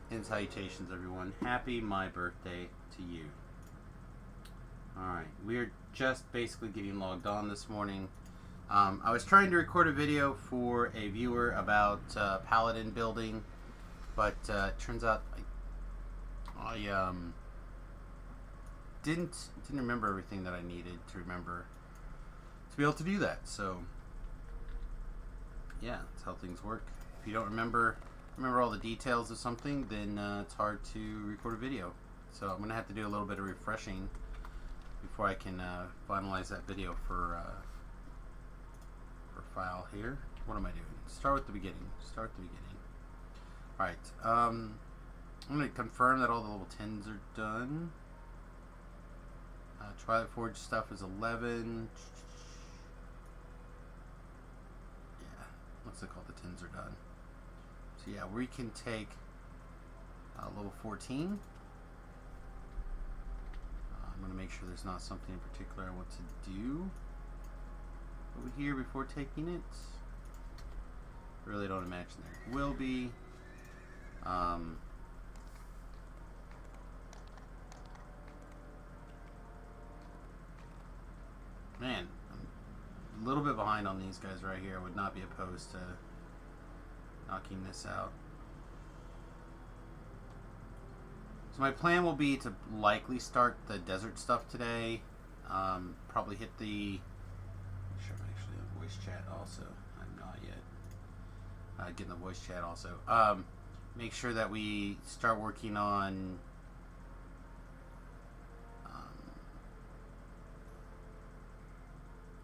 And salutations, everyone. Happy my birthday to you. Alright, we're just basically getting logged on this morning. I was trying to record a video for a viewer about Paladin building, but turns out I didn't remember everything that I needed to remember to be able to do that. So yeah, that's how things work. If you don't remember all the details of something, then it's hard to record a video. So I'm gonna have to do a little bit of refreshing before I can finalize that video for file here. What am I doing? Start with the beginning. Start the beginning. All right. I'm gonna confirm that all the level 10s are done. Twilight Forge stuff is 11. Yeah, looks like all the 10s are done. So yeah, we can take level 14. I'm going to make sure there's not something in particular I want to do over here before taking it. Really don't imagine there will be. Man, I'm a little bit behind on these guys right here. I would not be opposed to knocking this out. So my plan will be to likely start the desert stuff today. Probably hit the... I'm sure I'm actually on voice chat also. I'm not yet. Getting the voice chat also. Make sure that we start working on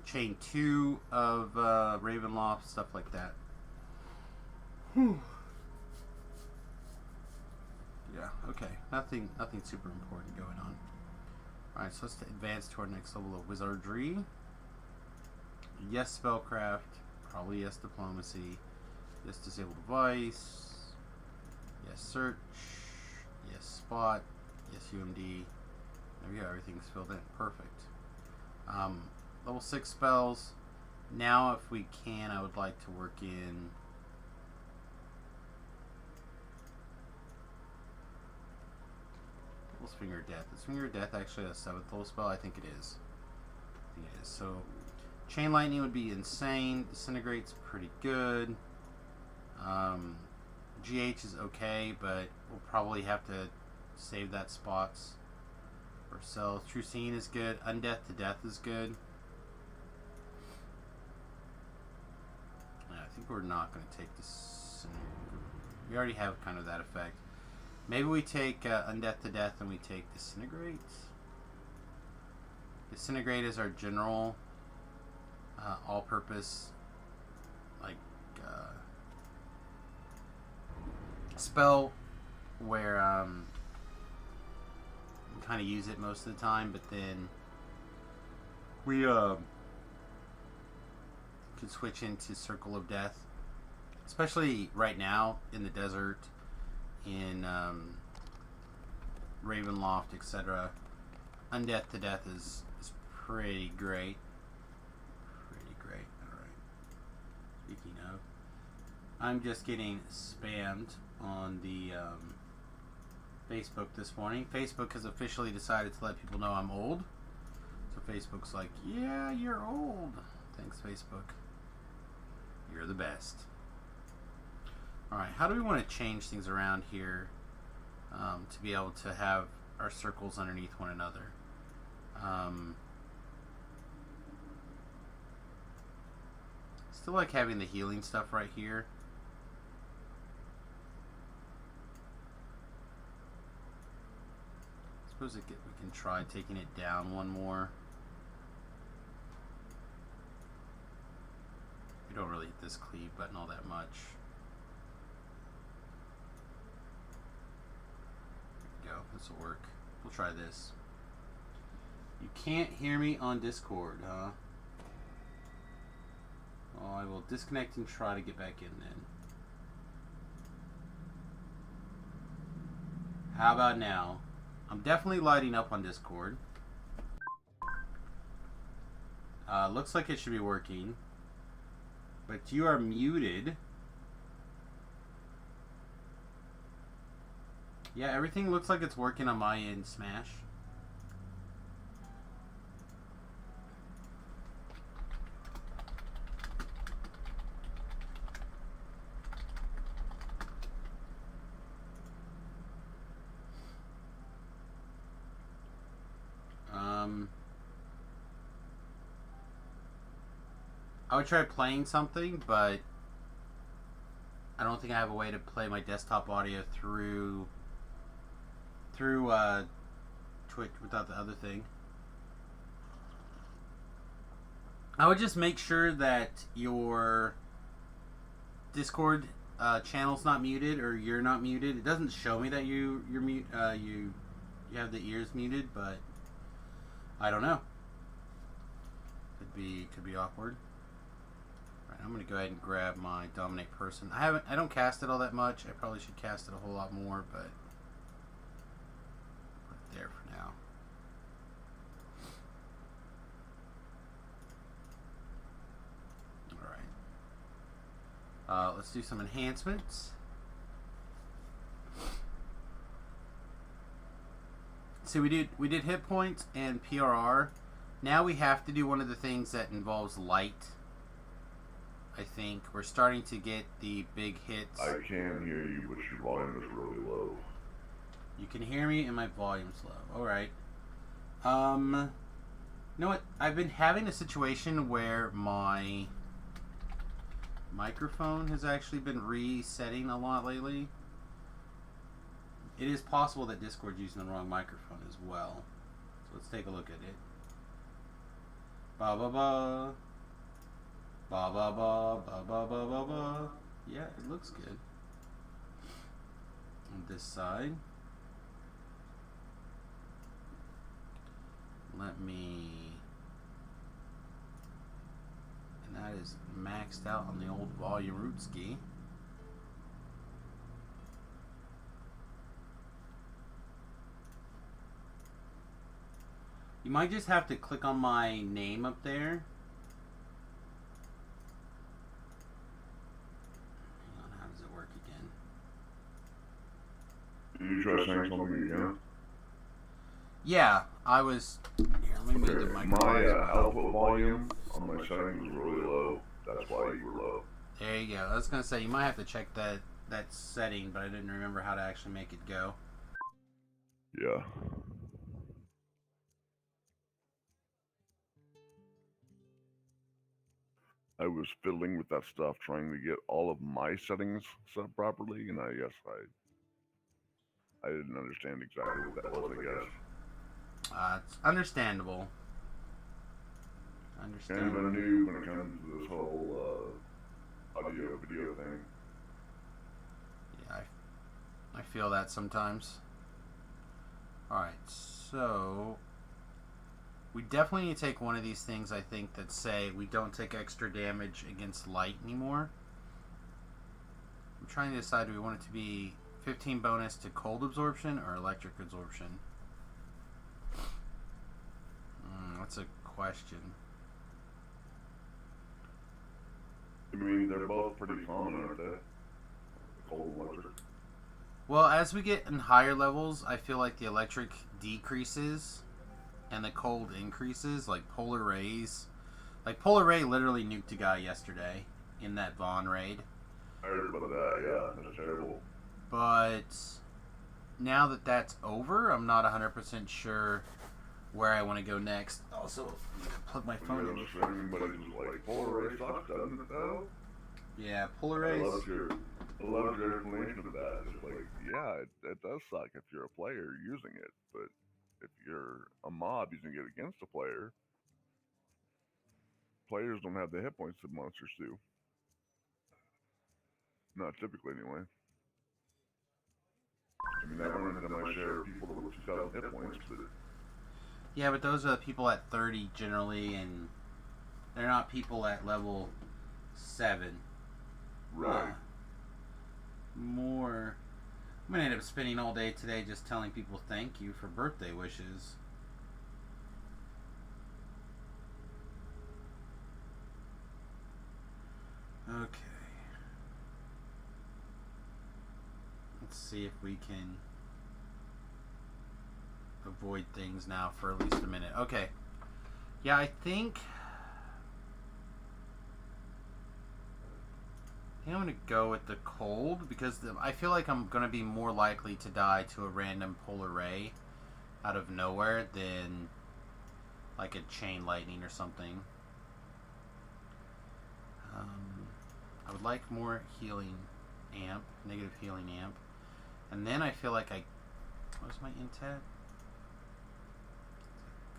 chain 2 of Ravenloft, stuff like that. Whew. Yeah, okay. Nothing super important going on. Alright, so let's advance to our next level of wizardry. Yes, spellcraft. Probably yes, diplomacy. Yes, disable device. Yes, search. Yes, spot. Yes, UMD. There we go. Everything's filled in. Perfect. Level 6 spells. Now, if we can, I would like to work in... Finger of Death. Is Finger of Death actually a 7th level spell? I think it is. I think it is. So, Chain Lightning would be insane. Disintegrate's pretty good. GH is okay, but we'll probably have to save that spots for ourselves. True Seeing is good. Undeath to Death is good. Yeah, I think we're not going to take this. We already have kind of that effect. Maybe we take Undeath to Death and we take Disintegrate. Disintegrate is our general all-purpose like spell where we kind of use it most of the time, but then we can switch into Circle of Death, especially right now in the desert, in Ravenloft, etc. Undeath to Death is pretty great. Pretty great. Alright. Speaking of, I'm just getting spammed on the Facebook this morning. Facebook has officially decided to let people know I'm old. So Facebook's like, yeah, you're old. Thanks, Facebook. You're the best. Alright, how do we want to change things around here to be able to have our circles underneath one another? Still like having the healing stuff right here. Suppose we can try taking it down one more. We don't really hit this cleave button all that much. This will work. We'll try this. You can't hear me on Discord, huh? Well, I will disconnect and try to get back in then. How about now? I'm definitely lighting up on Discord. Looks like it should be working. But you are muted. Yeah, everything looks like it's working on my end, Smash. I would try playing something, but I don't think I have a way to play my desktop audio through Twitch without the other thing. I would just make sure that your Discord channel's not muted or you're not muted. It doesn't show me that you're mute. You have the ears muted, but I don't know. Could be awkward. All right, I'm gonna go ahead and grab my dominate person. I don't cast it all that much. I probably should cast it a whole lot more, but put it there for now. All right. Let's do some enhancements. So we did hit points and PRR. Now we have to do one of the things that involves light. I think we're starting to get the big hits. I can hear you, but your volume is really low. You can hear me and my volume's low. All right. You know what? I've been having a situation where my microphone has actually been resetting a lot lately. It is possible that Discord's using the wrong microphone as well. So let's take a look at it. Ba ba ba. Ba ba ba ba ba ba ba ba. Yeah, it looks good. On this side. Let me... And that is maxed out on the old volume root ski. You might just have to click on my name up there. Hang on, how does it work again? Did you try saying something again? Yeah, I was... Here, let me move the My microphone. output volume on my settings is really low. That's why you were low. There you go. I was going to say, you might have to check that setting, but I didn't remember how to actually make it go. Yeah. I was fiddling with that stuff, trying to get all of my settings set up properly, and I didn't understand exactly what that was, I guess. It's understandable. Kind of a noob when it comes to this whole audio video thing. Yeah, I feel that sometimes. Alright, so we definitely need to take one of these things, I think, that say we don't take extra damage against light anymore. I'm trying to decide, do we want it to be 15 bonus to cold absorption or electric absorption? That's a question. I mean, they're both pretty common, aren't they? Cold and electric. Well, as we get in higher levels, I feel like the electric decreases and the cold increases, like polar rays. Like Polar Ray literally nuked a guy yesterday in that Vaughn raid. I heard about that, yeah. That's terrible. But now that that's over, I'm not 100% sure where I want to go next. Also, plug my phone in. Everybody's like, Polar Ray sucks, doesn't it, though? Yeah, Polar Rays. I love your explanation of that. It's like, yeah, it does suck if you're a player using it, but if you're a mob using it against a player, players don't have the hit points that monsters do. Not typically, anyway. I mean, I've run into my share of people with 2,000 hit points, but... Yeah, but those are the people at 30 generally, and they're not people at level 7. Right. More... I'm going to end up spending all day today just telling people thank you for birthday wishes. Okay. Let's see if we can avoid things now for at least a minute. Okay. Yeah, I think I'm going to go with the cold because I feel like I'm going to be more likely to die to a random polar ray out of nowhere than like a chain lightning or something. I would like more healing amp, negative healing amp. And then I feel like what's my int at?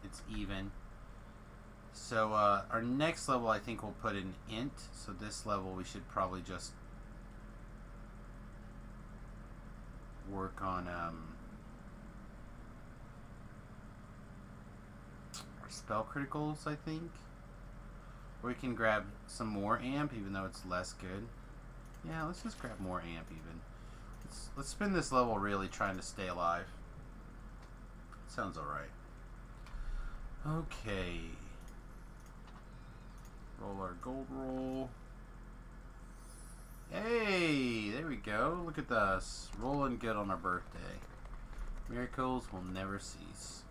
It's even. So our next level I think we'll put an int. So this level we should probably just work on our spell criticals, I think. Or we can grab some more amp, even though it's less good. Yeah, let's just grab more amp even. Let's spend this level really trying to stay alive. Sounds alright. Okay. Roll our gold roll. Hey, there we go. Look at us. Rolling good on our birthday. Miracles will never cease.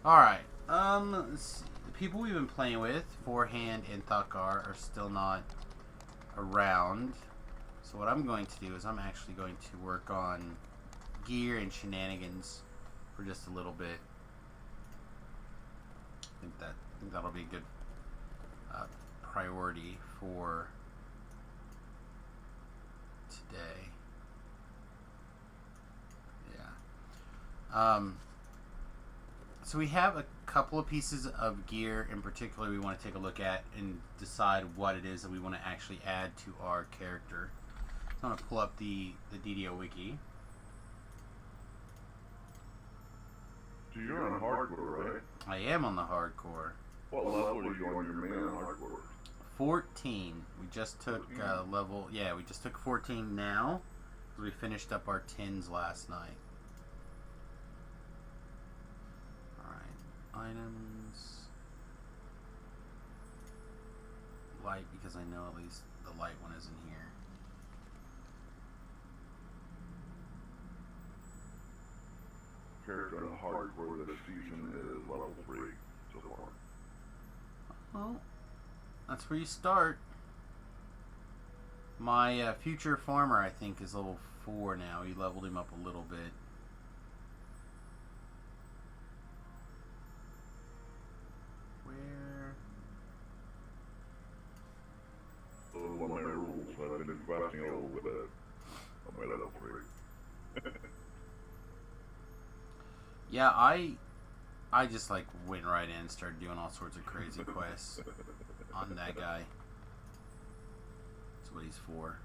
Alright. Let's see. The people we've been playing with, Forehand and Thakar, are still not around. So what I'm going to do is I'm actually going to work on gear and shenanigans for just a little bit. I think that'll be a good priority for today. Yeah. So we have a couple of pieces of gear in particular we want to take a look at and decide what it is that we want to actually add to our character. So I'm going to pull up the DDO wiki. So you're on hardcore, right? I am on the hardcore. What level are you on your main hardcore? 14. We just took level. Yeah, we just took 14 now. We finished up our 10s last night. Alright. Items. Light, because I know at least the light one is in here. Character on hardcore this season is level 3 so far. Well, that's where you start. My future farmer, I think, is level 4 now. He leveled him up a little bit. Where? On my rules, I've been questing a little bit on my level 3. Yeah, I just like went right in and started doing all sorts of crazy quests on that guy. That's what he's for.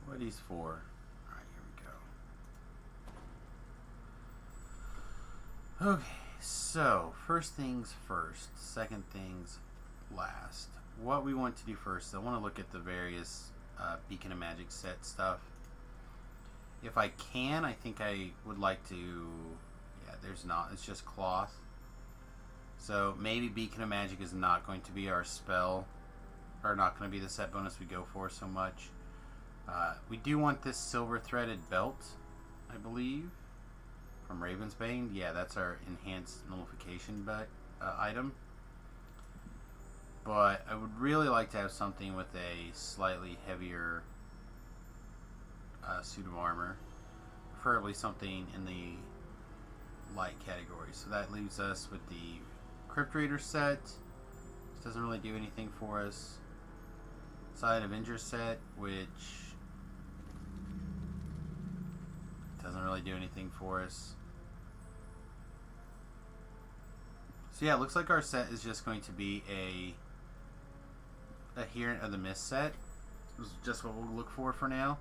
What he's for. Alright, here we go. Okay, so first things first, second things last. What we want to do first, I want to look at the various Beacon of Magic set stuff. If I can, I think I would like to... Yeah, there's not. It's just cloth. So maybe Beacon of Magic is not going to be our spell. Or not going to be the set bonus we go for so much. We do want this silver threaded belt, I believe. From Ravensbane. Yeah, that's our enhanced nullification item. But I would really like to have something with a slightly heavier suit of armor, preferably something in the light category. So that leaves us with the Crypt Raider set, which doesn't really do anything for us. Silent Avenger set, which doesn't really do anything for us. So yeah, it looks like our set is just going to be a Adherent of the Mist set. This is just what we'll look for now.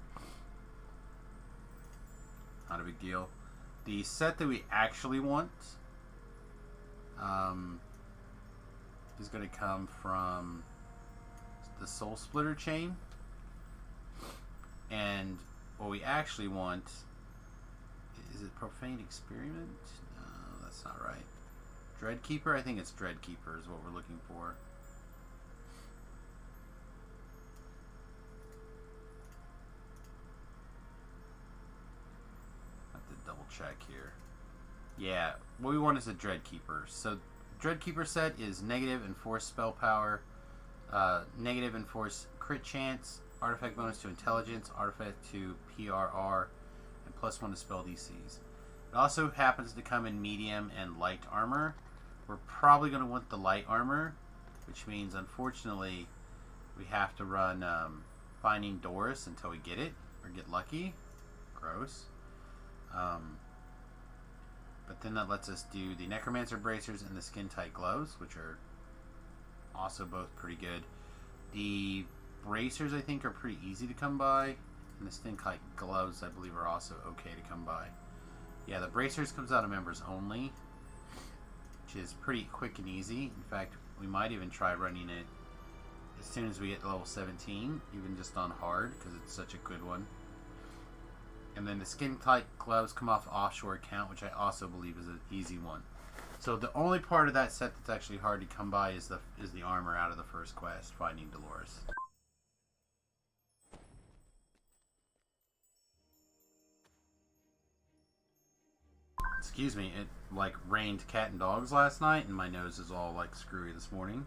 Not a big deal. The set that we actually want is going to come from the Soul Splitter chain. And what we actually want, is it Profane Experiment? No, that's not right. Dreadkeeper? I think it's Dreadkeeper is what we're looking for. check here. Yeah, what we want is a Dreadkeeper. So Dreadkeeper set is negative enforce spell power, negative enforce crit chance, artifact bonus to intelligence, artifact to PRR, and +1 to spell DCs. It also happens to come in medium and light armor. We're probably going to want the light armor, which means unfortunately we have to run Finding Doris until we get it, or get lucky. Gross. But then that lets us do the Necromancer Bracers and the Skin Tight Gloves, which are also both pretty good. The Bracers, I think, are pretty easy to come by, and the Skin Tight Gloves, I believe, are also okay to come by. Yeah, the Bracers comes out of members only, which is pretty quick and easy. In fact, we might even try running it as soon as we get to level 17, even just on hard, because it's such a good one. And then the Skin Tight Gloves come off offshore account, which I also believe is an easy one. So the only part of that set that's actually hard to come by is the armor out of the first quest, Finding Dolores. Excuse me, it like rained cat and dogs last night, and my nose is all like screwy this morning.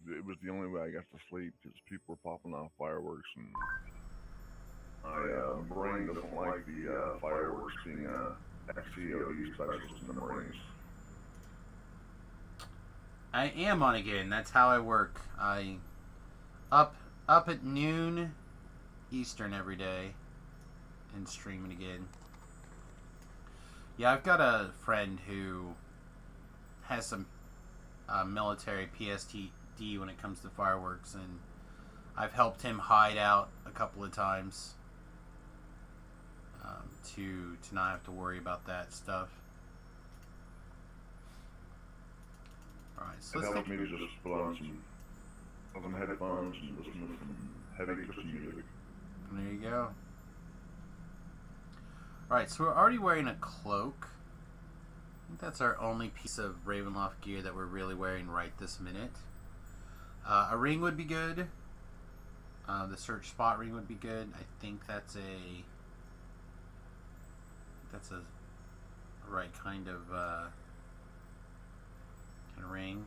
It was the only way I got to sleep because people were popping off fireworks, and my brain doesn't like the fireworks being a HCL specialist in the Marines. I am on again. That's how I work. I up at noon Eastern every day and streaming again. Yeah, I've got a friend who has some military PSTD when it comes to fireworks, and I've helped him hide out a couple of times to not have to worry about that stuff. Alright, so it let's helped me to just put on some headphones and listen to some heavy Christian music. There you go. Alright, so we're already wearing a cloak. I think that's our only piece of Ravenloft gear that we're really wearing right this minute. A ring would be good. The search spot ring would be good. I think that's a right kind of ring.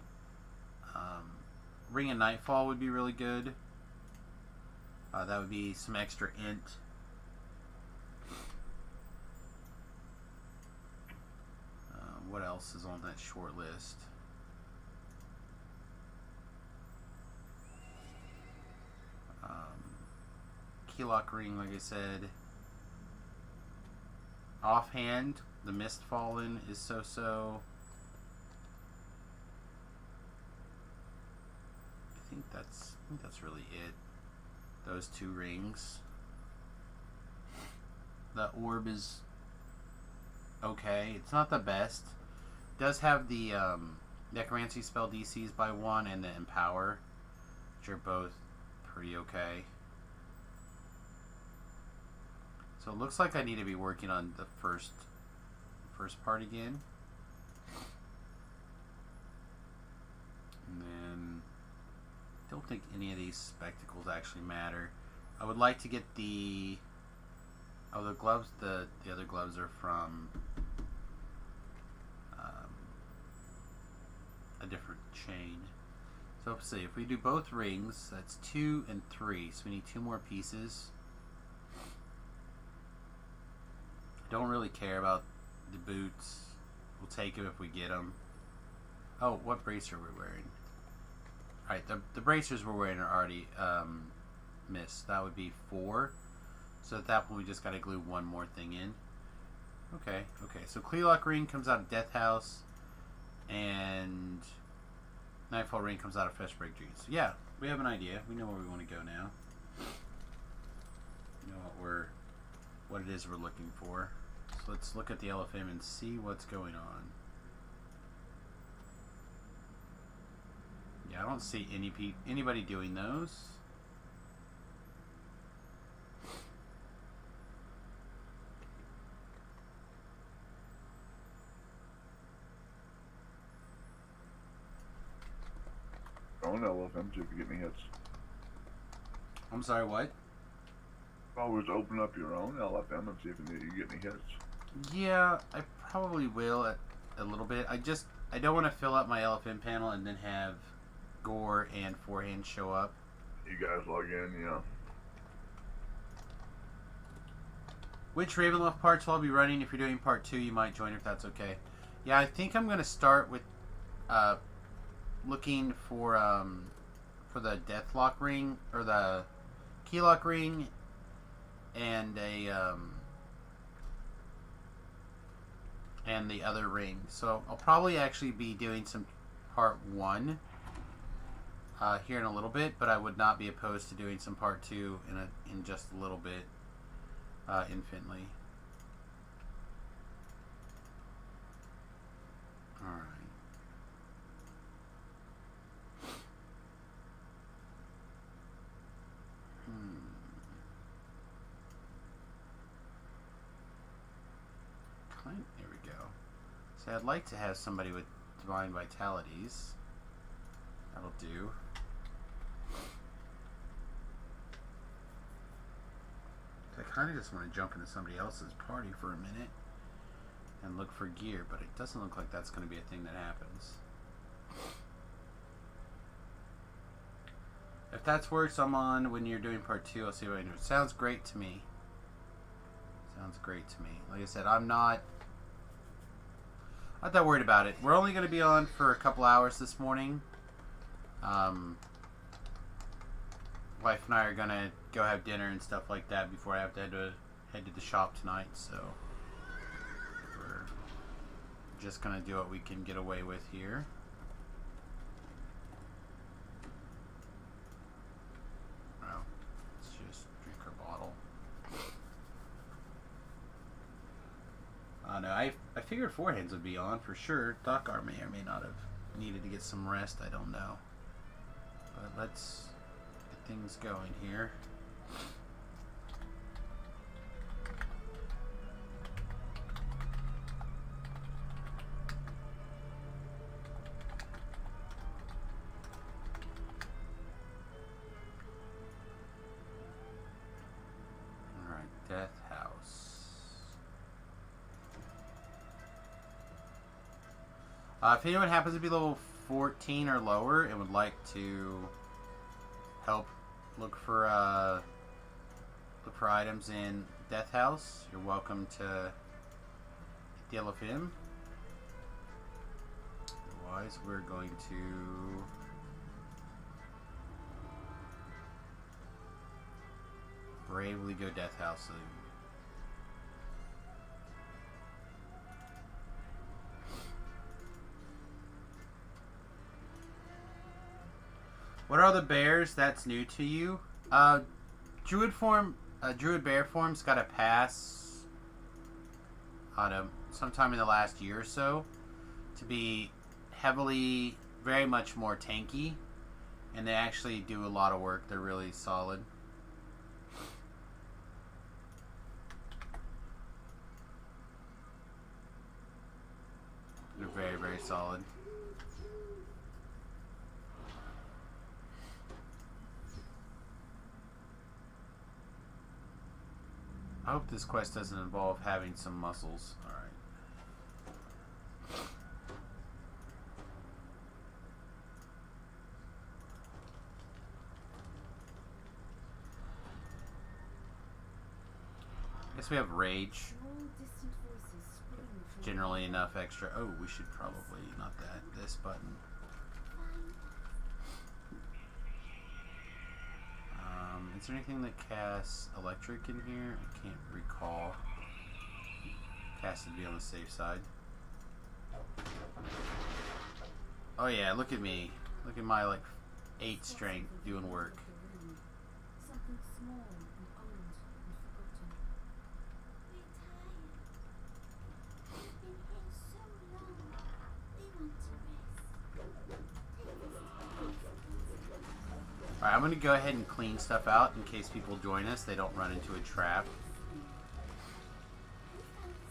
Ring of Nightfall would be really good. That would be some extra int. What else is on that short list? Keylock ring, like I said. Offhand, the Mistfallen is so-so. I think that's really it. Those two rings. The orb is okay. It's not the best. It does have the Necromancy spell DCs by 1 and the Empower, which are both pretty okay. So it looks like I need to be working on the first part again. And then I don't think any of these spectacles actually matter. I would like to get the gloves. The other gloves are from a different chain. So let's see, if we do both rings, that's 2 and 3, so we need 2 more pieces. Don't really care about the boots. We'll take them if we get them. Oh, what bracer are we wearing? Alright, the bracers we're wearing are already missed. That would be 4. So at that point we just gotta glue one more thing in. Okay. So Clealock Ring comes out of Death House, and Nightfall Ring comes out of Freshbreak Dreams. So yeah, we have an idea. We know where we want to go now. We know what it is we're looking for. So let's look at the LFM and see what's going on. Yeah, I don't see anybody doing those. own LFM, see if you get any hits. I'm sorry, what? Always open up your own LFM and see if you get any hits. Yeah, I probably will a little bit. I don't want to fill up my LFM panel and then have Gore and Forehand show up. You guys log in, yeah. Which Ravenloft parts will I be running? If you're doing part 2, you might join if that's okay. Yeah, I think I'm going to start with looking for the Deathlock ring, or the Keylock ring, and and the other ring. So I'll probably actually be doing some part 1 here in a little bit, but I would not be opposed to doing some part 2 in just a little bit, infinitely. All right. There we go. So I'd like to have somebody with Divine Vitalities. That'll do. I kind of just want to jump into somebody else's party for a minute and look for gear, but it doesn't look like that's going to be a thing that happens. If that's works, I'm on when you're doing part 2. I'll see what I do. It sounds great to me. Sounds great to me. Like I said, I'm not that worried about it. We're only going to be on for a couple hours this morning. Wife and I are going to go have dinner and stuff like that before I have to head to the shop tonight. So we're just going to do what we can get away with here. Well, let's just drink our bottle. No, I figured Forehands would be on for sure. Dakar may or may not have needed to get some rest. I don't know. But let's get things going here. Alright, Death House. If anyone happens to be level 14 or lower and would like to help look for items in Death House, you're welcome to the LFM. Otherwise, we're going to bravely go Death House. What are the bears that's new to you? Druid bear form's got a pass on sometime in the last year or so to be very much more tanky, and they actually do a lot of work. They're really solid. They're very, very solid. I hope this quest doesn't involve having some muscles. Alright. I guess we have Rage. Generally enough extra. Oh, we should probably, not that, this button. Is there anything that casts electric in here? I can't recall. Cast would be on the safe side. Oh yeah, look at me. Look at my like 8 strength doing work. Something small and old and forgotten. We're tired. We've been here so long. We want to rest. Alright, I'm going to go ahead and clean stuff out in case people join us. They don't run into a trap.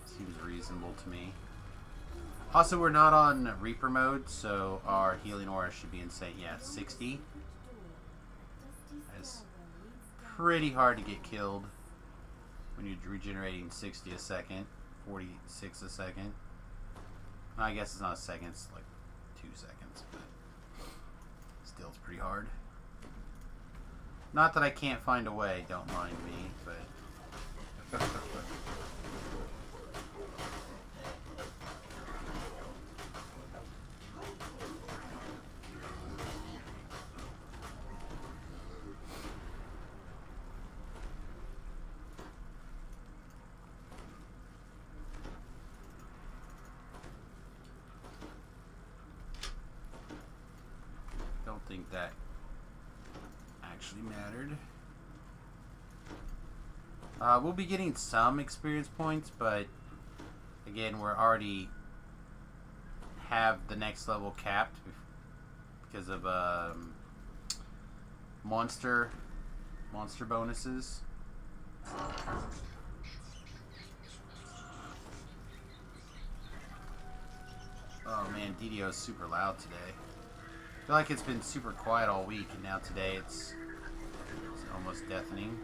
Seems reasonable to me. Also, we're not on Reaper mode, so our healing aura should be insane. Yeah, 60. It's pretty hard to get killed when you're regenerating 60 a second, 46 a second. I guess it's not a second, it's like 2 seconds, but still it's pretty hard. Not that I can't find a way, don't mind me, but... don't think that actually mattered. We'll be getting some experience points, but again, we're already have the next level capped because of monster bonuses. Oh man, DDO is super loud today. I feel like it's been super quiet all week, and now today it's almost deafening.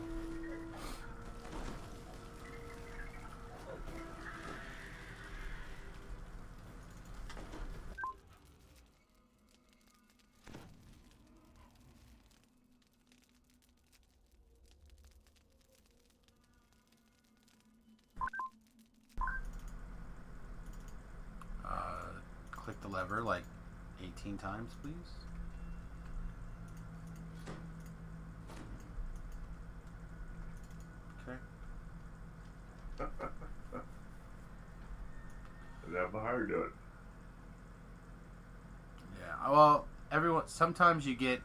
Click the lever like 18 times, please. Okay. I'd have the higher do it. Yeah. Well, sometimes you get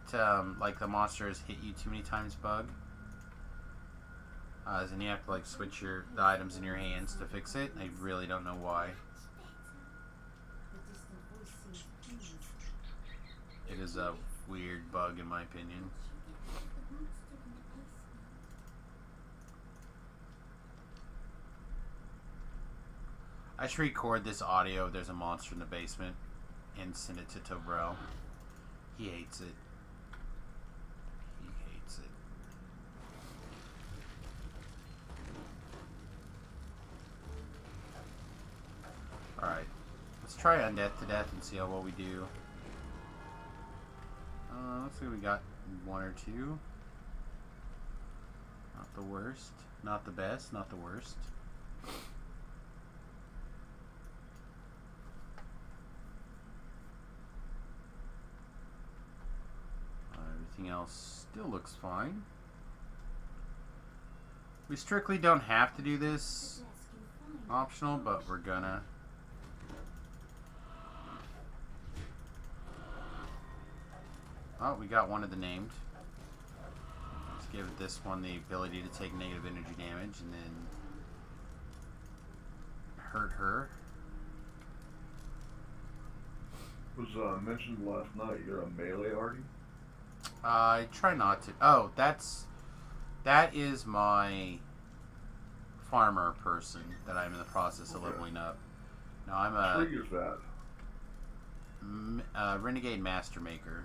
like the monsters hit you too many times bug. And you have to like switch the items in your hands to fix it. I really don't know why. It is a weird bug in my opinion. I should record this audio. There's a monster in the basement and send it to Tobro. He hates it. He hates it. Alright. Let's try Undeath to Death and see how well we do. Looks like we got 1 or 2. Not the worst. Not the best. Not the worst. Everything else still looks fine. We strictly don't have to do this optional, but we're gonna. Oh, we got one of the named. Let's give this one the ability to take negative energy damage and then hurt her. Was mentioned last night, you're a melee arty? I try not to. Oh, that is my farmer person that I'm in the process of leveling up. No, I'm a What triggers that? Renegade Master Maker.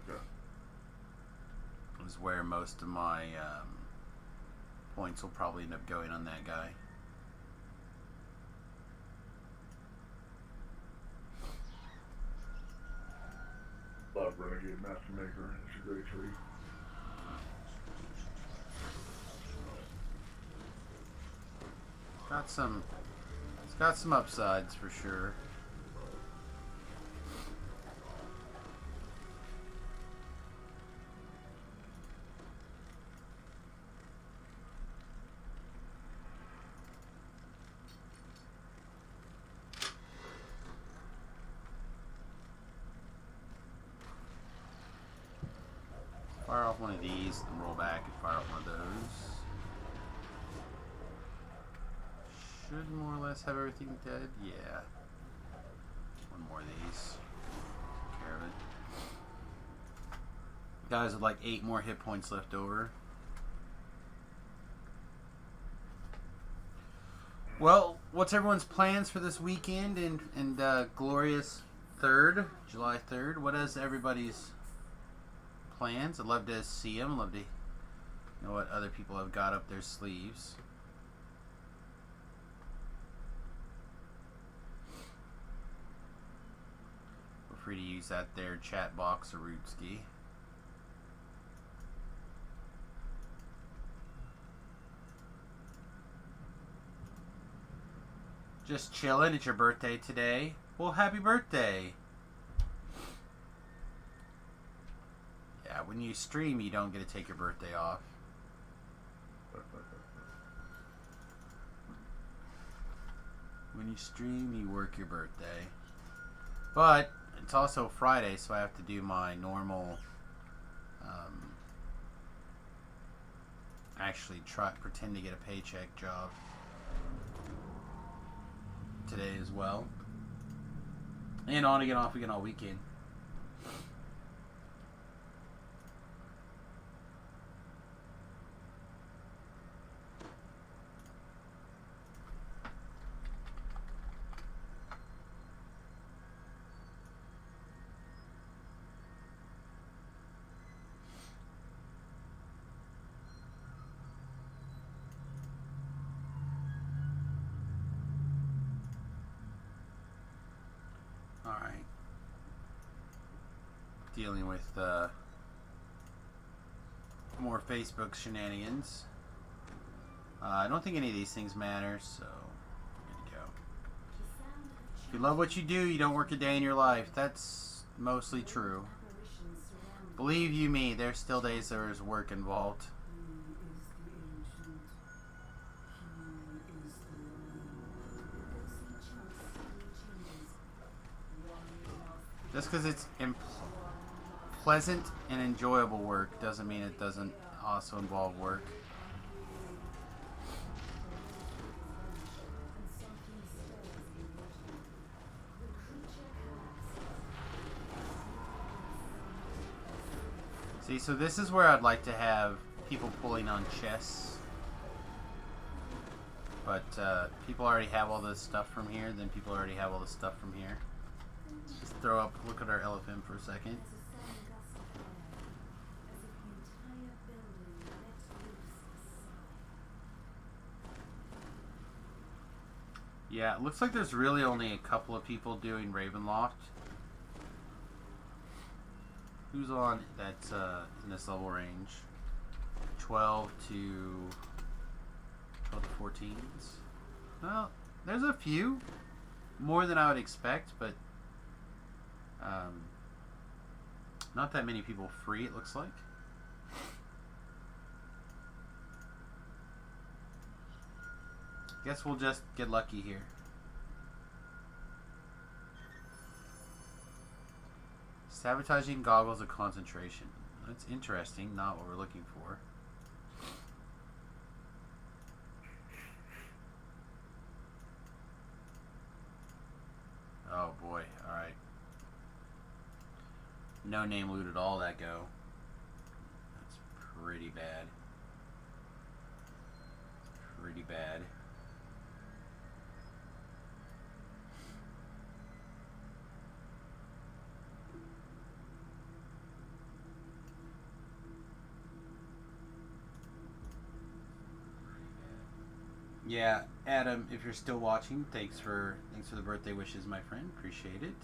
Okay. Is where most of my points will probably end up going on that guy. Love Renegade Master Maker. It's a great tree. It's got some upsides for sure. Fire off one of these, then roll back and fire off one of those. Should more or less have everything dead. Yeah. One more of these. Take care of it. Guys with like 8 more hit points left over. Well, what's everyone's plans for this weekend and glorious July 3rd? What is everybody's plans? I'd love to see them. I'd love to know what other people have got up their sleeves. Feel free to use that there chat box or Rootski. Just chilling. It's your birthday today. Well, happy birthday. Yeah, when you stream, you don't get to take your birthday off. When you stream, you work your birthday. But it's also Friday, so I have to do my normal, actually pretend to get a paycheck job today as well. And on again, off again all weekend. Alright. Dealing with more Facebook shenanigans. I don't think any of these things matter, so good to go. If you love what you do, you don't work a day in your life. That's mostly true. Believe you me, there's still days there's work involved. Just because it's pleasant and enjoyable work doesn't mean it doesn't also involve work. See, so this is where I'd like to have people pulling on chess. But people already have all this stuff from here, then people already have all this stuff from here. Just throw up, look at our elephant for a second. Yeah, it looks like there's really only a couple of people doing Ravenloft. Who's on that's in this level range? 12 to 14s. Well, there's a few. More than I would expect, but not that many people free, it looks like. Guess we'll just get lucky here. Sabotaging goggles of concentration. That's interesting, not what we're looking for. Oh boy, alright. No name looted all that go. That's pretty bad. Pretty bad. Yeah, Adam, if you're still watching, thanks for the birthday wishes, my friend. Appreciate it.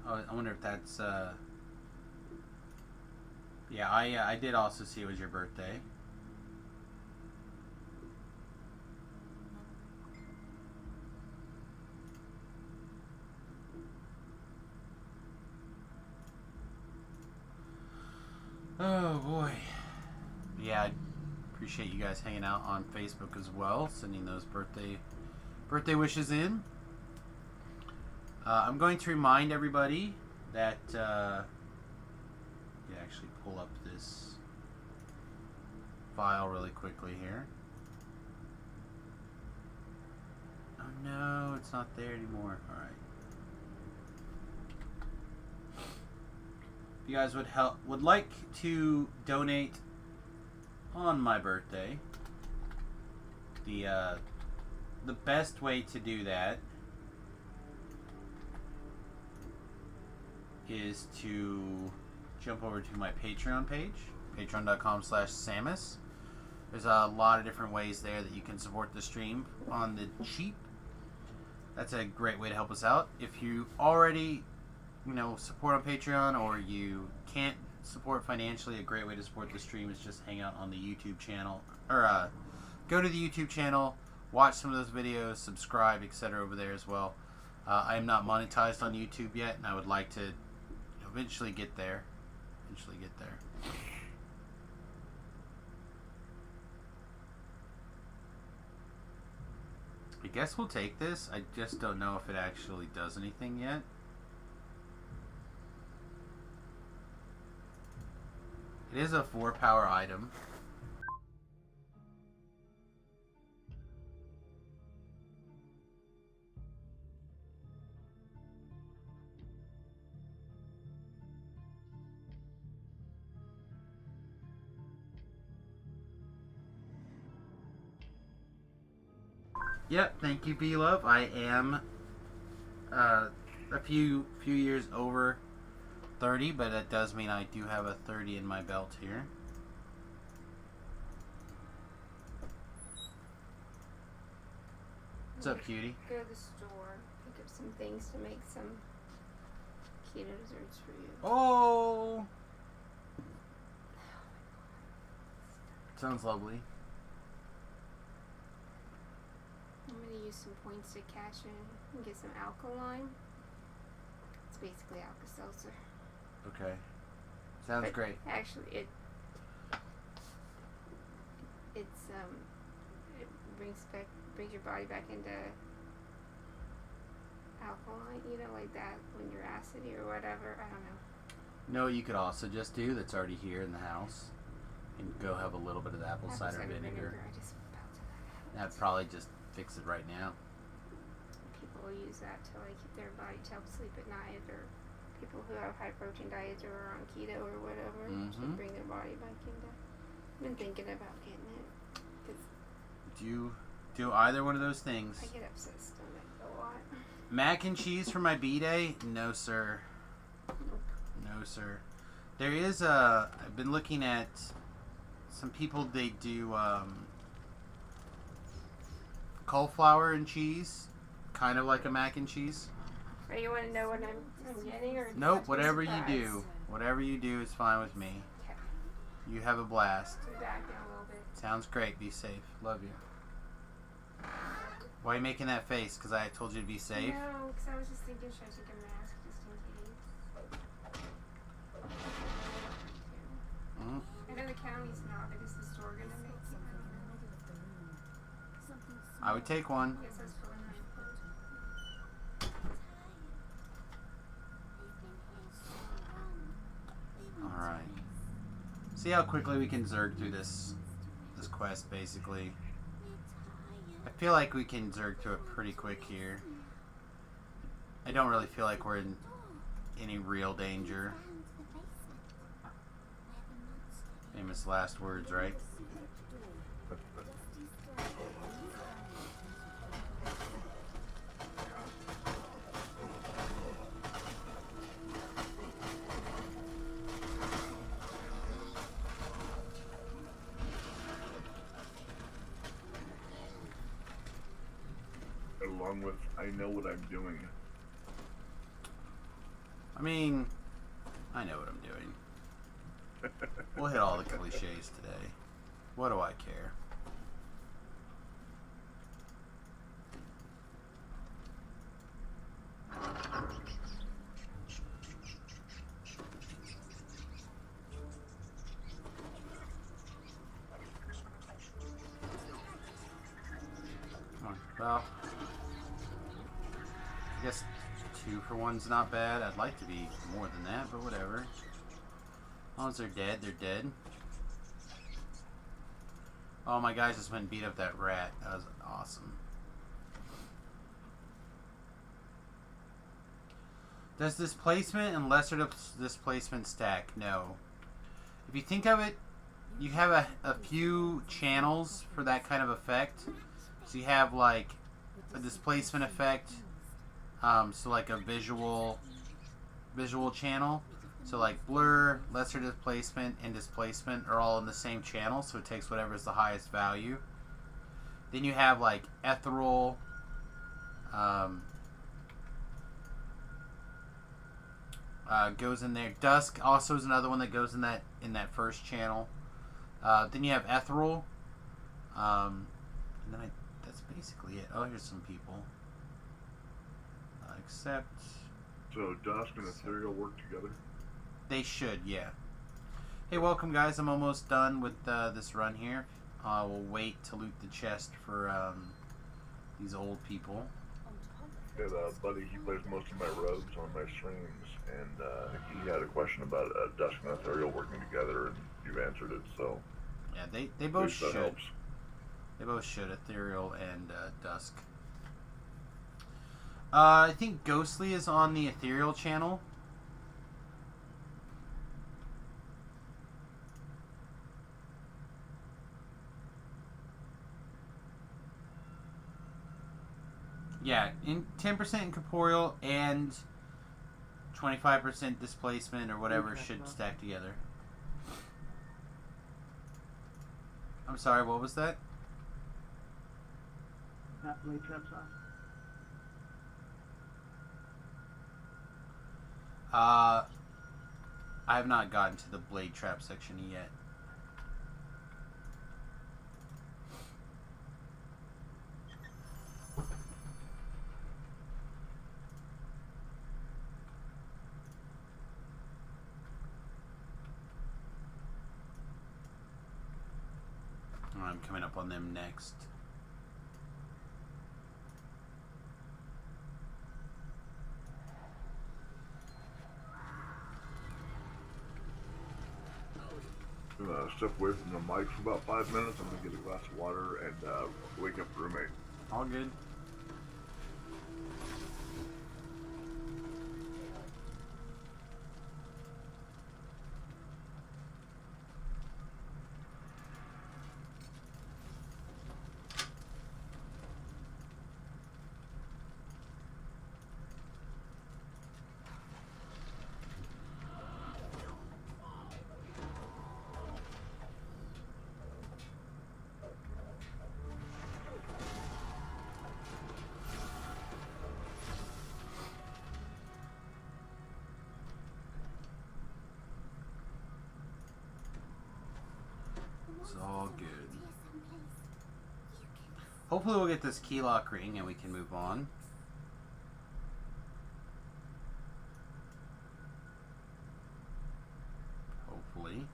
Oh, I wonder if that's yeah, I did also see it was your birthday. Oh boy. Yeah, I appreciate you guys hanging out on Facebook as well, sending those birthday wishes in. I'm going to remind everybody that actually pull up this file really quickly here. Oh no, it's not there anymore. All right. If you guys would like to donate on my birthday, The best way to do that is to jump over to my Patreon page, patreon.com/Samus. There's a lot of different ways there that you can support the stream on the cheap. That's a great way to help us out. If you already, support on Patreon, or you can't support financially, a great way to support the stream is just hang out on the YouTube channel, or go to the YouTube channel, watch some of those videos, subscribe, etc. over there as well. I am not monetized on YouTube yet, and I would like to eventually get there. I guess we'll take this. I just don't know if it actually does anything yet. It is a 4-power item. Yep, thank you, B-Love. I am a few years over 30, but that does mean I do have a 30 in my belt here. What's up, cutie? Go to the store, pick up some things to make some keto desserts for you. Oh! Sounds lovely. I'm gonna use some points to cash in and get some alkaline. It's basically Alka-Seltzer. Okay. Sounds But great. Actually, it brings your body back into alkaline, like that when you're acidy or whatever. I don't know. You know what you could also just do that's already here in the house? And go have a little bit of the apple cider vinegar. I just melted that. That'd probably just fix it right now. People will use that to keep their body to help sleep at night, or people who have high protein diets or are on keto or whatever to bring their body back into. I've been thinking about getting it because Do you do either one of those things? I get upset stomach a lot. Mac and cheese for my B-Day? No, sir. No, sir. There is I've been looking at some people, they do cauliflower and cheese, kind of like a mac and cheese. Or you want to know what I'm getting? Or Nope, whatever you do. Whatever you do is fine with me. Okay. You have a blast. Be back in a little bit. Sounds great. Be safe. Love you. Why are you making that face? Because I told you to be safe? No, because I was just thinking, should I take a mask just in case? Mm. I know the county's not, but is the store going to make it? I would take one. I guess that's for Alright. See how quickly we can zerg through this quest, basically. I feel like we can zerg through it pretty quick here. I don't really feel like we're in any real danger. Famous last words, right? Along with, I know what I'm doing. I mean, I know what I'm doing. We'll hit all the cliches today. What do I care? Well, I guess 2 for 1's not bad. I'd like to be more than that, but whatever. As long as they're dead, they're dead. Oh, my guys just went and beat up that rat. That was awesome. Does displacement and lesser displacement stack? No. If you think of it, you have a few channels for that kind of effect. So you have like a displacement effect, so like a visual channel. So like blur, lesser displacement, and displacement are all in the same channel, so it takes whatever is the highest value. Then you have like ethereal, goes in there. Dusk also is another one that goes in that first channel. Then you have ethereal, and then that's basically it. Oh, here's some people. Accept. So dusk and ethereal work together? They should, yeah. Hey, welcome guys. I'm almost done with this run here. We'll wait to loot the chest for these old people. Got a buddy, he plays most of my rogues on my streams, and he had a question about dusk and ethereal working together, and you've answered it, so... Yeah, they both should. Helps. They both should, ethereal and dusk. I think Ghostly is on the ethereal channel. Yeah, 10% incorporeal and 25% displacement or whatever should stack together. I'm sorry, what was that? Not blade traps off? I have not gotten to the blade trap section yet. I'm coming up on them next. I'm gonna step away from the mic for about 5 minutes. I'm gonna get a glass of water and wake up the roommate. All good. It's all good. Hopefully we'll get this key lock ring and we can move on. Hopefully.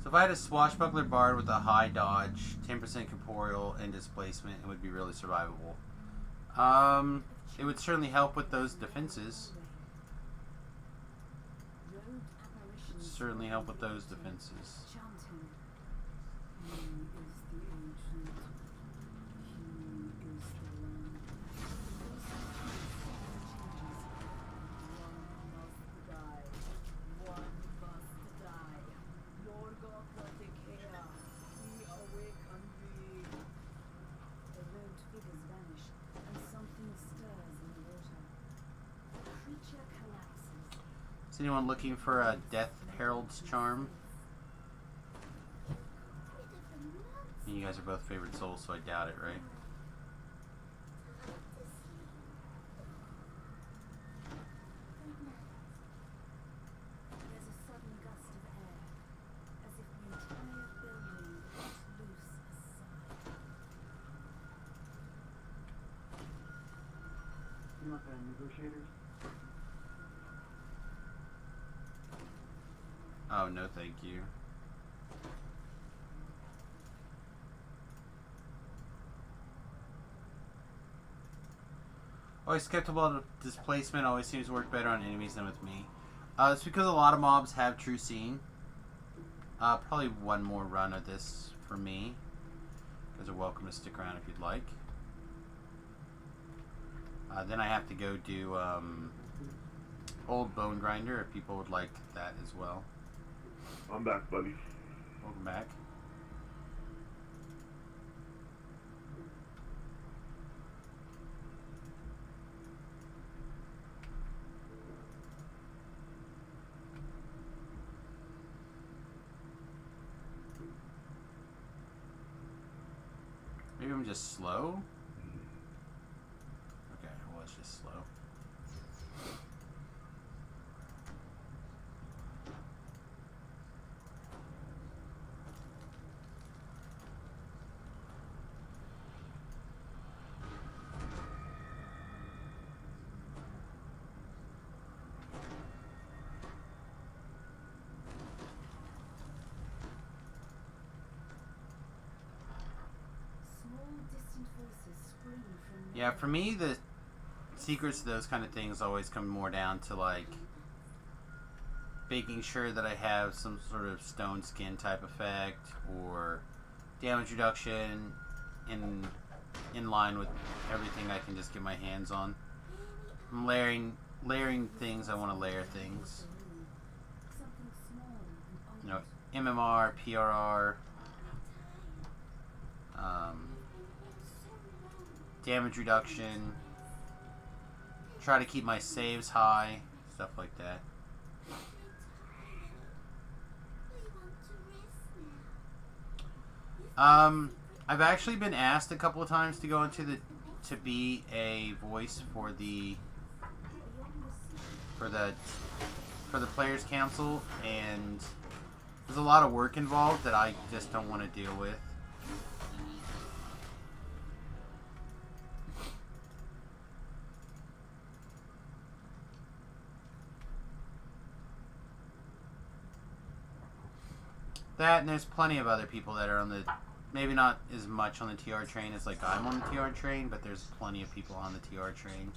So if I had a swashbuckler bard with a high dodge, 10% corporeal, and displacement, it would be really survivable. It would certainly help with those defenses. Certainly help with those defenses. Is anyone looking for a Death Herald's charm? You guys are both favorite souls, so I doubt it, right? You want the negotiators? Oh, no thank you. Always skeptical displacement always seems to work better on enemies than with me. It's because a lot of mobs have true seeing. Probably one more run of this for me. You guys are welcome to stick around if you'd like. Then I have to go do Old Bone Grinder if people would like that as well. I'm back, buddy. Welcome back. Maybe I'm just slow? Okay, well, it's just slow. Yeah, for me, the secrets to those kind of things always come more down to, like, making sure that I have some sort of stone skin type effect or damage reduction in line with everything I can just get my hands on. I'm layering things. I want to layer things. You know, MMR, PRR, damage reduction. Try to keep my saves high, stuff like that. I've actually been asked a couple of times to go into to be a voice for the Players Council, and there's a lot of work involved that I just don't want to deal with. That, and there's plenty of other people that are on the, maybe not as much on the TR train as like I'm on the TR train, but there's plenty of people on the TR train.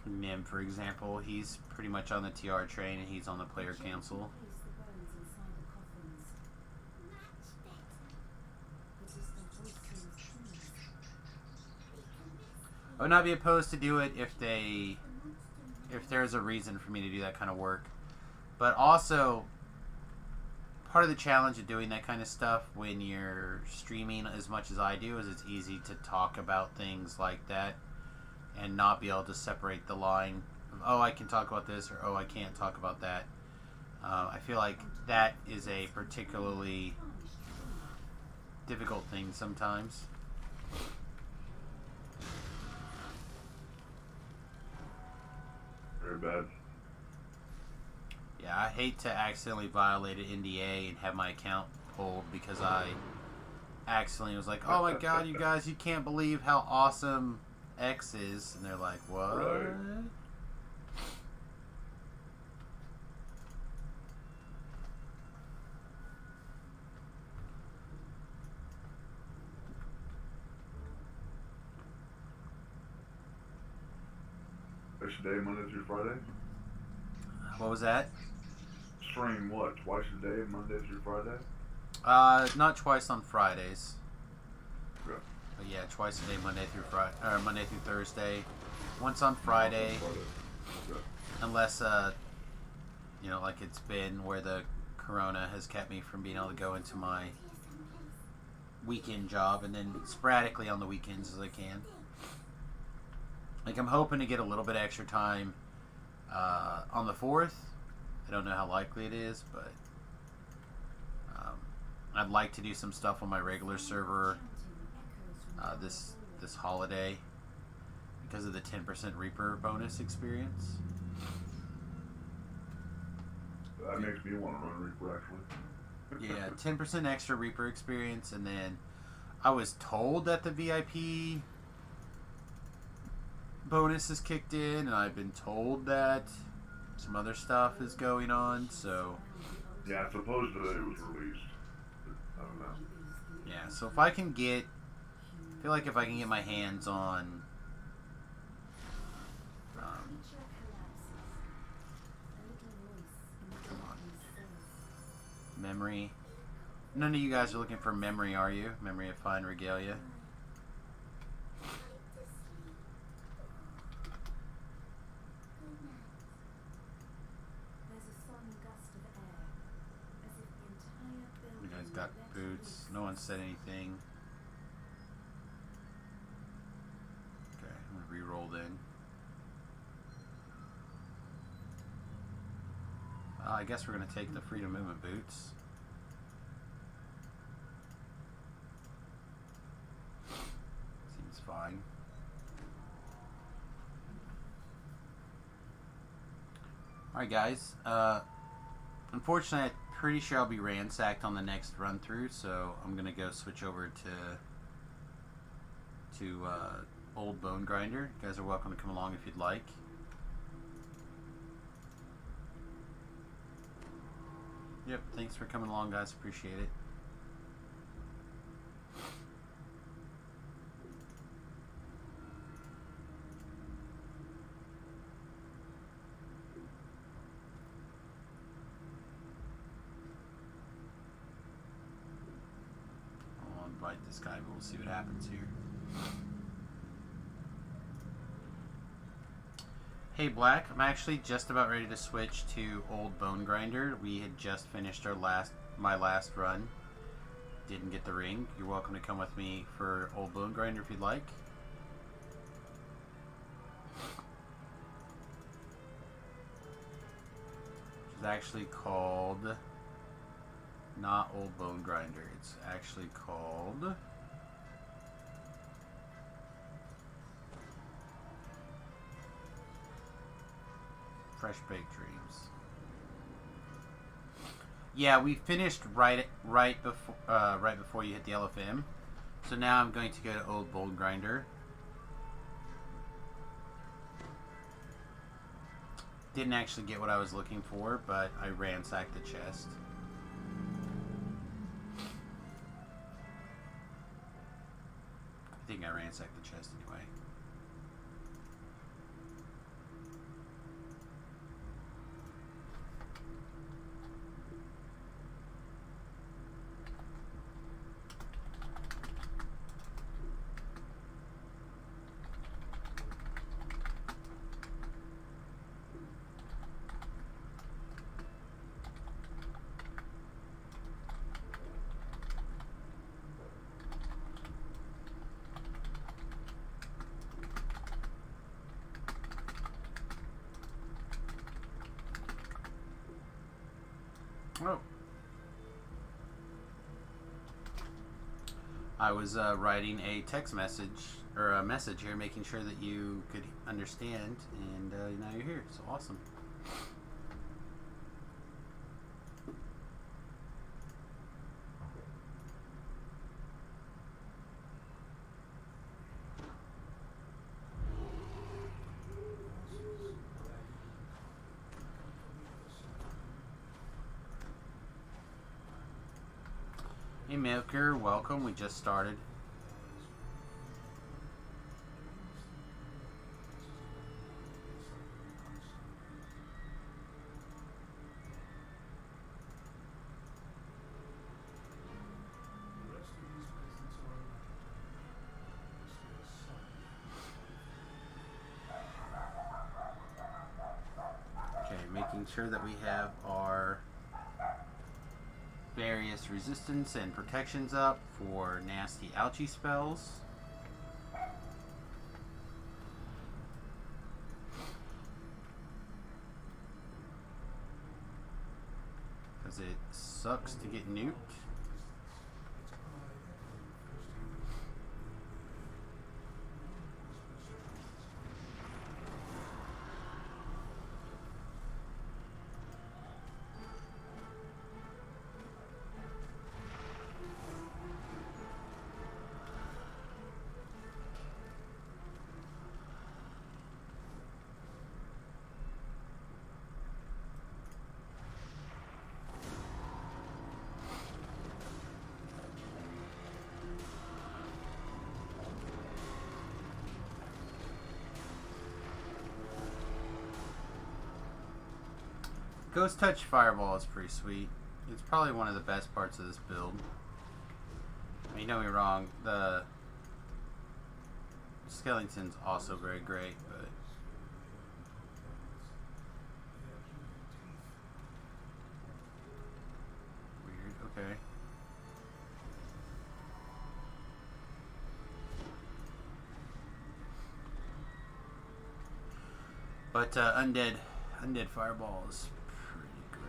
Nim, for example, he's pretty much on the TR train and he's on the Player Council. I would not be opposed to do it if there's a reason for me to do that kind of work. But also, part of the challenge of doing that kind of stuff when you're streaming as much as I do is it's easy to talk about things like that and not be able to separate the line of, oh, I can talk about this, or oh, I can't talk about that. I feel like that is a particularly difficult thing sometimes. Very bad. Yeah, I hate to accidentally violate an NDA and have my account pulled because I accidentally was like, oh my god, you guys, you can't believe how awesome X is. And they're like, what? Right. Extra day, Monday through Friday? What was that? Stream what? Twice a day, Monday through Friday? Not twice on Fridays. Okay. But yeah, twice a day, Monday through Friday, or Monday through Thursday. Once on Friday, Okay. unless you know, like it's been where the corona has kept me from being able to go into my weekend job, and then sporadically on the weekends as I can. Like, I'm hoping to get a little bit of extra time on the 4th. I don't know how likely it is, but I'd like to do some stuff on my regular server this holiday because of the 10% Reaper bonus experience. That makes me want to run Reaper, actually. Yeah, 10% extra Reaper experience, and then I was told that the VIP bonus is kicked in, and I've been told that some other stuff is going on, so... Yeah, I suppose that it was released. I don't know. Yeah, so if I can get... I feel like if I can get my hands on... come on. Memory. None of you guys are looking for memory, are you? Memory of Fine Regalia. You guys got boots. No one said anything. Okay, I'm gonna re-roll then. I guess we're gonna take the Freedom Movement boots. Seems fine. Alright guys, unfortunately I'm pretty sure I'll be ransacked on the next run through, so I'm gonna go switch over to Old Bone Grinder. You guys are welcome to come along if you'd like. Yep, thanks for coming along guys, appreciate it. I'll invite this guy, but we'll see what happens here. Hey Black, I'm actually just about ready to switch to Old Bone Grinder. We had just finished my last run. Didn't get the ring. You're welcome to come with me for Old Bone Grinder if you'd like. It's actually called not Old Bone Grinder. It's actually called Fresh Baked Dreams. Yeah, we finished right before you hit the LFM. So now I'm going to go to Old Bone Grinder. Didn't actually get what I was looking for, but I ransacked the chest. I think I ransacked the chest anyway. Oh. I was writing a text message, or a message here, making sure that you could understand, and now you're here, so awesome. Hey Milker, welcome. We just started. Okay, making sure that we have our various resistance and protections up for nasty ouchie spells. Because it sucks to get nuked. Ghost Touch Fireball is pretty sweet. It's probably one of the best parts of this build. I mean, don't get me wrong, the Skeleton's also very great, but weird, okay. But Undead Fireball is pretty great.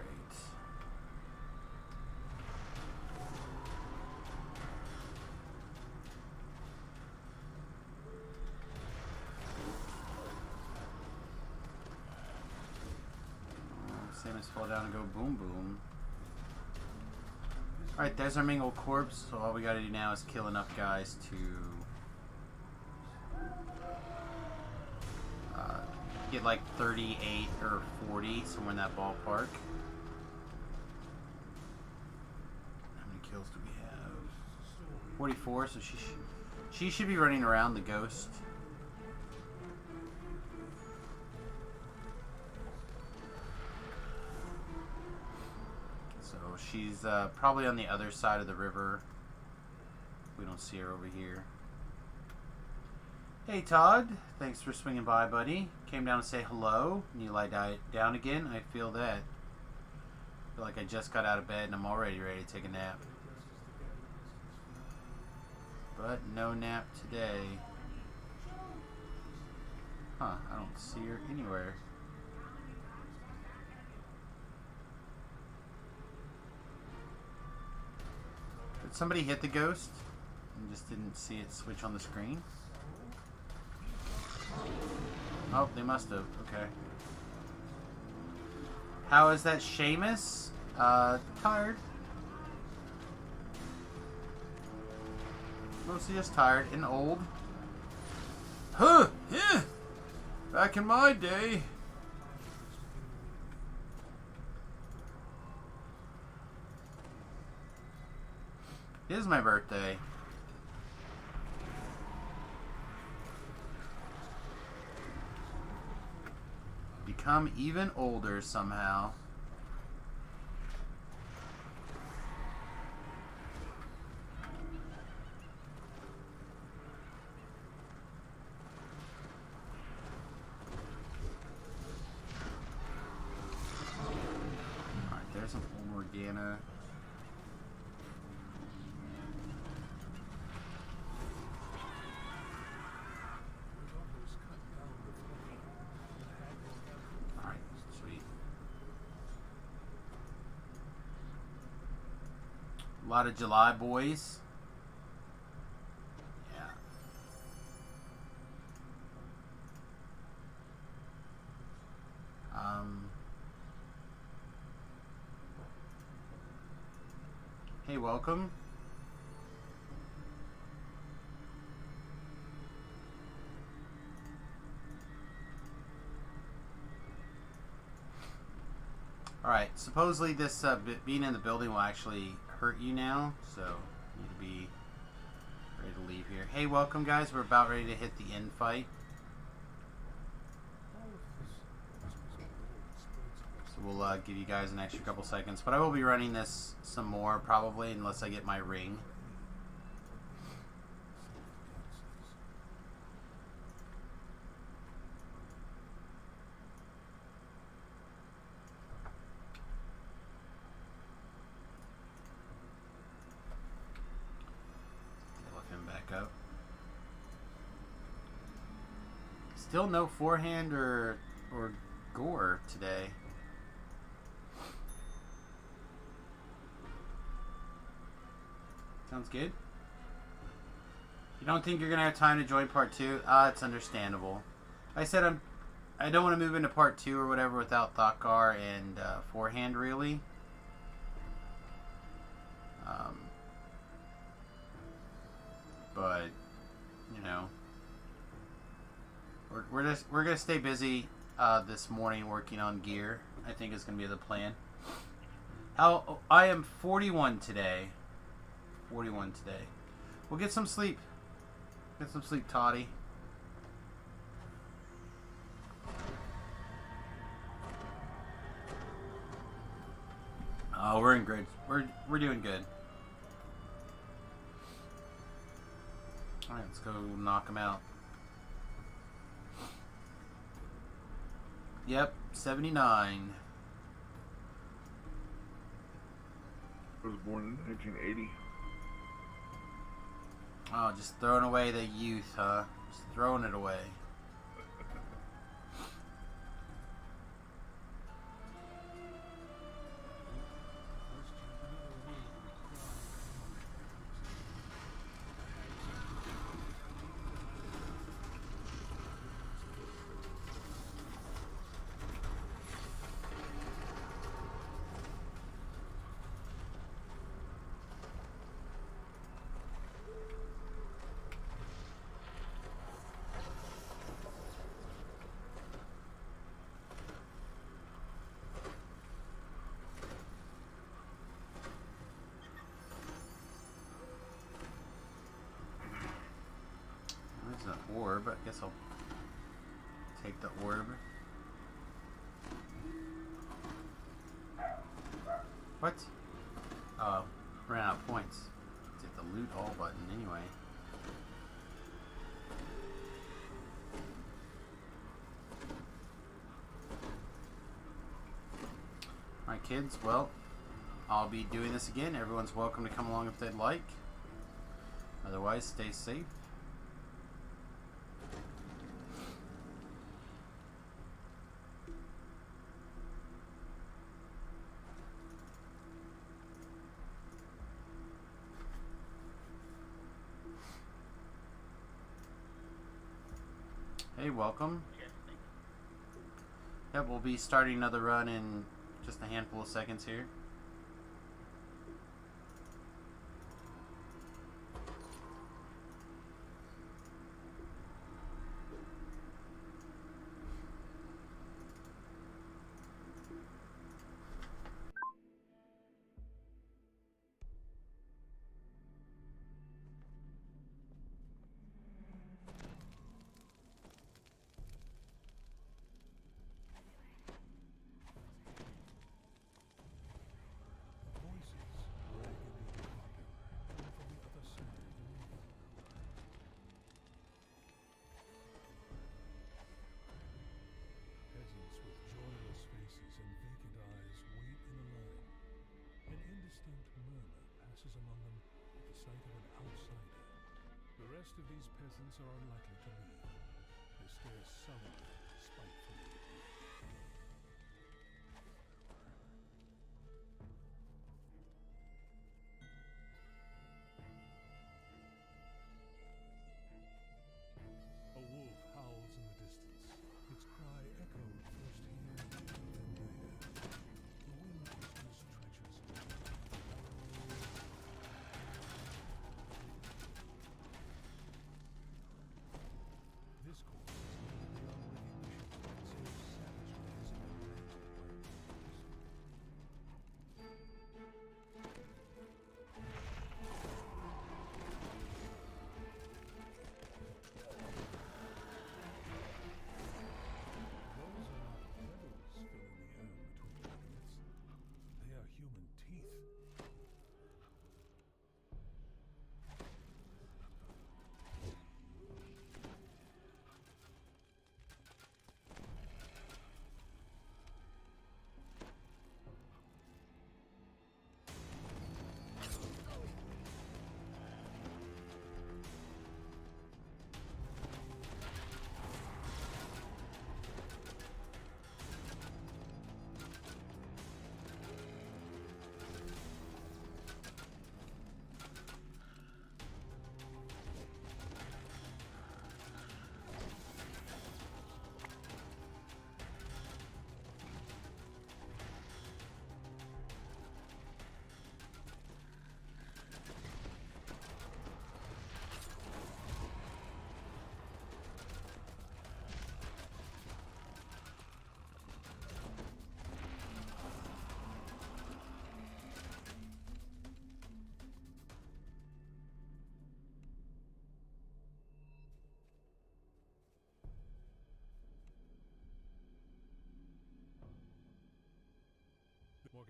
Samus fall down and go boom boom. Alright, there's our Mingled Corpse, so all we gotta do now is kill enough guys to get like 38 or 40, somewhere in that ballpark. How many kills do we have? 44, so she should be running around the ghost. So she's probably on the other side of the river. We don't see her over here. Hey Todd, thanks for swinging by, buddy. Came down to say hello. And you lie down again? I feel that. I feel like I just got out of bed and I'm already ready to take a nap. But no nap today. Huh, I don't see her anywhere. Did somebody hit the ghost and just didn't see it switch on the screen? Oh, they must have. Okay. How is that, Seamus? Tired. Mostly just tired and old. Huh! Yeah! Back in my day. It is my birthday. Become even older somehow. Alright, there's some old Morgana. A lot of July boys. Yeah. Hey, welcome. Alright, supposedly this being in the building will actually hurt you now, so you need to be ready to leave here. Hey, welcome guys, we're about ready to hit the end fight. So we'll give you guys an extra couple seconds, but I will be running this some more probably, unless I get my ring. Up. Still no forehand or gore today. Sounds good. You don't think you're gonna have time to join part 2? It's understandable. I said I don't want to move into part 2 or whatever without Thakar and forehand really. But you know, we're gonna stay busy this morning working on gear. I think is gonna be the plan. I am 41 today. 41 today. We'll get some sleep. Get some sleep, Toddy. we're in good. We're doing good. All right, let's go knock him out. Yep, 79. I was born in 1980. Oh, just throwing away the youth, huh? Just throwing it away. There's an orb. I guess I'll take the orb. What? Oh, ran out of points. Let's hit the loot all button anyway. Alright kids, well, I'll be doing this again. Everyone's welcome to come along if they'd like. Otherwise, stay safe. Hey, welcome. Yep, we'll be starting another run in just a handful of seconds here. The rest of these peasants are unlikely to leave. They stare sullenly, spitefully. A wolf howls in the distance. Its cry echoed first here, then there. The wind whispers treacherously. This course is neither beyond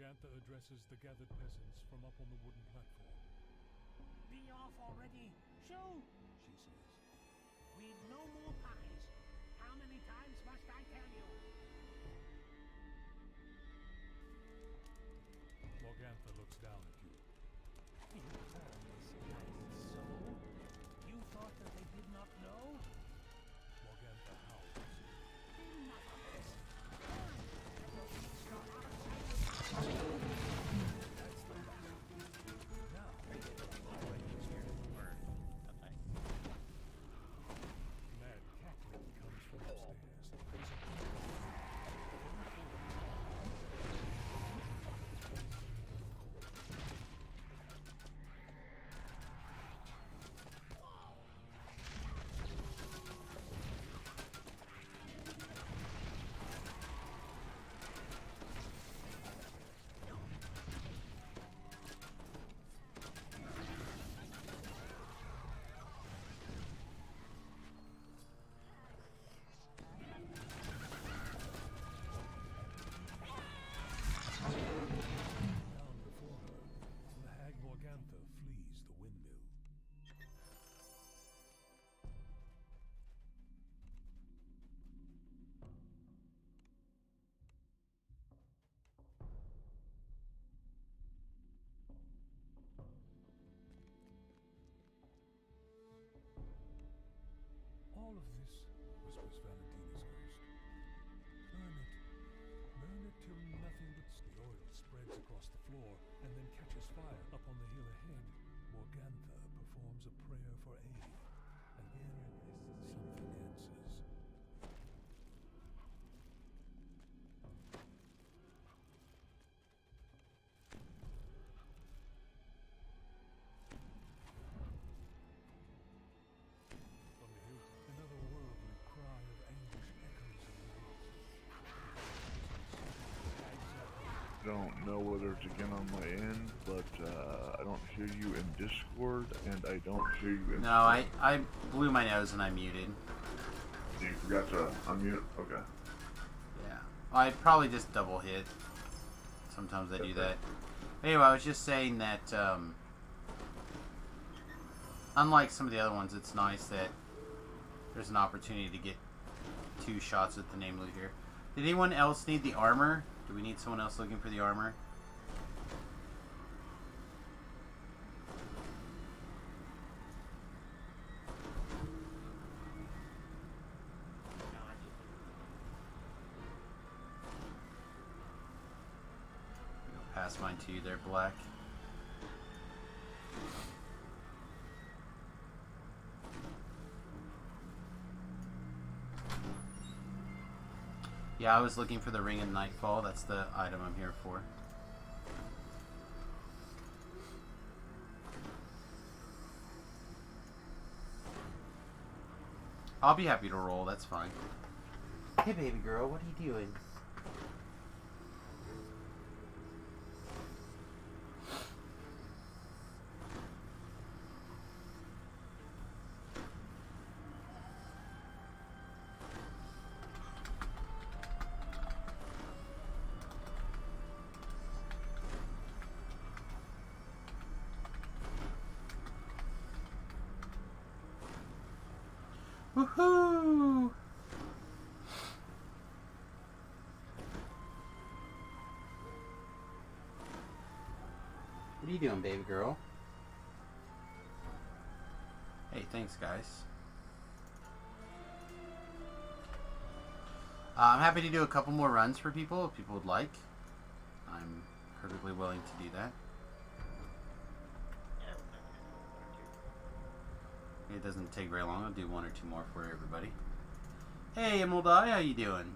Morgantha addresses the gathered peasants from up on the wooden platform. Be off already! Shoo! She says. We've no more pies. How many times must I tell you? Morgantha looks down at you. You harmless kind soul. You thought that they did not know? Morgantha howls. Enough of this. That's the now, Mad cackling comes from upstairs. Down before her, the hag Morgantha flees the windmill. All of this, whispers Valentina's ghost. Burn it. Burn it till nothing but the oil spreads across the floor and then catches fire up on the hill ahead. Morgantha performs a prayer for aid. Again, something answers. From the hill, another worldly cry of anguish echoes in the woods. I don't know whether it's again on my end, but I don't hear you in Discord, and I don't hear you in... No, I blew my nose and I muted. You forgot to unmute? Okay. Yeah. I probably just double hit. Sometimes I do that. Anyway, I was just saying that, unlike some of the other ones, it's nice that there's an opportunity to get 2 shots at the name loot here. Did anyone else need the armor? Do we need someone else looking for the armor? I'll pass mine to you there, Black. Yeah, I was looking for the Ring of Nightfall. That's the item I'm here for. I'll be happy to roll. That's fine. Hey, baby girl, what are you doing? Woohoo! What are you doing, baby girl? Hey, thanks, guys. I'm happy to do a couple more runs for people if people would like. I'm perfectly willing to do that. It doesn't take very long. I'll do 1 or 2 more for everybody. Hey, Emerald Eye, how you doing?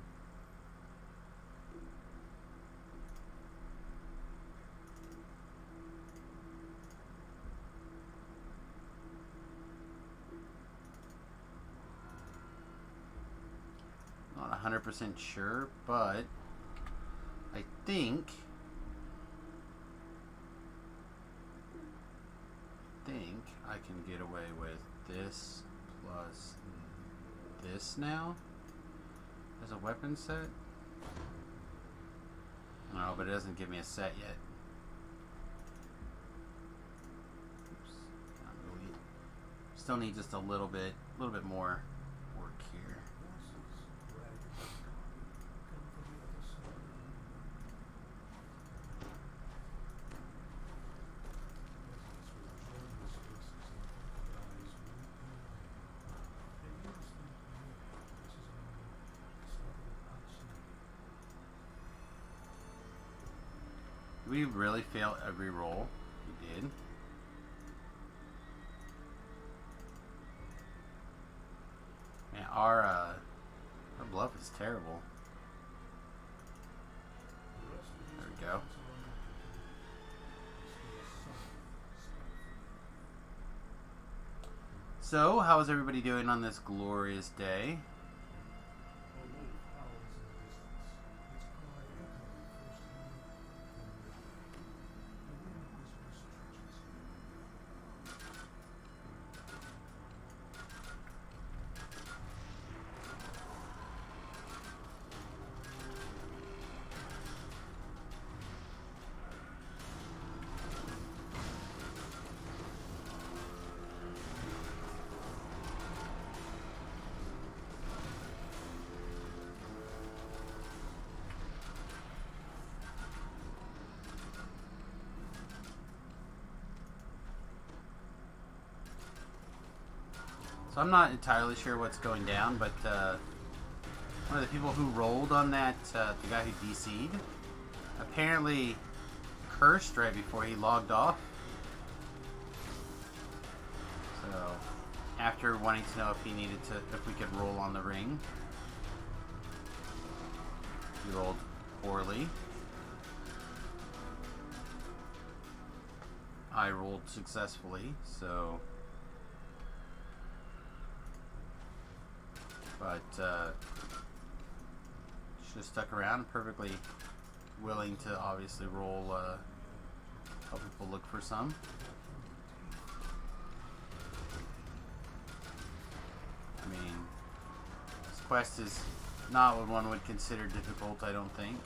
Not 100% sure, but I think I can get away with this plus this now as a weapon set. No, but it doesn't give me a set yet. Oops. Not really. Still need just a little bit more work here. Did we really fail every roll? We did. Man, our bluff is terrible. There we go. So, how is everybody doing on this glorious day? So I'm not entirely sure what's going down, but one of the people who rolled on that, the guy who DC'd, apparently cursed right before he logged off. So after wanting to know if we could roll on the ring, he rolled poorly. I rolled successfully, so... But should have stuck around. Perfectly willing to obviously roll, help people look for some. I mean, this quest is not what one would consider difficult, I don't think.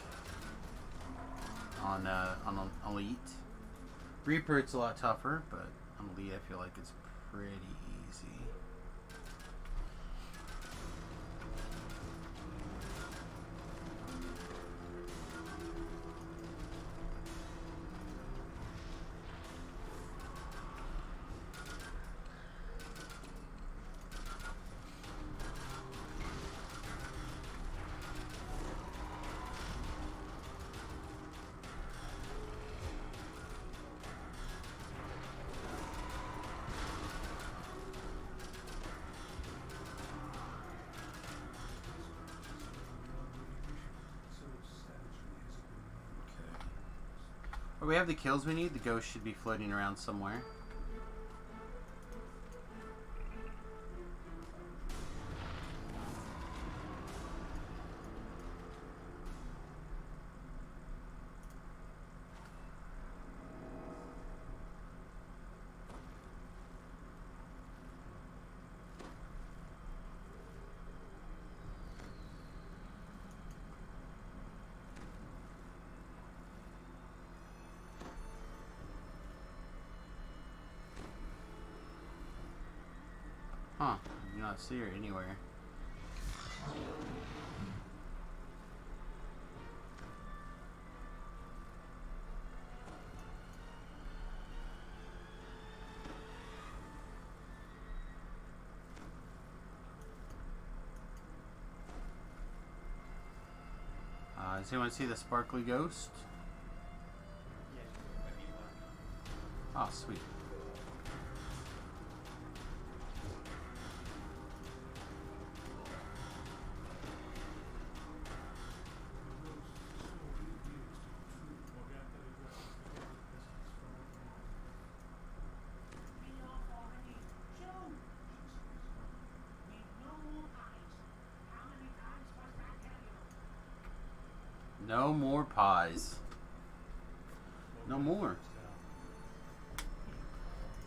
On Elite. Reaper, it's a lot tougher, but on Elite, I feel like it's pretty easy. Well, we have the kills we need. The ghost should be floating around somewhere. Huh, I do not see her anywhere. Does anyone see the sparkly ghost? Oh, sweet. No more pies. No more.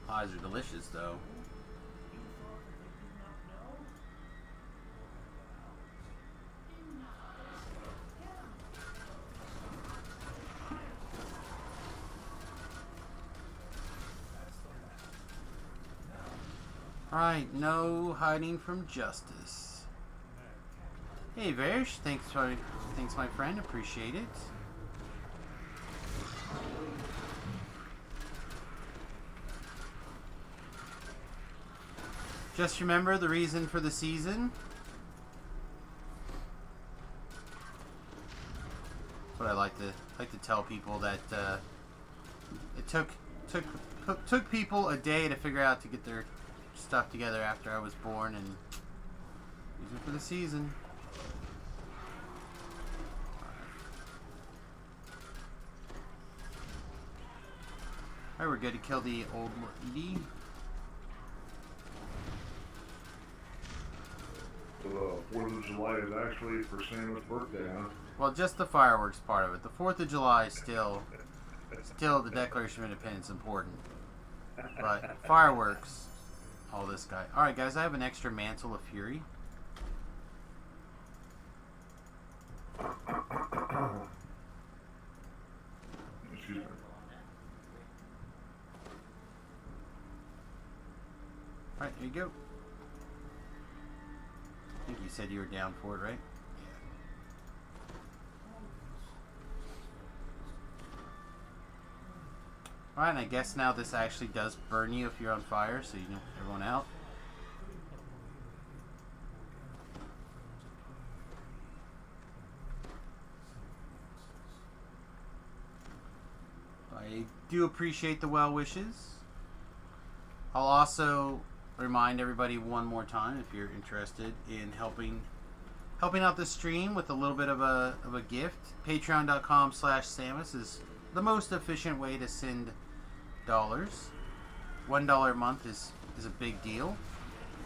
Pies are delicious, though. Alright, no hiding from justice. Hey Varish, thanks my friend, appreciate it. Just remember the reason for the season. That's what I like to tell people, that it took people a day to figure out to get their stuff together after I was born, and reason for the season. Alright, we're good to kill the old lady. So 4th of July is actually for Santa's birthday, huh? Well, just the fireworks part of it. The 4th of July is still the Declaration of Independence important. But fireworks, all this guy. Alright guys, I have an extra Mantle of Fury. Excuse me. Alright, here you go. I think you said you were down for it, right? Alright, and I guess now this actually does burn you if you're on fire, so you know everyone out. I do appreciate the well wishes. I'll also remind everybody one more time, if you're interested in helping out the stream with a little bit of a gift, patreon.com/Samus is the most efficient way to send dollars. $1 a month is a big deal.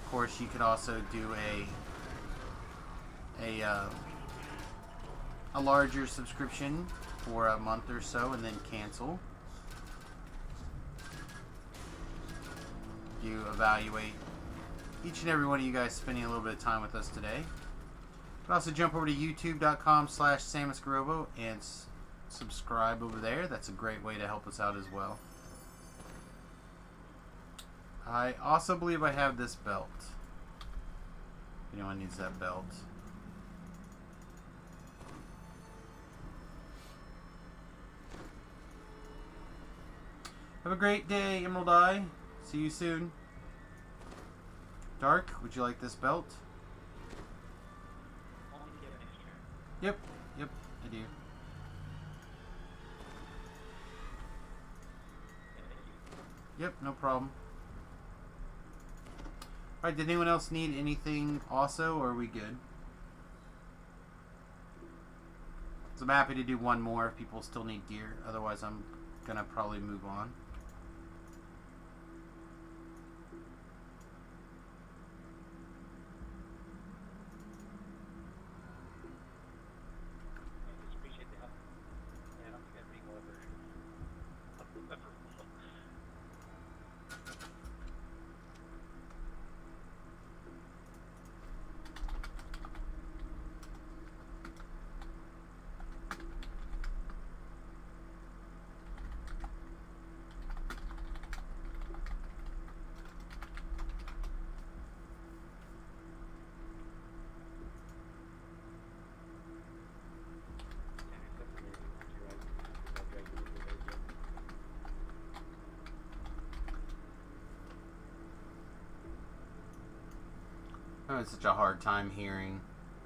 Of course, you could also do a larger subscription for a month or so and then cancel. You evaluate each and every one of you guys spending a little bit of time with us today. You can also jump over to youtube.com/SamusGarobo and subscribe over there. That's a great way to help us out as well. I also believe I have this belt. If anyone needs that belt. Have a great day, Emerald Eye. See you soon. Dark, would you like this belt? Yep, I do. Yep, no problem. Alright, did anyone else need anything also, or are we good? So I'm happy to do one more if people still need gear. Otherwise, I'm gonna probably move on. I'm having such a hard time hearing.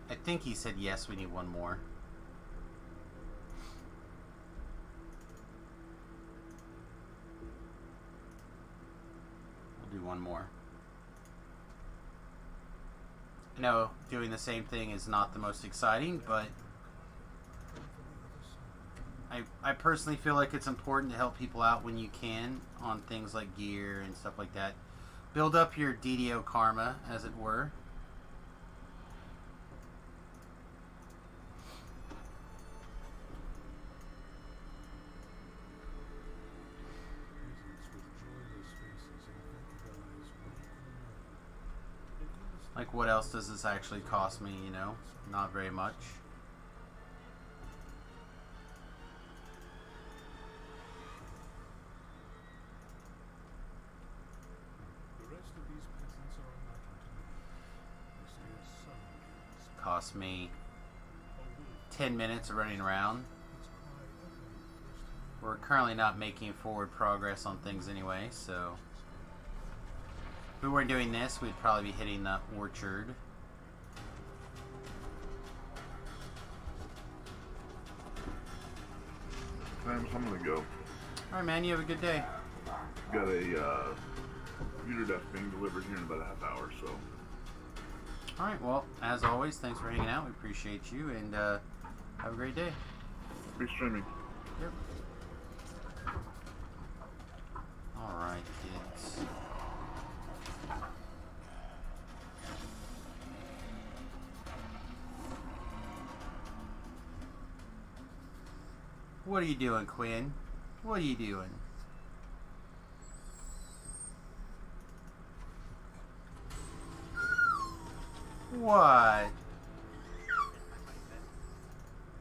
I think he said yes, we need one more. We'll do one more. I know doing the same thing is not the most exciting, but I personally feel like it's important to help people out when you can on things like gear and stuff like that. Build up your DDO karma, as it were. Like, what else does this actually cost me, you know? Not very much. The rest of these peasants cost me 10 minutes of running around. We're currently not making forward progress on things anyway, so if we weren't doing this, we'd probably be hitting the orchard. I'm gonna go. Alright, man, you have a good day. Got a computer desk being delivered here in about a half hour, so. Alright, well, as always, thanks for hanging out. We appreciate you, and have a great day. Be streaming. Yep. Alright, kids. What are you doing, Quinn? What are you doing? What?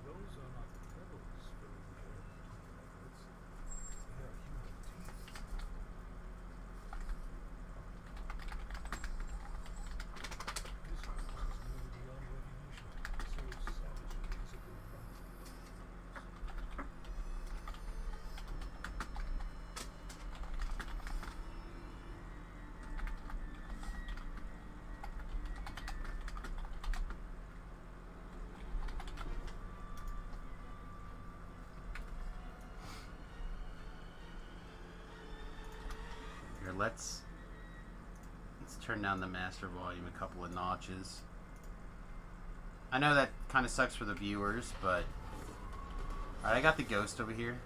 Those are not pebbles filling the air between my legs. They are human teeth. This house is nearly beyond recognition, so savagely has it been run for years. Here, let's turn down the master volume a couple of notches. I know that kind of sucks for the viewers, but alright, I got the ghost over here.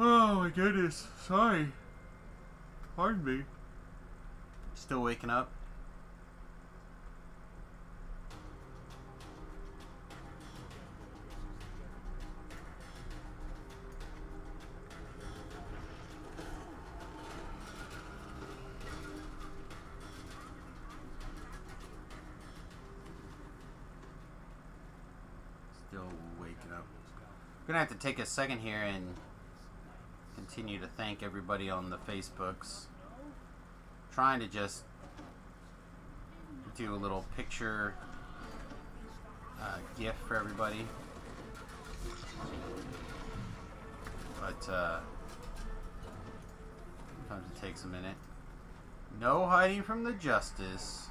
Oh my goodness, sorry. Pardon me. Still waking up? Still waking up. Gonna have to take a second here and continue to thank everybody on the Facebooks. Trying to just do a little picture gift for everybody, but sometimes it takes a minute. No hiding from the justice.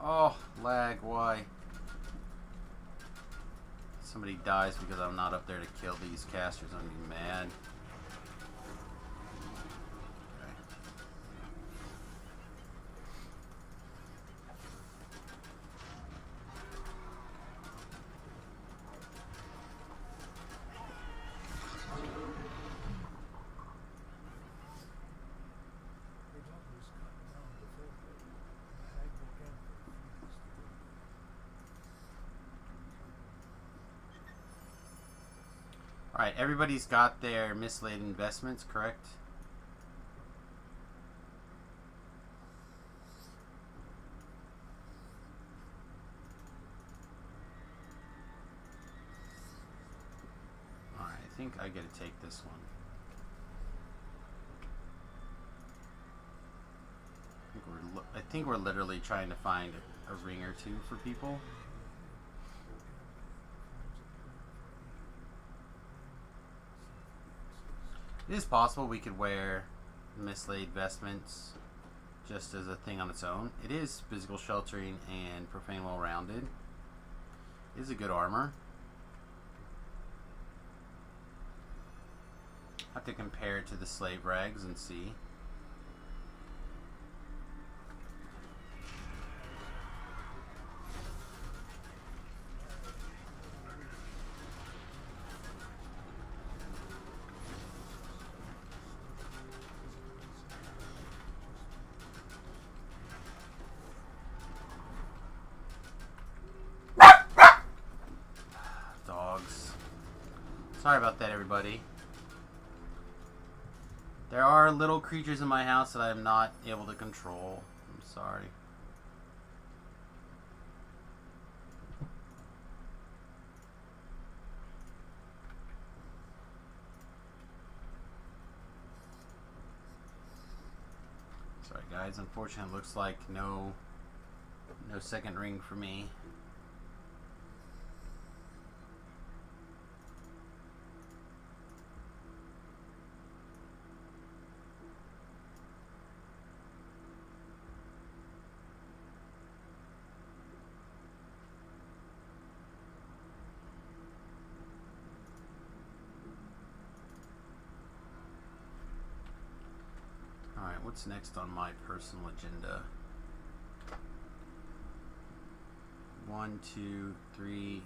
Oh, lag, why? Somebody dies because I'm not up there to kill these casters, I'm gonna be mad. Okay. Her daughter is cut down before her, and the hag Morgantha flees the room. Alright, everybody's got their mislaid investments, correct? Alright, I think I gotta take this one. I think we're literally trying to find a ring or two for people. It is possible we could wear mislaid vestments just as a thing on its own. It is physical sheltering and profane well-rounded. It is a good armor. I have to compare it to the slave rags and see. Sorry about that, everybody. There are little creatures in my house that I am not able to control. I'm sorry. Sorry, guys. Unfortunately, it looks like no second ring for me. Alright, what's next on my personal agenda? 1, 2, 3,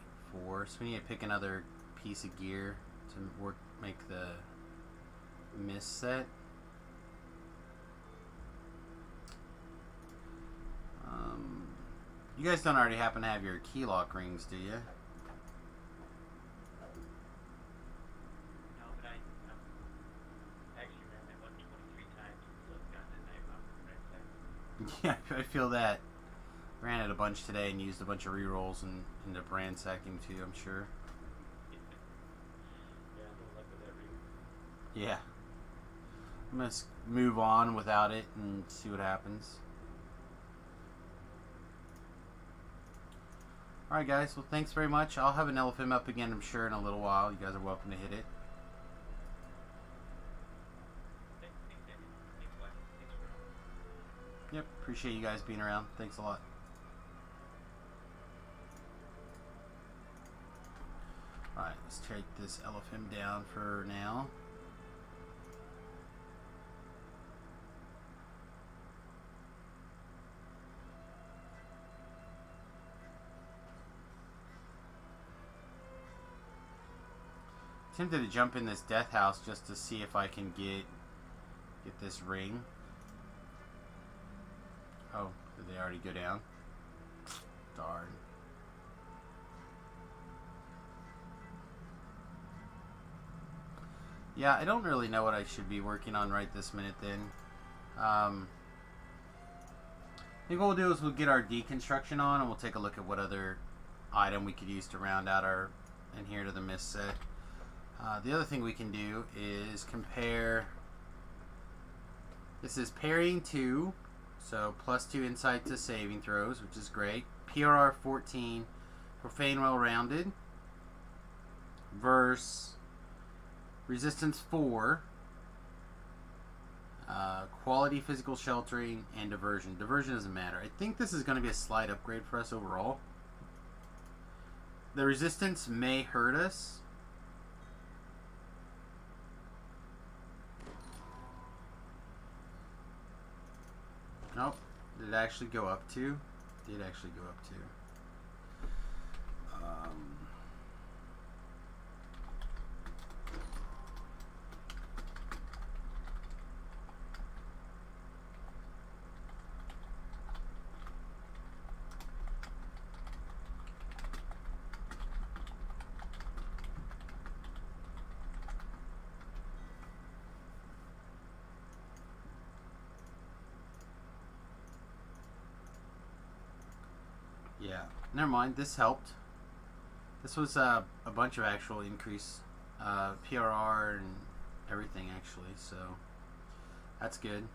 4. So we need to pick another piece of gear to make the mist set. You guys don't already happen to have your key lock rings, do you? No, but actually ran that one 23 times, so I've gotten a night off the red side. Yeah, I feel that. Ran it a bunch today and used a bunch of rerolls and ended up ransacking too, I'm sure. Yeah, no luck with that ring. Yeah. I'm going to move on without it and see what happens. Alright guys, well thanks very much. I'll have an LFM up again, I'm sure, in a little while. You guys are welcome to hit it. Thanks, Andy. Thanks, Black. Thanks for Yep, appreciate you guys being around. Thanks a lot. Alright, let's take this LFM down for now. Tempted to jump in this death house just to see if I can get this ring. Oh, did they already go down? Darn. Yeah, I don't really know what I should be working on right this minute then. I think what we'll do is we'll get our deconstruction on and we'll take a look at what other item we could use to round out our adhere to the mist set. The other thing we can do is compare. This is parrying 2, so +2 insight to saving throws, which is great. PRR 14, profane well rounded, versus resistance 4, quality physical sheltering, and diversion. Diversion doesn't matter. I think this is going to be a slight upgrade for us overall. The resistance may hurt us. Nope. Did it actually go up to? Did actually go up to. Yeah, never mind. This helped. This was a bunch of actual increase, PRR and everything actually. So that's good.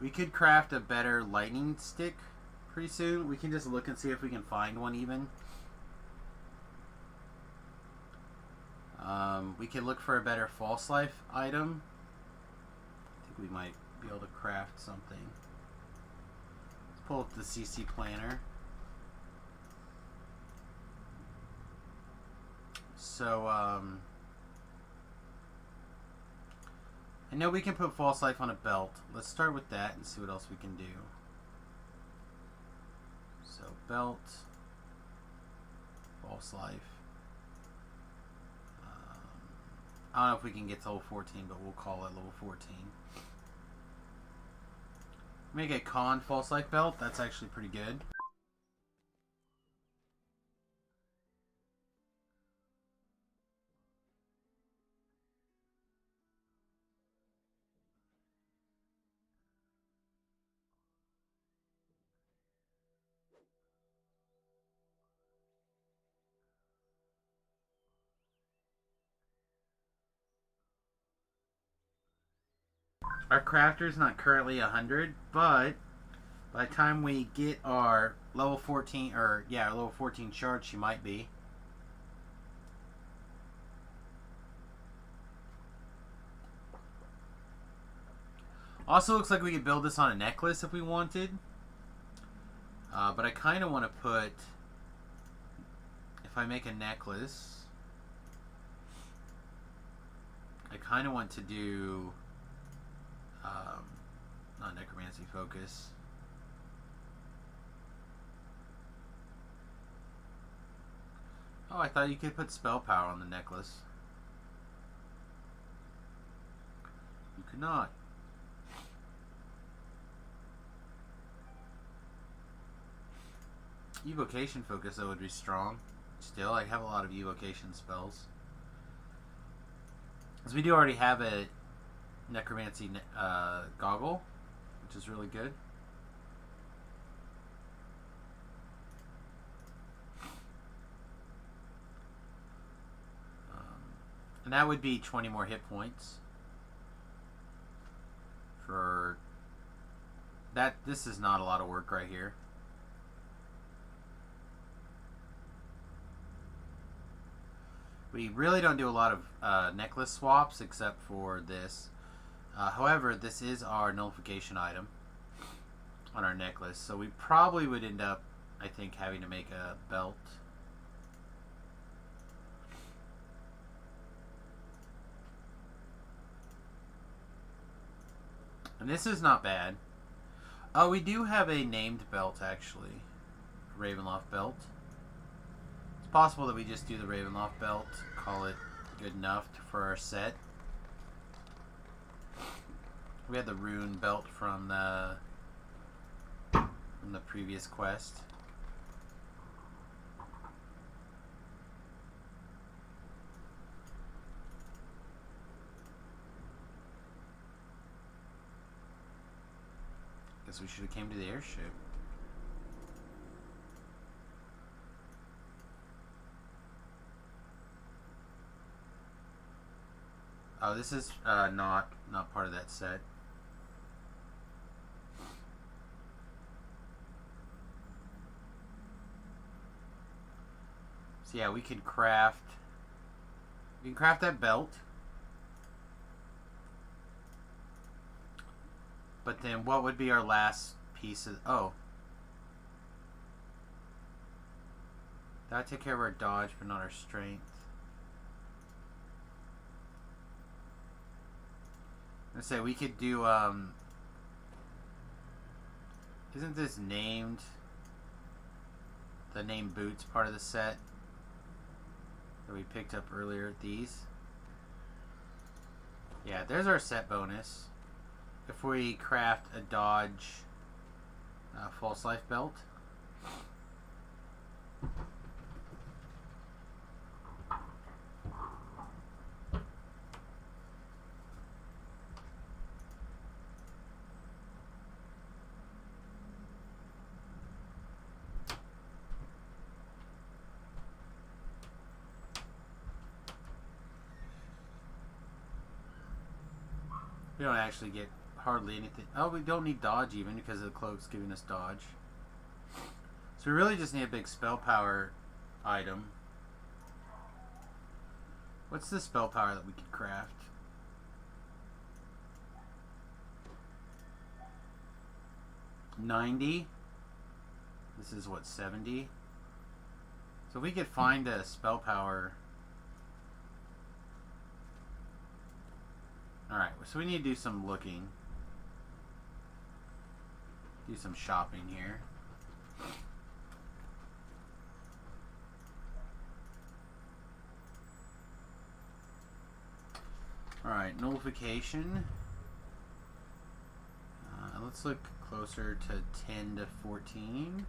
We could craft a better lightning stick pretty soon. We can just look and see if we can find one even. We can look for a better false life item. We might be able to craft something. Let's pull up the CC planner. So, I know we can put false life on a belt. Let's start with that and see what else we can do. So, belt, false life. I don't know if we can get to level 14, but we'll call it level 14. Make a con false life belt. That's actually pretty good. Our crafter's not currently 100, but by the time we get our level 14, or yeah, our level 14 shard, she might be. Also looks like we could build this on a necklace if we wanted. But I kind of want to put, if I make a necklace, I kind of want to do, not necromancy focus. Oh, I thought you could put spell power on the necklace. You could not. Evocation focus though would be strong. Still, I have a lot of evocation spells. Because we do already have a necromancy goggle, which is really good. And that would be 20 more hit points. For that, this is not a lot of work right here. We really don't do a lot of necklace swaps except for this. However, this is our nullification item on our necklace, so we probably would end up, I think, having to make a belt. And this is not bad. Oh, we do have a named belt, actually. Ravenloft belt. It's possible that we just do the Ravenloft belt, call it good enough for our set. We had the rune belt from the previous quest. Guess we should have came to the airship. Oh, this is not part of that set. So yeah, we can craft that belt. But then what would be our last piece of... Oh. That took care of our dodge, but not our strength. Let's say we could do, isn't this named... the named boots part of the set that we picked up earlier? These? Yeah, there's our set bonus. If we craft a dodge false life belt. We don't actually get hardly anything. Oh, we don't need dodge even because of the cloak's giving us dodge. So we really just need a big spell power item. What's the spell power that we could craft? $90. This is what, 70? So we could find a spell power. Alright, so we need to do some looking. Do some shopping here. Alright, nullification. Let's look closer to 10 to 14.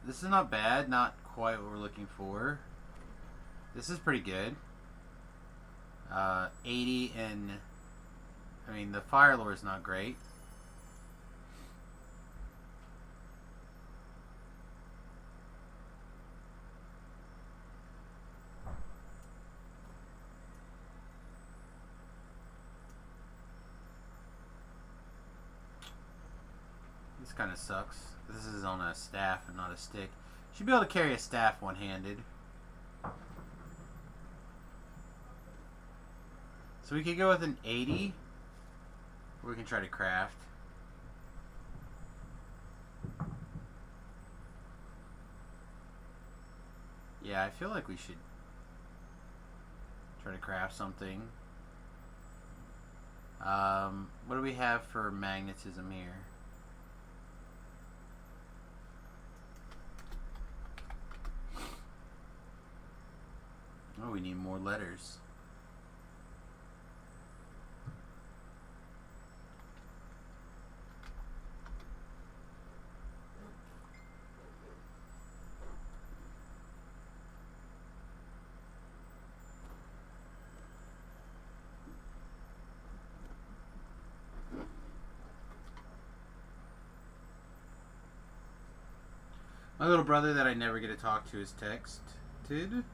This is not bad, not quite what we're looking for. This is pretty good. 80 and... I mean, the Fire Lore is not great. This kind of sucks. This is on a staff and not a stick. Should be able to carry a staff one-handed. So we could go with an 80. Or we can try to craft. Yeah, I feel like we should try to craft something. What do we have for magnetism here? Oh, we need more letters. My little brother that I never get to talk to is texted.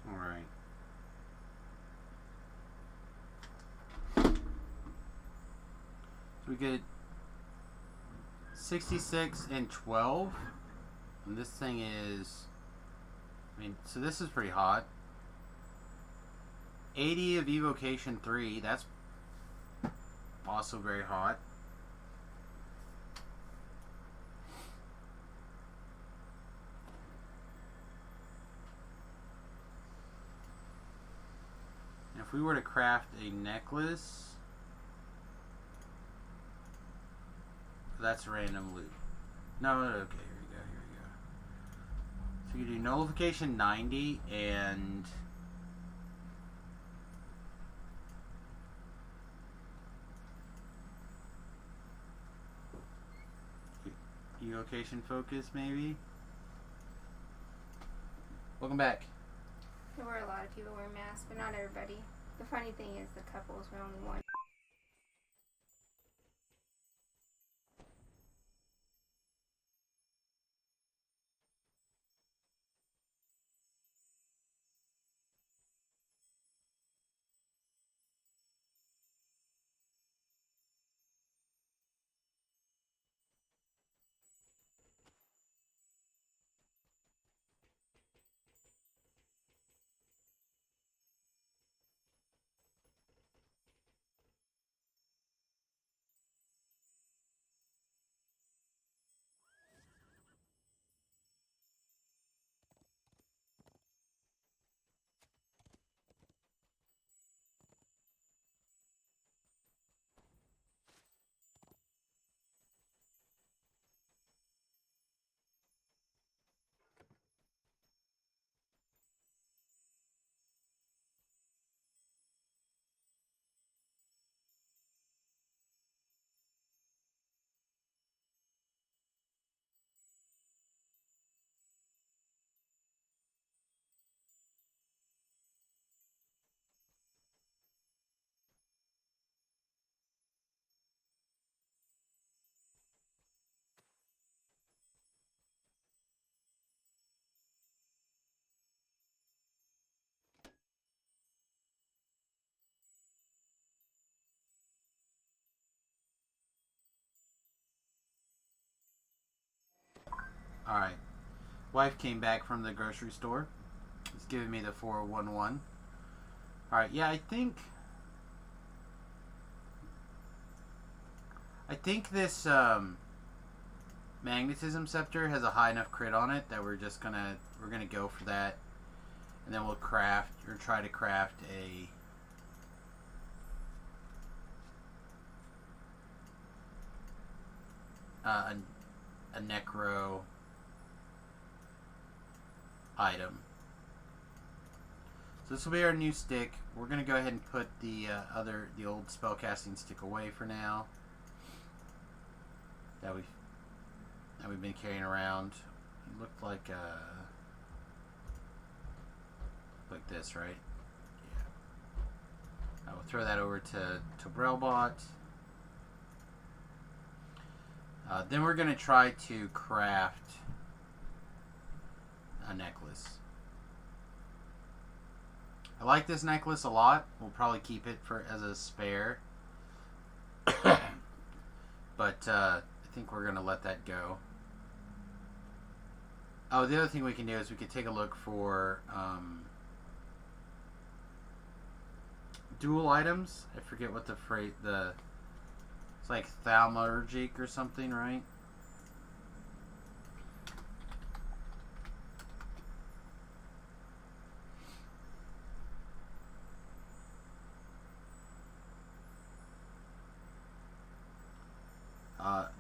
Alright. So we get 66 and 12. And this thing is... I mean, so this is pretty hot. 80 of evocation 3. That's also very hot. If we were to craft a necklace, that's random loot. No, okay, here we go. So you do nullification 90 and evocation focus, maybe. Welcome back. There were a lot of people wearing masks, but not everybody. The funny thing is the couples were only one. Alright. Wife came back from the grocery store. It's giving me the 411. Alright, yeah, I think this magnetism scepter has a high enough crit on it that we're gonna go for that, and then we'll craft or try to craft a necro item. So this will be our new stick. We're gonna go ahead and put the old spellcasting stick away for now. That we've been carrying around. It looked like this, right? Yeah. I will throw that over to Brelbot. Then we're gonna try to craft a necklace. I like this necklace a lot. We'll probably keep it as a spare. But I think we're gonna let that go. Oh, the other thing we can do is we could take a look for dual items. I forget what it's like thaumaturgic or something, right?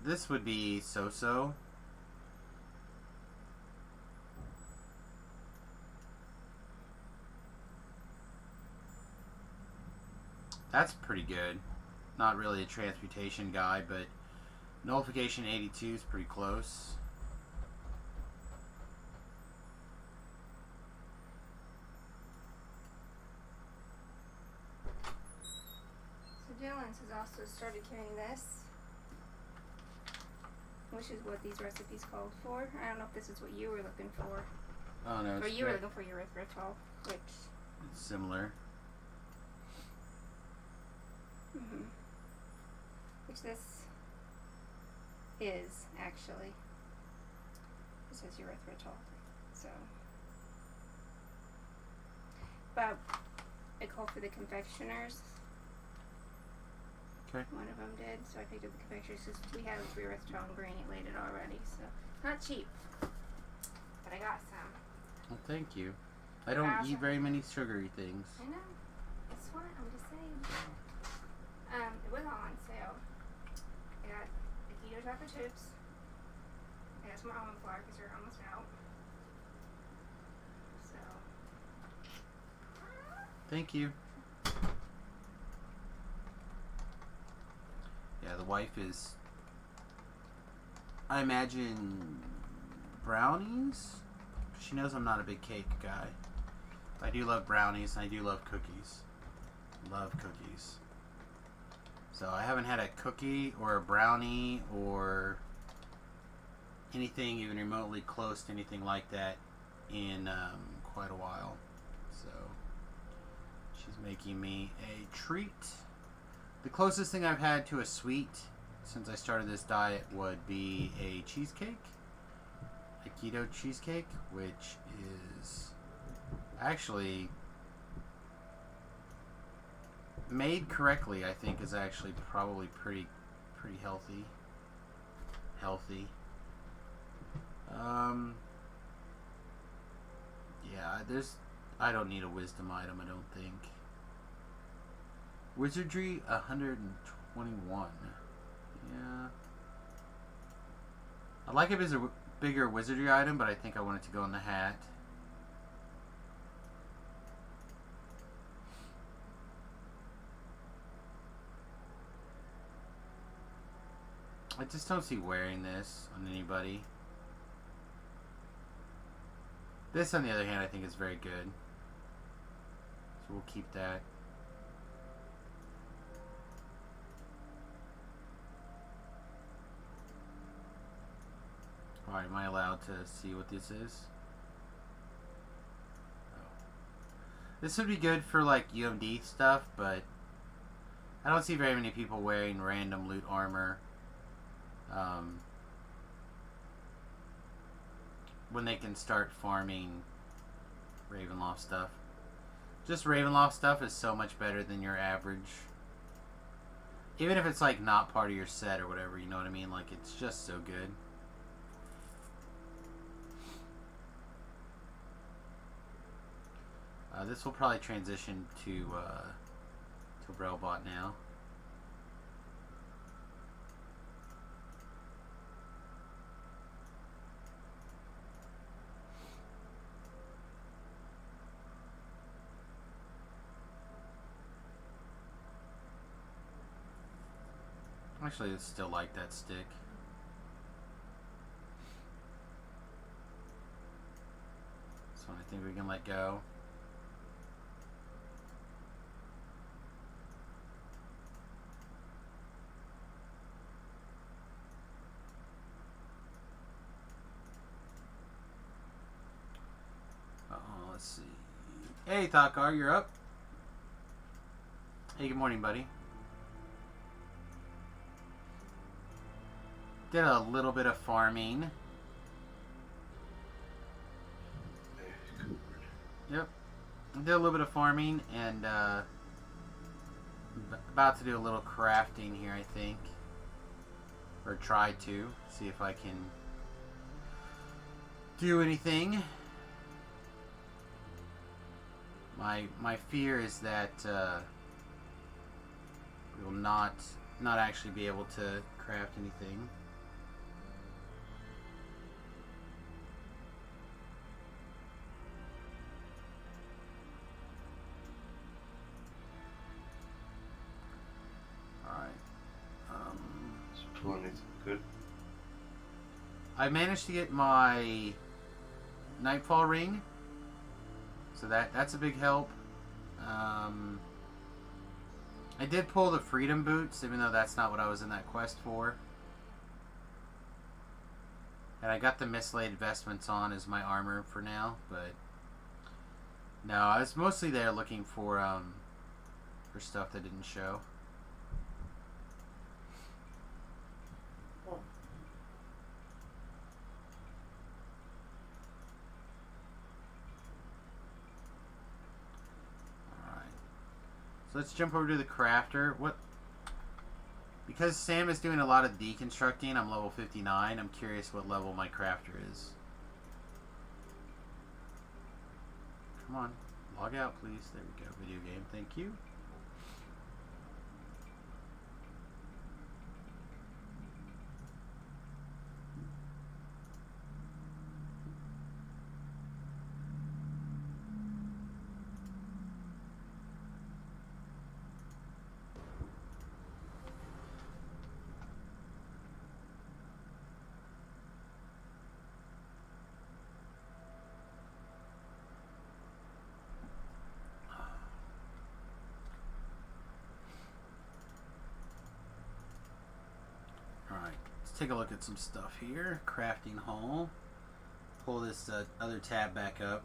This would be so-so. That's pretty good. Not really a transmutation guy, but nullification 82 is pretty close. So Dylan's has also started carrying this, which is what these recipes called for. I don't know if this is what you were looking for. Oh no, Or you were looking for erythritol, which... It's similar. Which this is, actually. This is erythritol. So... But I called for the confectioners. Okay. One of them did, so I picked up the confectioners because we had erythritol and granulated already, so... Not cheap. But I got some. Well, thank you. I don't eat very many sugary things. I know. It's fine, I'm just saying. It was on sale. I got the keto chocolate chips. I got some almond flour because they're almost out. So. Thank you. Yeah, the wife is, I imagine, brownies? She knows I'm not a big cake guy. I do love brownies and I do love cookies. Love cookies. So I haven't had a cookie or a brownie or anything even remotely close to anything like that in quite a while. So she's making me a treat. The closest thing I've had to a sweet since I started this diet would be a cheesecake. A keto cheesecake, which is actually made correctly, I think is actually probably pretty healthy. Yeah, I don't need a wisdom item, I don't think. Wizardry 121. Yeah. I'd like it as a bigger wizardry item, but I think I want it to go in the hat. I just don't see wearing this on anybody. This, on the other hand, I think is very good. So we'll keep that. Alright, am I allowed to see what this is? Oh. This would be good for like UMD stuff, but I don't see very many people wearing random loot armor when they can start farming Ravenloft stuff. Just Ravenloft stuff is so much better than your average. Even if it's like not part of your set or whatever, you know what I mean? Like it's just so good. This will probably transition to Railbot now. Actually, I still like that stick. So I think we can let go. Let's see. Hey, Thakar, you're up. Hey, good morning, buddy. Did a little bit of farming. Yep. Did a little bit of farming and about to do a little crafting here, I think. Or try to. See if I can do anything. My fear is that we will not actually be able to craft anything. Good. I managed to get my Nightfall ring, so that's a big help. I did pull the Freedom boots, even though that's not what I was in that quest for. And I got the mislaid vestments on as my armor for now, but no, I was mostly there looking for stuff that didn't show. So let's jump over to the crafter. Because Sam is doing a lot of deconstructing, I'm level 59. I'm curious what level my crafter is. Come on, log out, please. There we go. Video game. Thank you. Take a look at some stuff here. Crafting hall. Pull this other tab back up.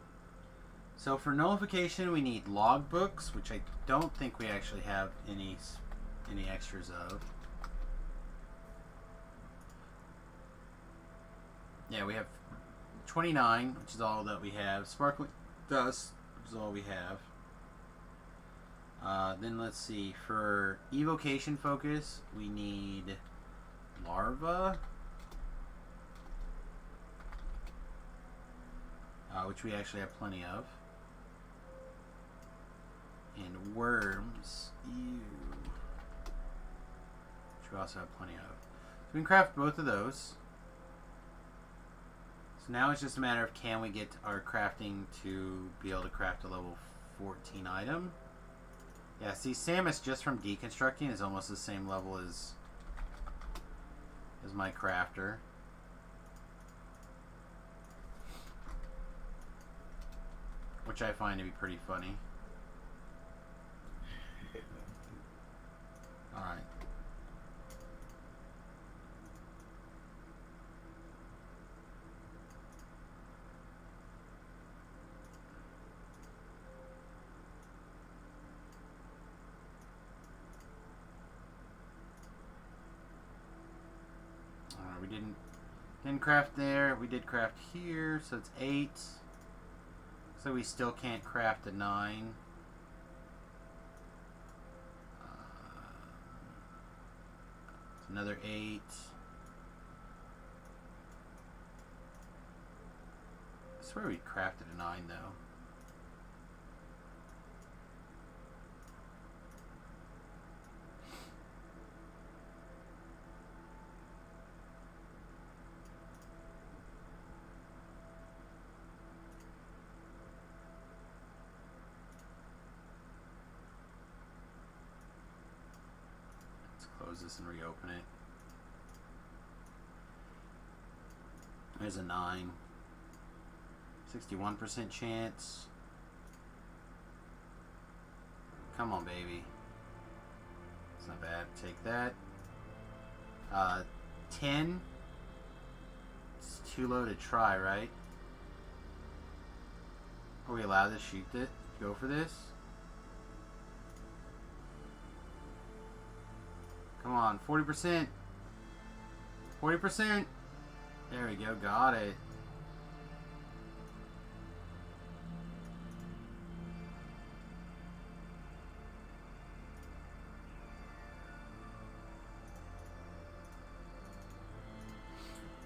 So for nullification, we need logbooks, which I don't think we actually have any extras of. Yeah, we have 29, which is all that we have. Sparkling dust, which is all we have. Then let's see. For evocation focus, we need larva, which we actually have plenty of, and worms, which we also have plenty of. So we can craft both of those. So now it's just a matter of can we get our crafting to be able to craft a level 14 item. Yeah, see, Samus just from deconstructing is almost the same level as my crafter. Which I find to be pretty funny. Alright. We didn't craft there. We did craft here, so it's 8. So we still can't craft a 9. It's another 8. I swear we crafted a 9 though. close this and reopen it. There's a 9. 61% chance. Come on, baby. It's not bad. Take that. 10. It's too low to try, right? Are we allowed to shoot it? Go for this? Come on, 40%. 40%. There we go, got it.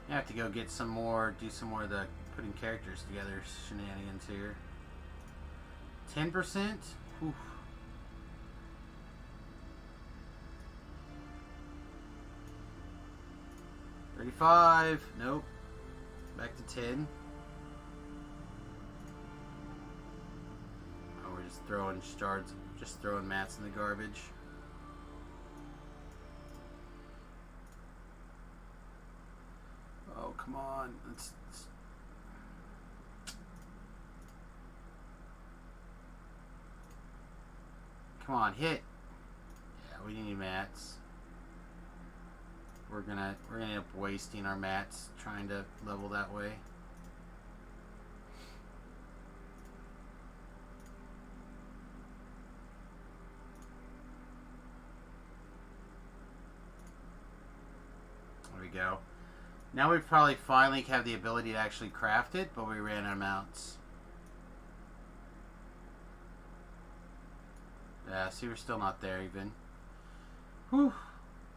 I have to go get some more, do some more of the putting characters together shenanigans here. 10%? Oof. $35. Nope. Back to 10. Oh, we're just throwing shards, just throwing mats in the garbage. Oh, come on. Come on, hit. Yeah, we need mats. We're gonna end up wasting our mats trying to level that way. There we go. Now we probably finally have the ability to actually craft it, but we ran out of mounts. Yeah, see, we're still not there even. Whew.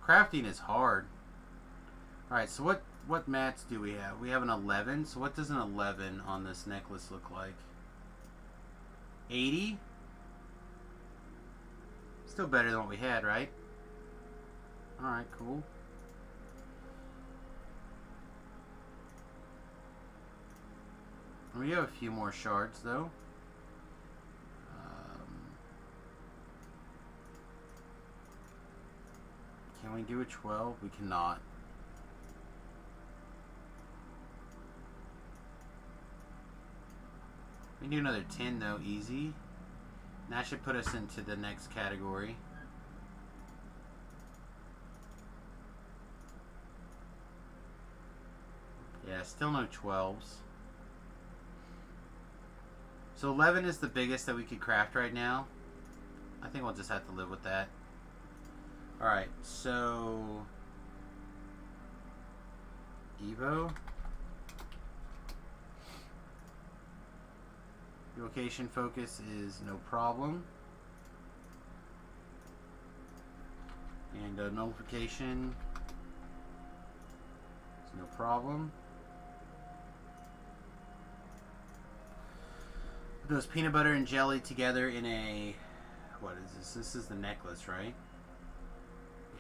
Crafting is hard. Alright, so what mats do we have? We have an 11. So what does an 11 on this necklace look like? 80? Still better than what we had, right? Alright, cool. We have a few more shards, though. Can we do a 12? We cannot. We can do another 10, though, easy. And that should put us into the next category. Yeah, still no 12s. So 11 is the biggest that we could craft right now. I think we'll just have to live with that. Alright, so Evo. Location focus is no problem. And nullification is no problem. Put those peanut butter and jelly together in a, what is this? This is the necklace, right?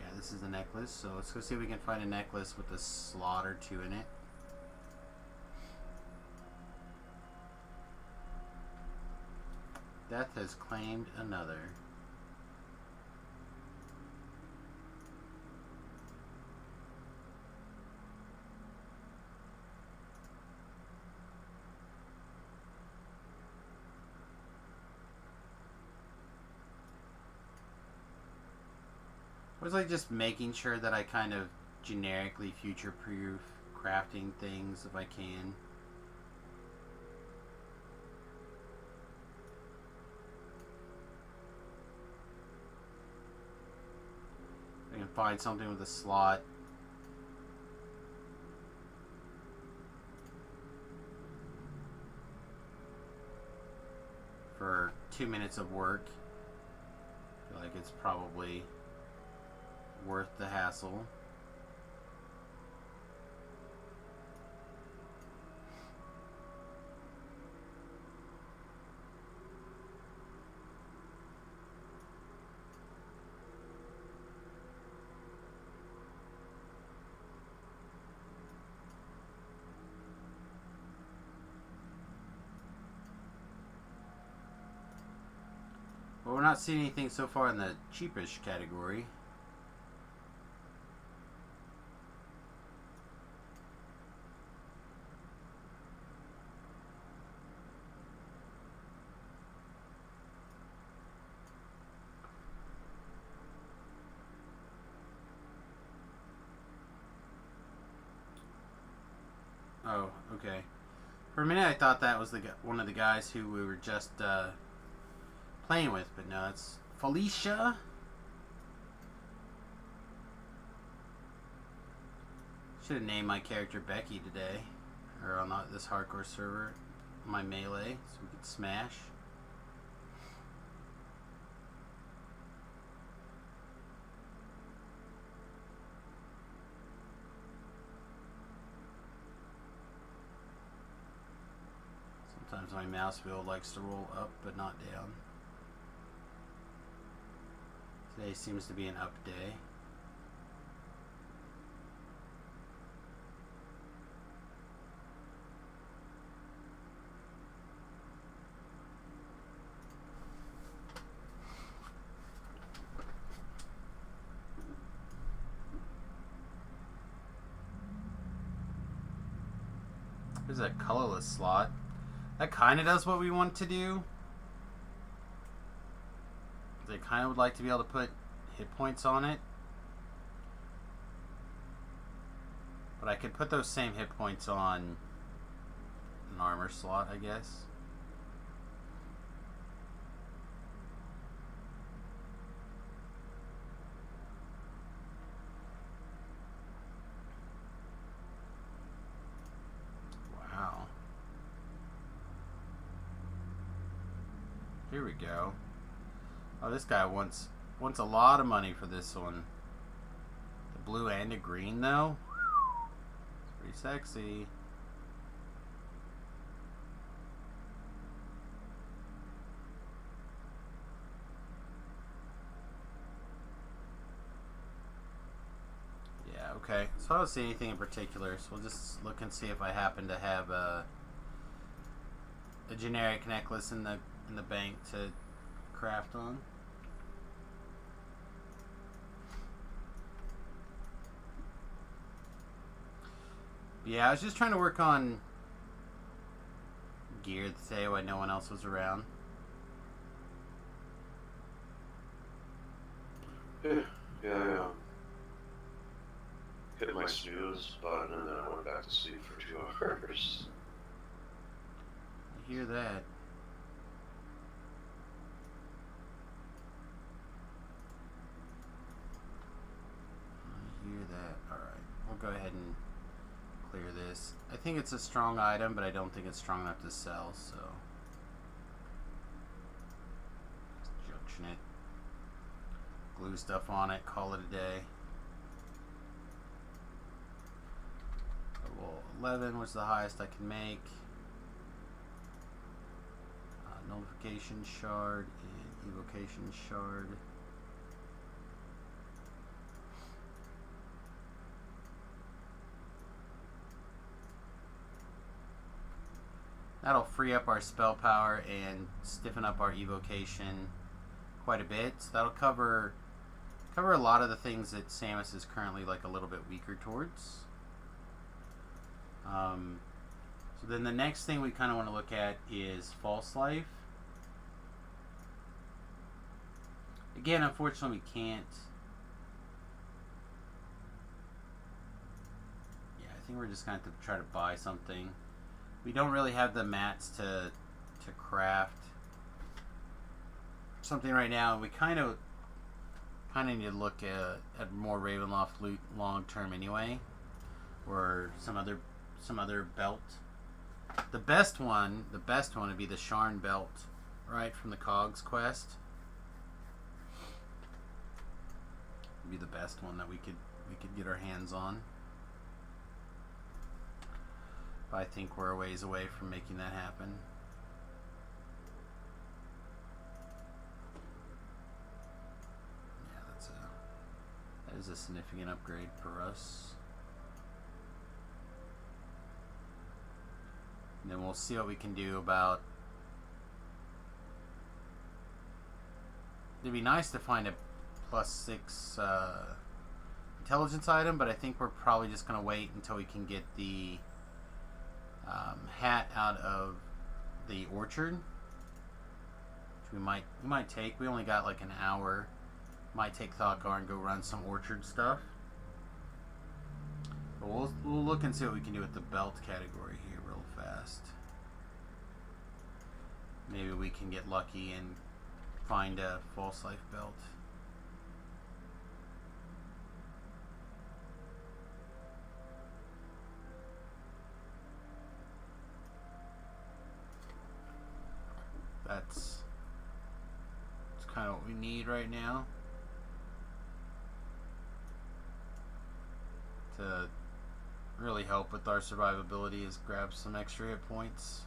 Yeah, this is the necklace. So let's go see if we can find a necklace with a slot or 2 in it. Death has claimed another. I was like just making sure that I kind of generically future-proof crafting things if I can. I can find something with a slot. For 2 minutes of work. I feel like it's probably worth the hassle. But we're not seeing anything so far in the cheapish category. Oh, okay. For a minute, I thought that was one of the guys who we were just playing with, but no, it's Felicia. Should have named my character Becky today, or on this hardcore server, my melee, so we could smash. Sometimes my mouse wheel likes to roll up, but not down. Today seems to be an up day. There's that colorless slot. That kind of does what we want to do. They kind of would like to be able to put hit points on it. But I could put those same hit points on an armor slot, I guess. Wow. Here we go. Oh, this guy wants a lot of money for this one. The blue and the green, though. It's pretty sexy. Yeah, okay. So I don't see anything in particular, so we'll just look and see if I happen to have a generic necklace in the bank to craft on. Yeah, I was just trying to work on gear today when no one else was around. Yeah. Hit my snooze button and then I went back to sleep for 2 hours. I hear that. Alright, we'll go ahead and clear this. I think it's a strong item, but I don't think it's strong enough to sell, so just junction it. Glue stuff on it, call it a day. Level 11 was the highest I can make. Notification shard and evocation shard. That'll free up our spell power and stiffen up our evocation quite a bit. So that'll cover a lot of the things that Samus is currently like a little bit weaker towards. So then the next thing we kind of want to look at is False Life. Again, unfortunately, we can't. Yeah, I think we're just going to have to try to buy something. We don't really have the mats to craft something right now. We kind of need to look at more Ravenloft loot long term anyway, or some other belt. The best one would be the Sharn belt, right from the Cogs quest. Would be the best one that we could get our hands on. But I think we're a ways away from making that happen. Yeah, that is a significant upgrade for us. And then we'll see what we can do about. It'd be nice to find a +6 intelligence item, but I think we're probably just going to wait until we can get the hat out of the orchard, which we might take. We only got like an hour. Might take Thoughtgar and go run some orchard stuff. But we'll look and see what we can do with the belt category here real fast. Maybe we can get lucky and find a false life belt. That's kind of what we need right now to really help with our survivability, is grab some extra hit points.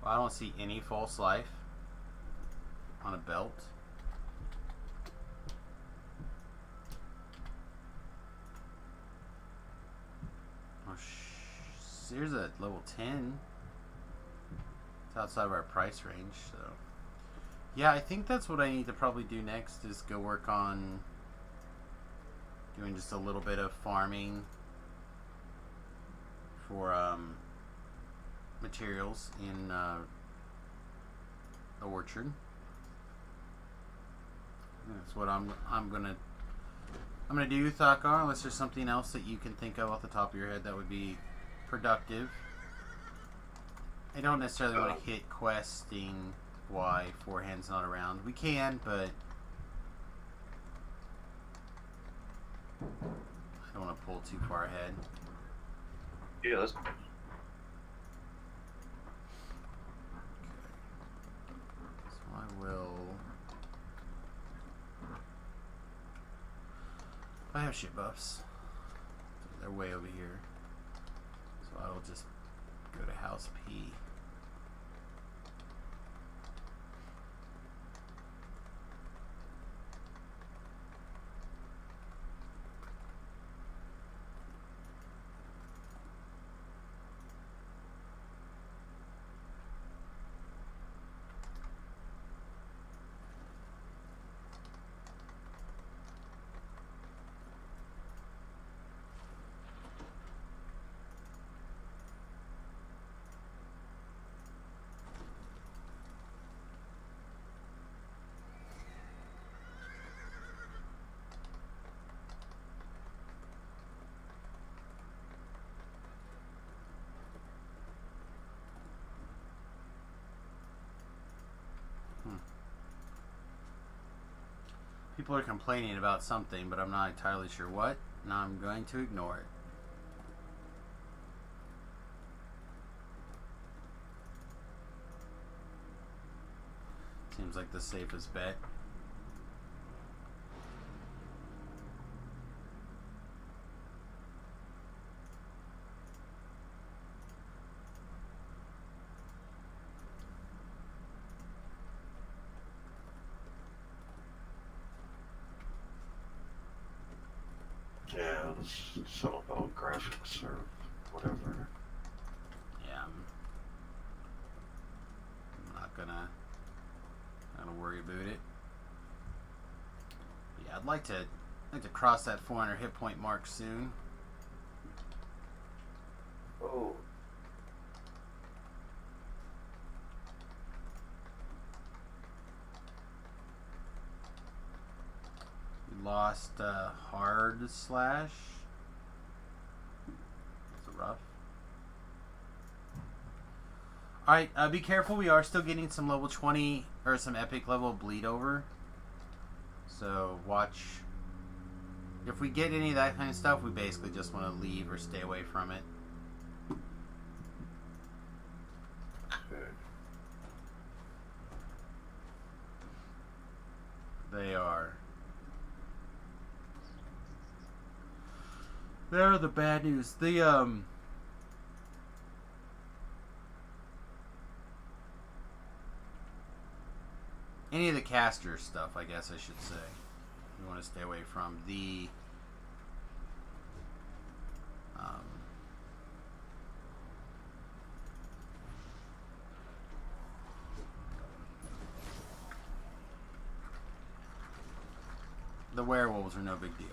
Well, I don't see any false life on a belt. Oh, here's a level 10. It's outside of our price range, so yeah, I think that's what I need to probably do next, is go work on doing just a little bit of farming for materials in the orchard. That's what I'm gonna do, Thakar, unless there's something else that you can think of off the top of your head that would be productive. I don't necessarily want to hit questing why Forehand's not around. We can, but I don't want to pull too far ahead. Yeah, that's I will. I have shit buffs. They're way over here. So I will just go to House P. People are complaining about something, but I'm not entirely sure what, and I'm going to ignore it. Seems like the safest bet. yeah, it's all about graphics or whatever. Yeah, I'm not gonna worry about it. But yeah, I'd like to cross that 400 hit point mark soon. Oh, We lost hard slash. That's rough. Alright, be careful. We are still getting some level 20 or some epic level bleed over. So watch. If we get any of that kind of stuff, we basically just want to leave or stay away from it. good. They are. They're the bad news. Any of the caster stuff, I guess I should say, we want to stay away from. The the werewolves are no big deal.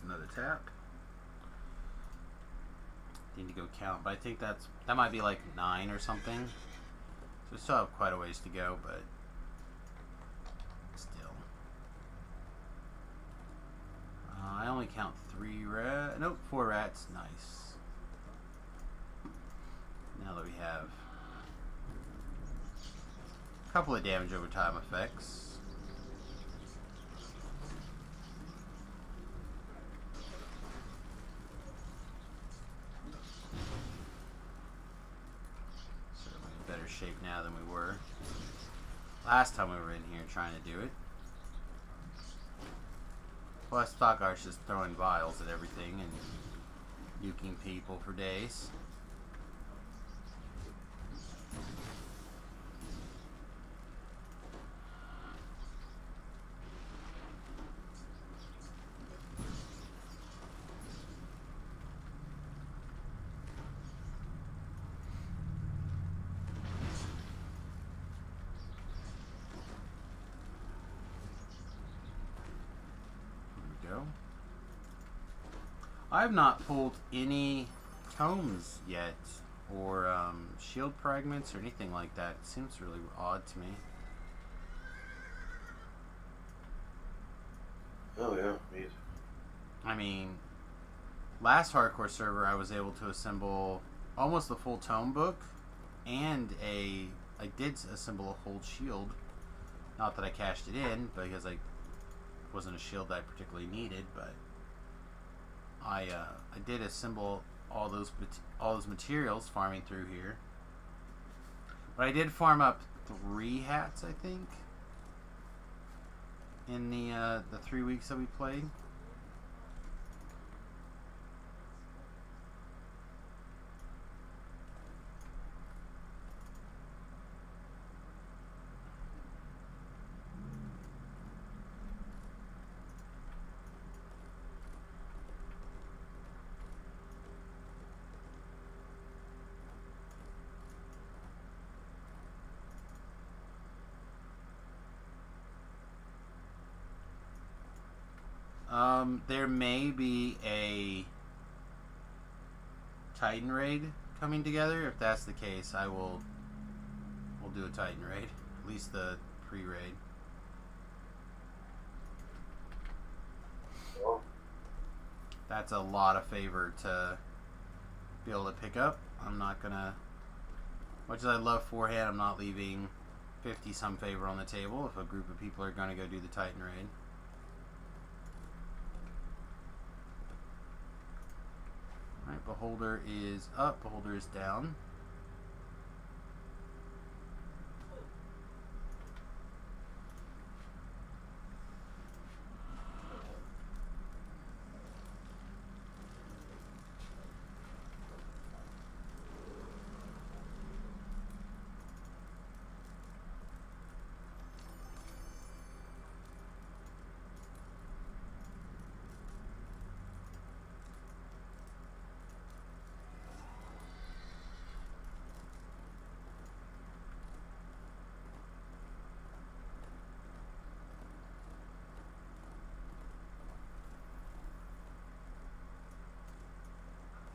Another tap. Need to go count, but I think that might be like 9 or something. So we still have quite a ways to go, but still. I only count 3 rats. Nope, 4 rats. Nice. Now that we have a couple of damage over time effects. Shape now than we were last time we were in here trying to do it. Plus, Stockhart's just throwing vials at everything and nuking people for days. I have not pulled any tomes yet, or shield fragments, or anything like that. It seems really odd to me. Oh yeah, me too. I mean, last hardcore server I was able to assemble almost the full tome book, and I did assemble a whole shield. Not that I cashed it in, because I wasn't a shield that I particularly needed, but I did assemble all those materials farming through here. But I did farm up 3 hats, I think, in the 3 weeks that we played. There may be a Titan raid coming together. If that's the case, we'll do a Titan raid. At least the pre-raid. That's a lot of favor to be able to pick up. I'm not gonna, much as I love forehand, I'm not leaving 50 some favor on the table if a group of people are gonna go do the Titan raid. Alright, Beholder is up, Beholder is down.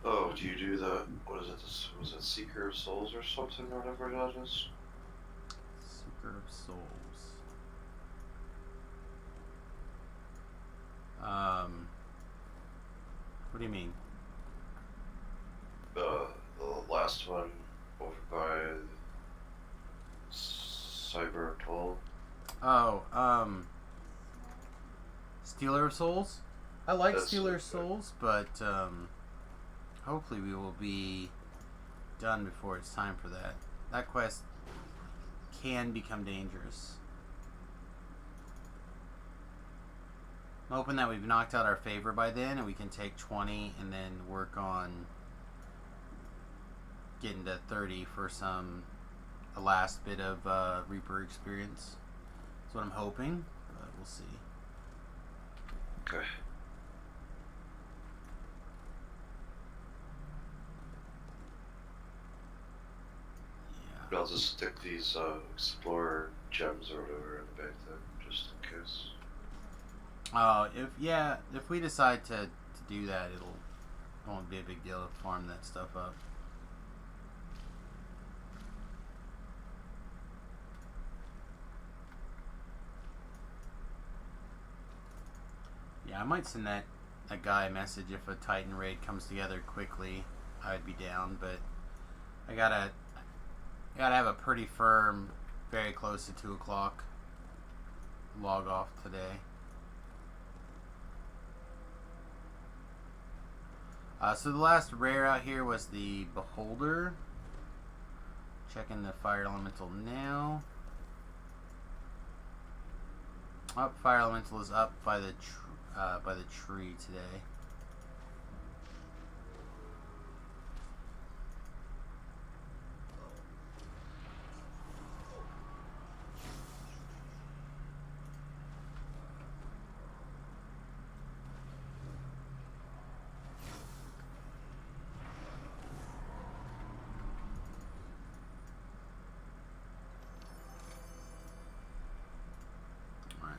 Oh, do you do the, what is it, was it Seeker of Souls or something, or whatever that is? Seeker of Souls. What do you mean? The last one over by Cyber Toll. Oh, Stealer of Souls? I like That's Stealer okay. Souls, but hopefully we will be done before it's time for that. That quest can become dangerous. I'm hoping that we've knocked out our favor by then and we can take 20 and then work on getting to 30 for the last bit of Reaper experience. That's what I'm hoping, but we'll see. Okay. Yeah. But I'll just stick these explorer gems or whatever in the bank then, just in case. If we decide to do that, it won't be a big deal to farm that stuff up. Yeah, I might send that guy a message if a Titan raid comes together quickly. I'd be down, but I gotta have a pretty firm, very close to 2 o'clock log off today. So the last rare out here was the Beholder. Checking the Fire Elemental now. Oh, Fire Elemental is up by the tree today.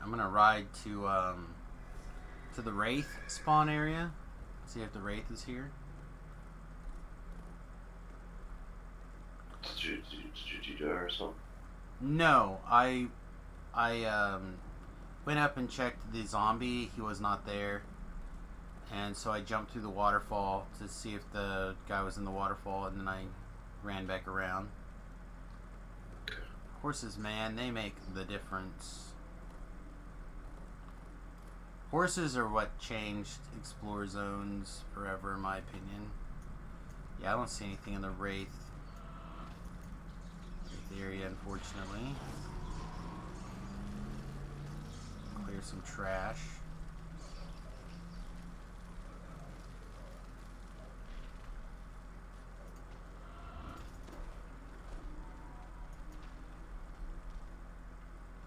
I'm gonna ride to the Wraith spawn area. See if the Wraith is here. Did you do that or something? No, I went up and checked the zombie. He was not there, and so I jumped through the waterfall to see if the guy was in the waterfall, and then I ran back around. Horses, man, they make the difference. Horses are what changed Explore Zones forever, in my opinion. Yeah, I don't see anything in the Wraith area, unfortunately. Clear some trash.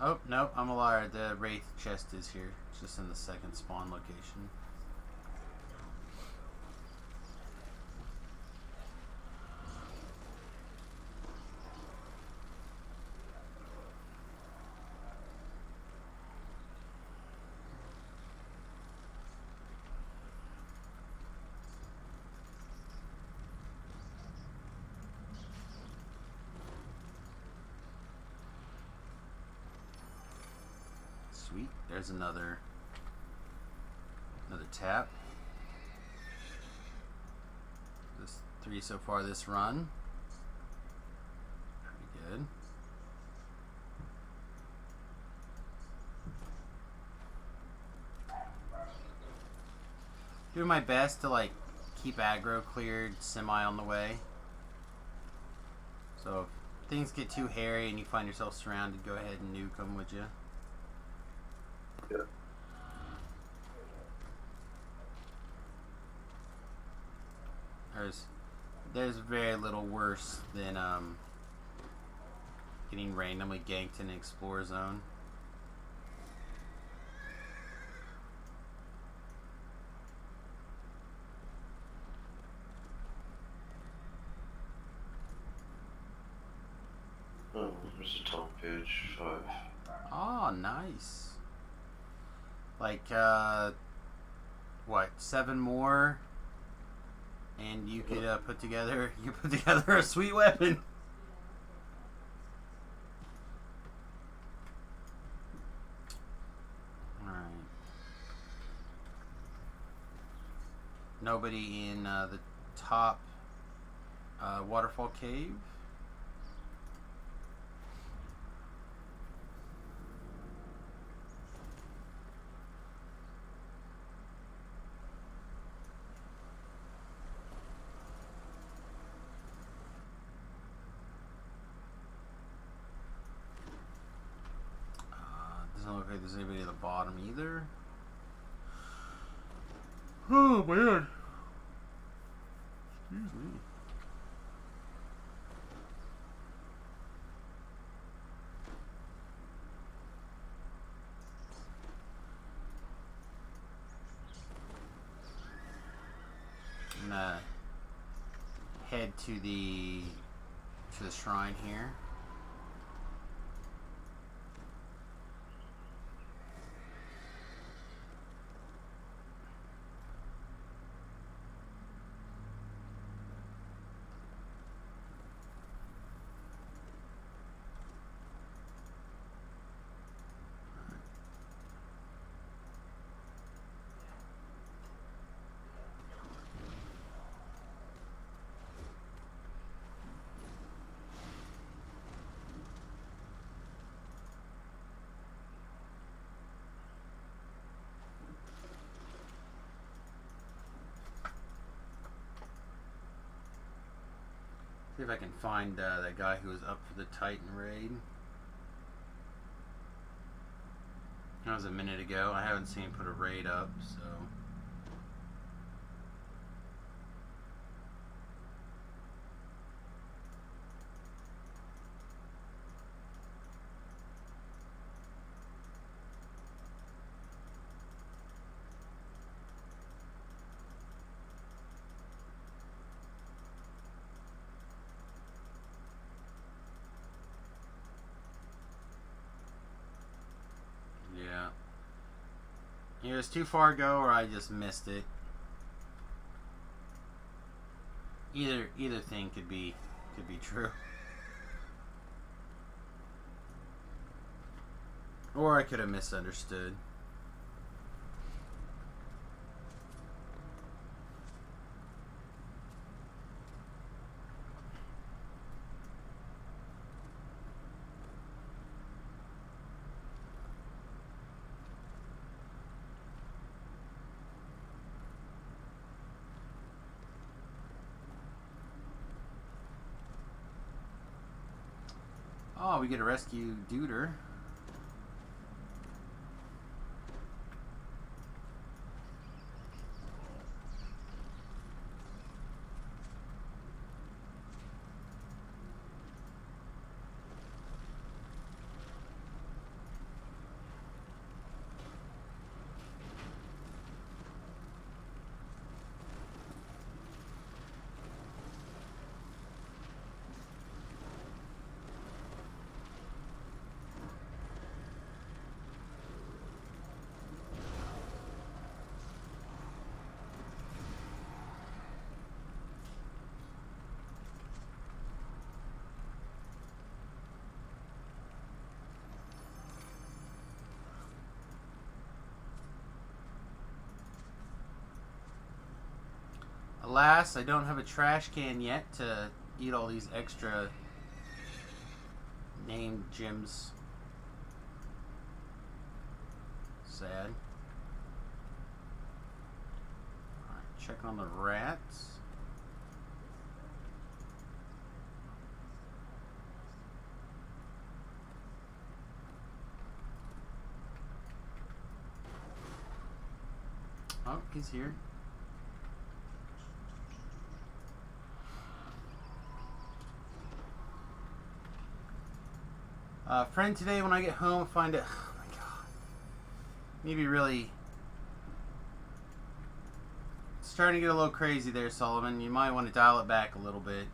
Oh, nope, I'm a liar. The Wraith chest is here. It's just in the second spawn location. Sweet. There's another tap. There's 3 so far this run. Pretty good. Doing my best to keep aggro cleared semi on the way. So if things get too hairy and you find yourself surrounded, go ahead and nuke them, would you? Yeah. There's very little worse than getting randomly ganked in an Explore Zone. Oh, there's a top page 5. Oh, nice. What, 7 more? And you could put together a sweet weapon. Alright. Nobody in the top waterfall cave. Doesn't look like there's anybody at the bottom either. Oh man. Excuse me. I'm gonna head to the shrine here. See if I can find that guy who was up for the Titan raid. That was a minute ago. I haven't seen him put a raid up, so. Yeah. It was too far ago, or I just missed it. Either thing could be true. Or I could have misunderstood. Oh, we get to rescue Duder. Alas, I don't have a trash can yet to eat all these extra named gyms. Sad. Alright, check on the rats. Oh, he's here. Friend today when I get home, find it. Oh my god. Maybe really. It's starting to get a little crazy there, Sullivan. You might want to dial it back a little bit.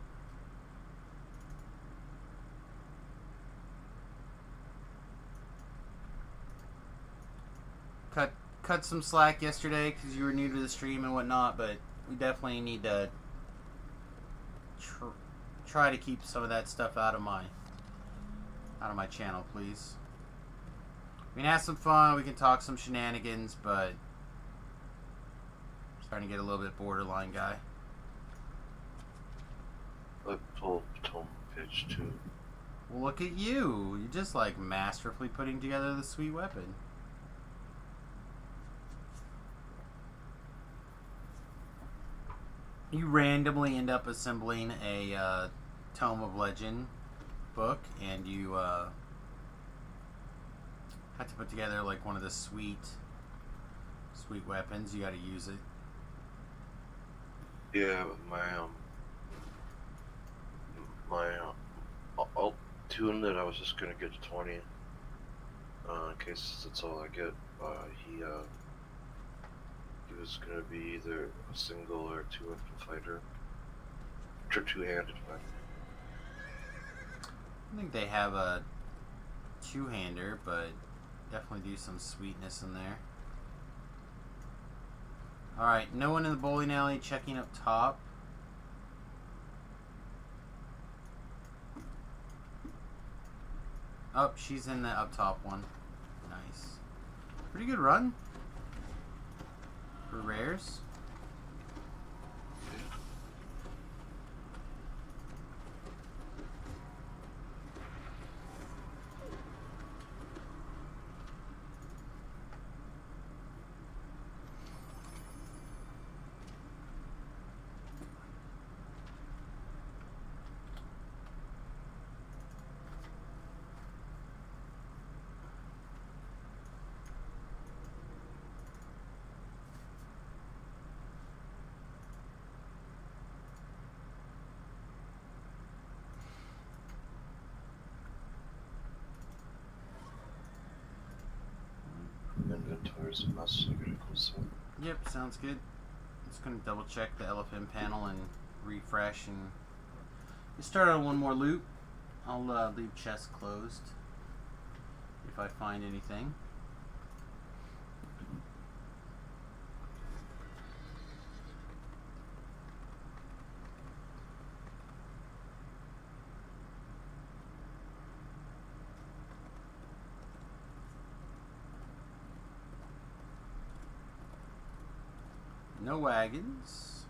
Cut some slack yesterday because you were new to the stream and whatnot, but we definitely need to try to keep some of that stuff out of my channel, please. We can have some fun, we can talk some shenanigans, but I'm starting to get a little bit borderline, guy. I told Tom pitch too. Well, look at you. You're just like masterfully putting together the sweet weapon. You randomly end up assembling a Tome of Legend book, and you Have to put together like one of the sweet weapons. You got to use it. Yeah, but I'll tune that I was just gonna get to 20, in case that's all I get. He was gonna be either a single or two-weapon fighter, or two-handed fighter. I think they have a two-hander, but definitely do some sweetness in there. Alright, no one in the bowling alley. Checking up top. Oh, she's in the up top one. Nice. Pretty good run for rares. Inventory's a mess, so I gotta go soon. Yep, sounds good. Just gonna double check the elephant panel and refresh and start on one more loop. I'll leave chest closed if I find anything. No wagons.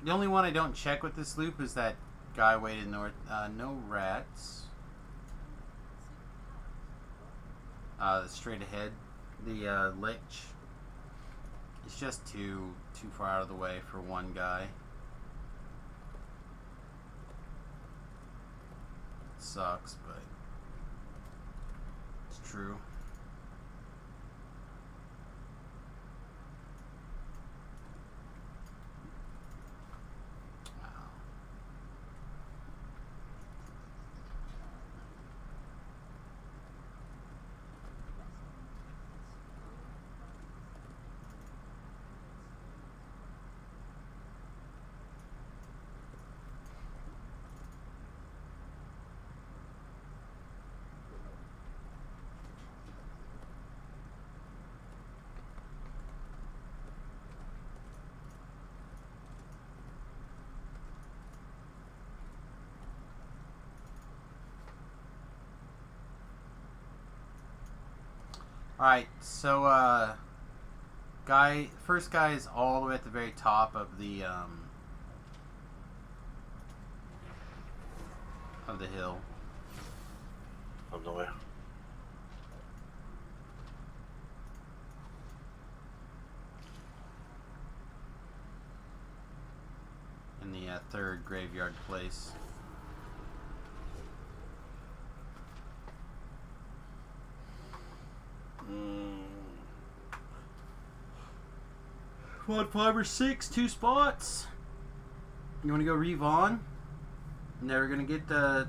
The only one I don't check with this loop is that guy weighted north. No rats. Straight ahead. The lich. It's just too far out of the way for one guy. Sucks, but it's true. Wow. Alright, so first guy is all the way at the very top of the hill. On the way. In the third graveyard place. Quad 5 or 6, 2 spots. You want to go Revon? Never gonna get the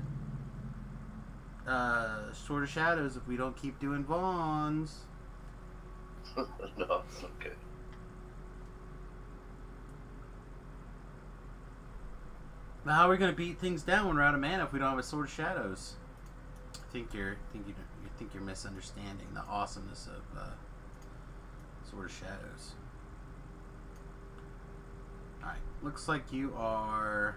Sword of Shadows if we don't keep doing Vons. No, it's okay. Now, how are we gonna beat things down when we're out of mana if we don't have a Sword of Shadows? I think you're misunderstanding the awesomeness of Sword of Shadows. Alright, looks like you are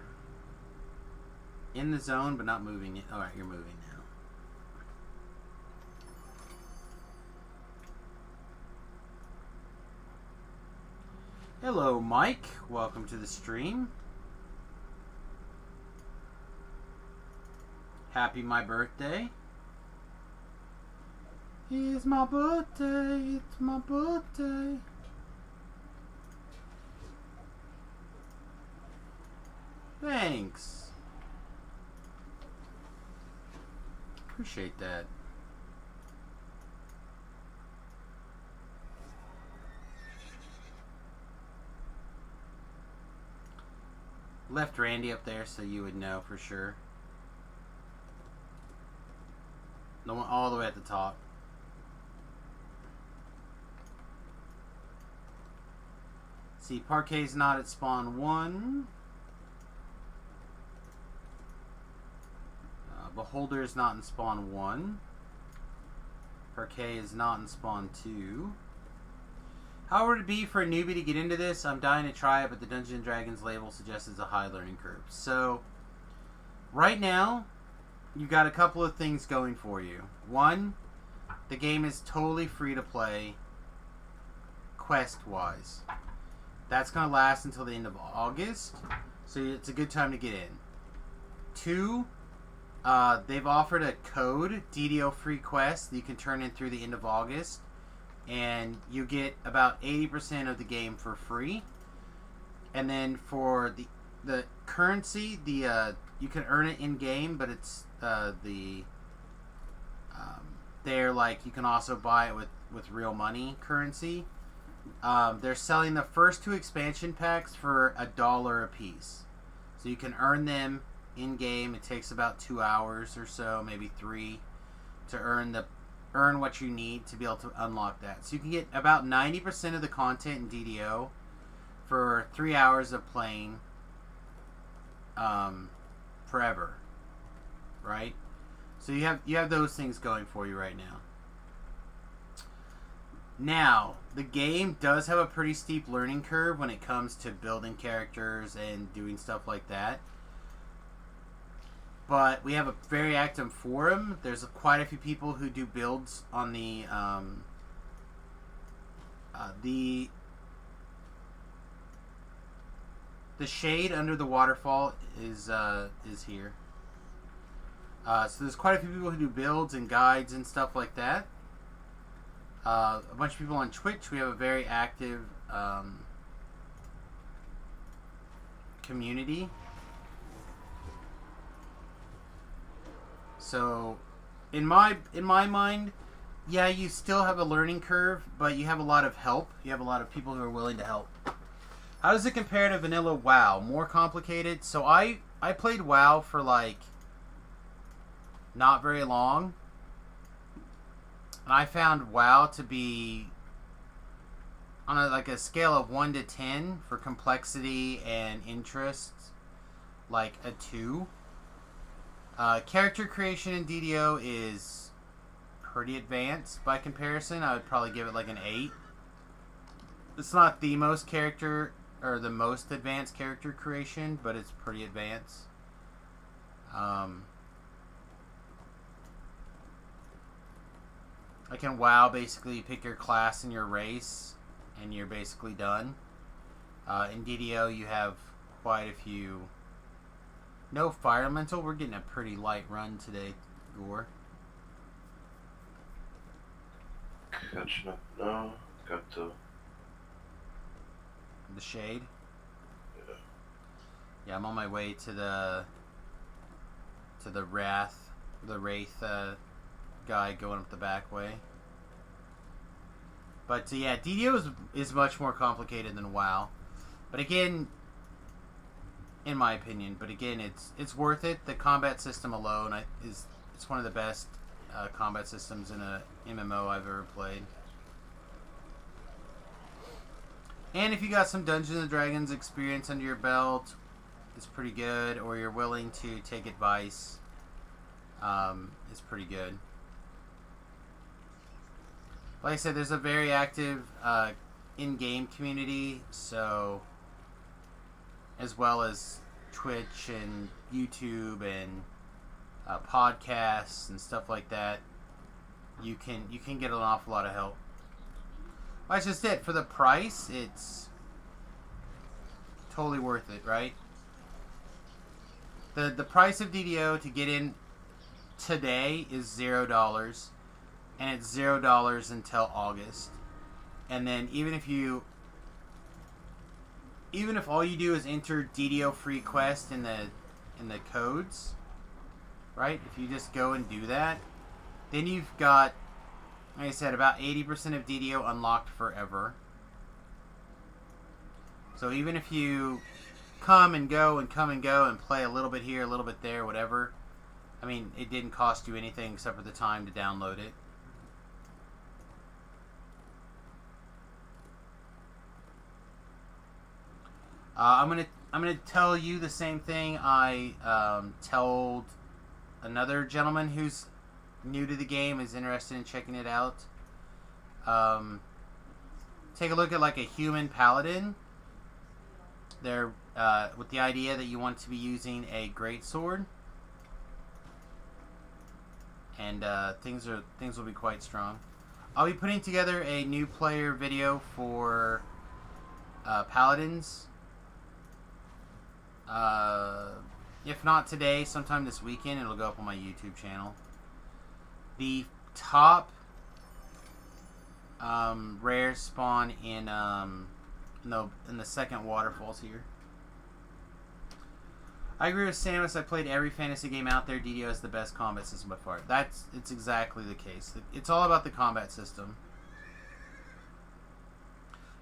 in the zone but not moving it. Alright, you're moving now. Hello, Mike. Welcome to the stream. Happy my birthday. It's my birthday. It's my birthday. Thanks. Appreciate that. Left Randy up there so you would know for sure. The one all the way at the top. See, Parquet's not at spawn 1. Beholder is not in spawn 1. Parquet is not in spawn 2. How would it be for a newbie to get into this? I'm dying to try it, but the Dungeons & Dragons label suggests it's a high learning curve. So, right now, you've got a couple of things going for you. One, the game is totally free to play, quest-wise. That's going to last until the end of August, so it's a good time to get in. Two, they've offered a code, DDO Free Quest, that you can turn in through the end of August, and you get about 80% of the game for free. And then for the currency, you can earn it in game, but it's they're like you can also buy it with real money currency. They're selling the first 2 expansion packs for $1 a piece, so you can earn them in game. It takes about 2 hours or so, maybe 3, to earn what you need to be able to unlock that. So you can get about 90% of the content in DDO for 3 hours of playing forever, right? So you have those things going for you right now. Now, the game does have a pretty steep learning curve when it comes to building characters and doing stuff like that. But we have a very active forum. There's quite a few people who do builds on the shade under the waterfall is here. So there's quite a few people who do builds and guides and stuff like that. A bunch of people on Twitch. We have a very active community. So, in my mind, yeah, you still have a learning curve, but you have a lot of help. You have a lot of people who are willing to help. How does it compare to vanilla WoW? More complicated? So I played WoW for like not very long, and I found WoW to be on a scale of 1 to 10 for complexity and interest, like a 2. Character creation in DDO is pretty advanced by comparison. I would probably give it like an 8. It's not the most advanced character creation, but it's pretty advanced. Like in WoW, basically you pick your class and your race, and you're basically done. In DDO, you have quite a few. No fire elemental. We're getting a pretty light run today, Gore. Catching up now. Got the shade. Yeah. Yeah, I'm on my way to the Wraith guy going up the back way. But yeah, DDO is much more complicated than WoW. But again, in my opinion, it's worth it. The combat system alone it's one of the best combat systems in a MMO I've ever played. And if you got some Dungeons & Dragons experience under your belt, it's pretty good. Or you're willing to take advice, it's pretty good. Like I said, there's a very active in-game community, so as well as Twitch and YouTube and podcasts and stuff like that, you can get an awful lot of help. That's just it. For the price, it's totally worth it, right? The price of DDO to get in today is $0, and it's $0 until August. And then even if you even if all you do is enter DDO free quest in the codes, right? If you just go and do that, then you've got, like I said, about 80% of DDO unlocked forever. So even if you come and go and play a little bit here, a little bit there, whatever, I mean, it didn't cost you anything except for the time to download it. I'm gonna tell you the same thing I told another gentleman who's new to the game, is interested in checking it out. Take a look at like a human paladin. They're with the idea that you want to be using a greatsword, and things will be quite strong. I'll be putting together a new player video for paladins. If not today, sometime this weekend, it'll go up on my YouTube channel. The top rare spawn in the second waterfalls here. I agree with Samus. I played every fantasy game out there. DDO is the best combat system by far. It's exactly the case. It's all about the combat system.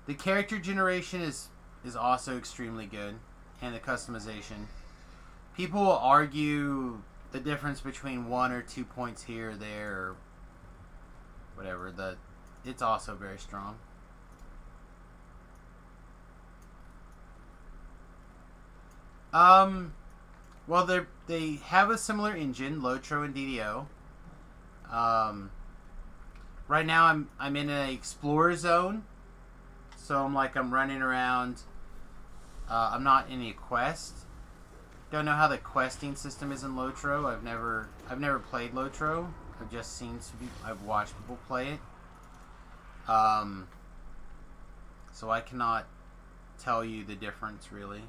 The character generation is also extremely good, and the customization. People will argue the difference between 1 or 2 points here or there, or whatever. It's also very strong. Well, they have a similar engine, Lotro and DDO. Right now I'm in an explorer zone, so I'm running around. I'm not in a quest. Don't know how the questing system is in Lotro. I've never played Lotro. I've watched people play it. So I cannot tell you the difference really.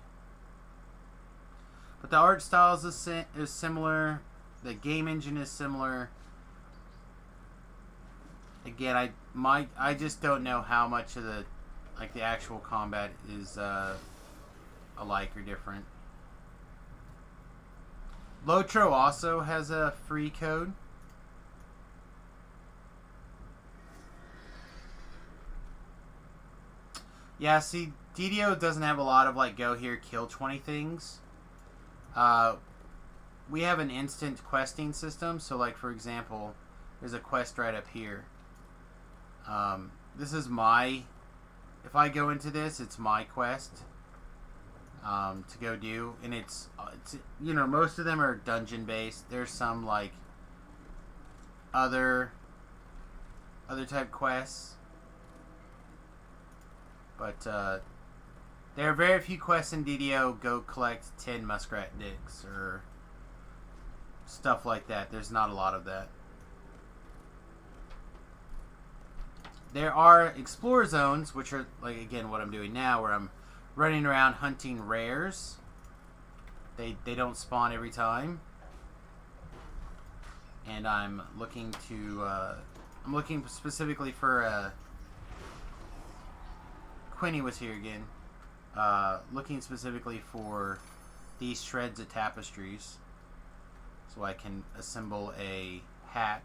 But the art style is similar. The game engine is similar. Again, I just don't know how much of the actual combat is alike or different. Lotro also has a free code. Yeah, see, DDO doesn't have a lot of go here, kill 20 things. We have an instant questing system, so for example, there's a quest right up here. This is if I go into this, it's my quest to go do, and it's most of them are dungeon based. There's some other type quests, but there are very few quests in DDO. Go collect 10 muskrat dicks or stuff like that. There's not a lot of that. There are explorer zones, which are again what I'm doing now, where I'm running around hunting rares. They don't spawn every time, and I'm looking specifically for Quinny was here again. Looking specifically for these shreds of tapestries, so I can assemble a hat.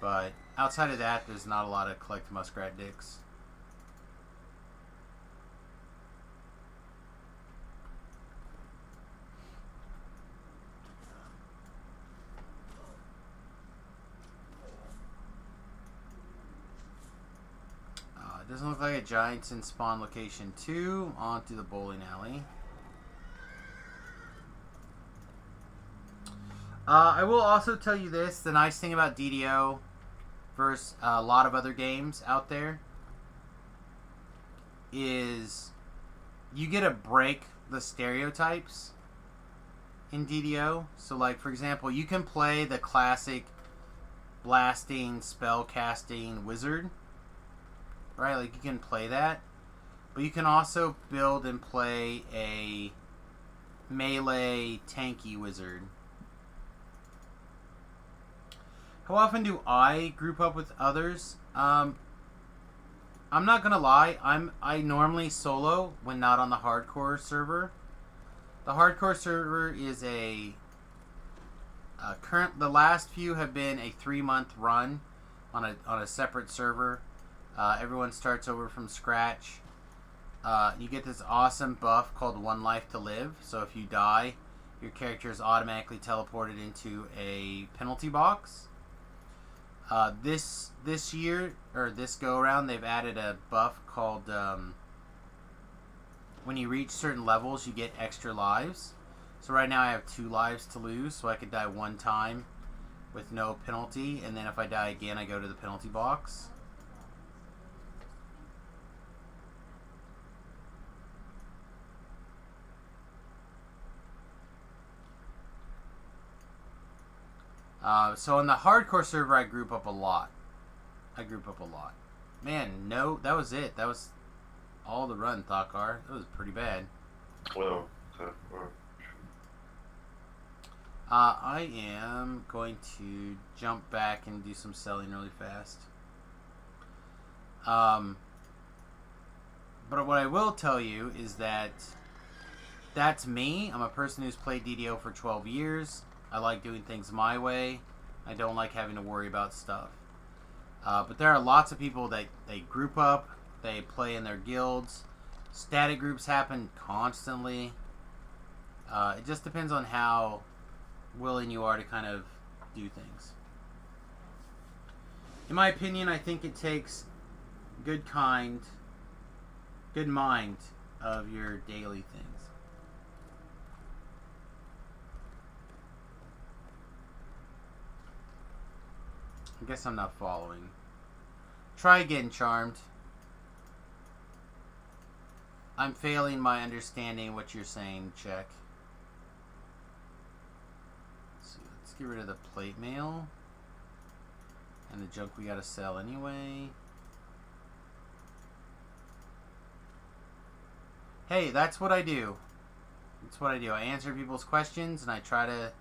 But outside of that, there's not a lot of collect muskrat dicks. It doesn't look like a Giants in spawn location 2. On to the bowling alley. I will also tell you this. The nice thing about DDO versus a lot of other games out there is you get to break the stereotypes in DDO. So for example, you can play the classic blasting, spell casting wizard. Right, you can play that, but you can also build and play a melee tanky wizard. How often do I group up with others? I'm I'm not gonna lie. I normally solo when not on the hardcore server. The hardcore server is the last few have been a 3-month run on a separate server. Everyone starts over from scratch. You get this awesome buff called One Life to Live. So if you die, your character is automatically teleported into a penalty box. This year, or this go around, they've added a buff called when you reach certain levels, you get extra lives. So right now I have 2 lives to lose, so I could die 1 time with no penalty, and then if I die again, I go to the penalty box. So in the hardcore server, I group up a lot. Man, no, that was it. That was all the run, Thakar. That was pretty bad. Well, okay. Well, I am going to jump back and do some selling really fast. But what I will tell you is that that's me. I'm a person who's played DDO for 12 years. I like doing things my way. I don't like having to worry about stuff. But there are lots of people that they group up. They play in their guilds. Static groups happen constantly. It just depends on how willing you are to kind of do things. In my opinion, I think it takes good mind of your daily things. I guess I'm not following. Try again, Charmed. I'm failing my understanding what you're saying, check. Let's get rid of the plate mail. And the junk we gotta sell anyway. Hey, that's what I do. That's what I do. I answer people's questions and I try to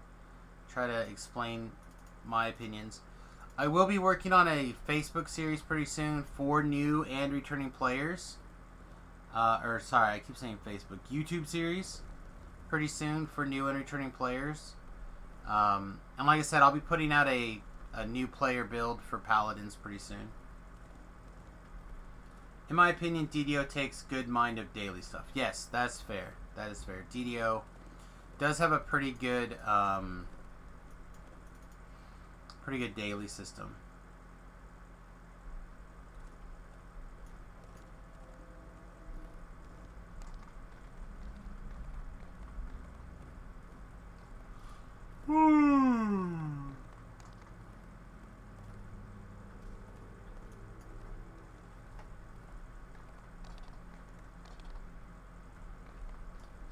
explain my opinions. I will be working on a Facebook series pretty soon for new and returning players. I keep saying Facebook. YouTube series pretty soon for new and returning players. And like I said, I'll be putting out a new player build for Paladins pretty soon. In my opinion, DDO takes good mind of daily stuff. Yes, that's fair. That is fair. DDO does have a pretty good daily system.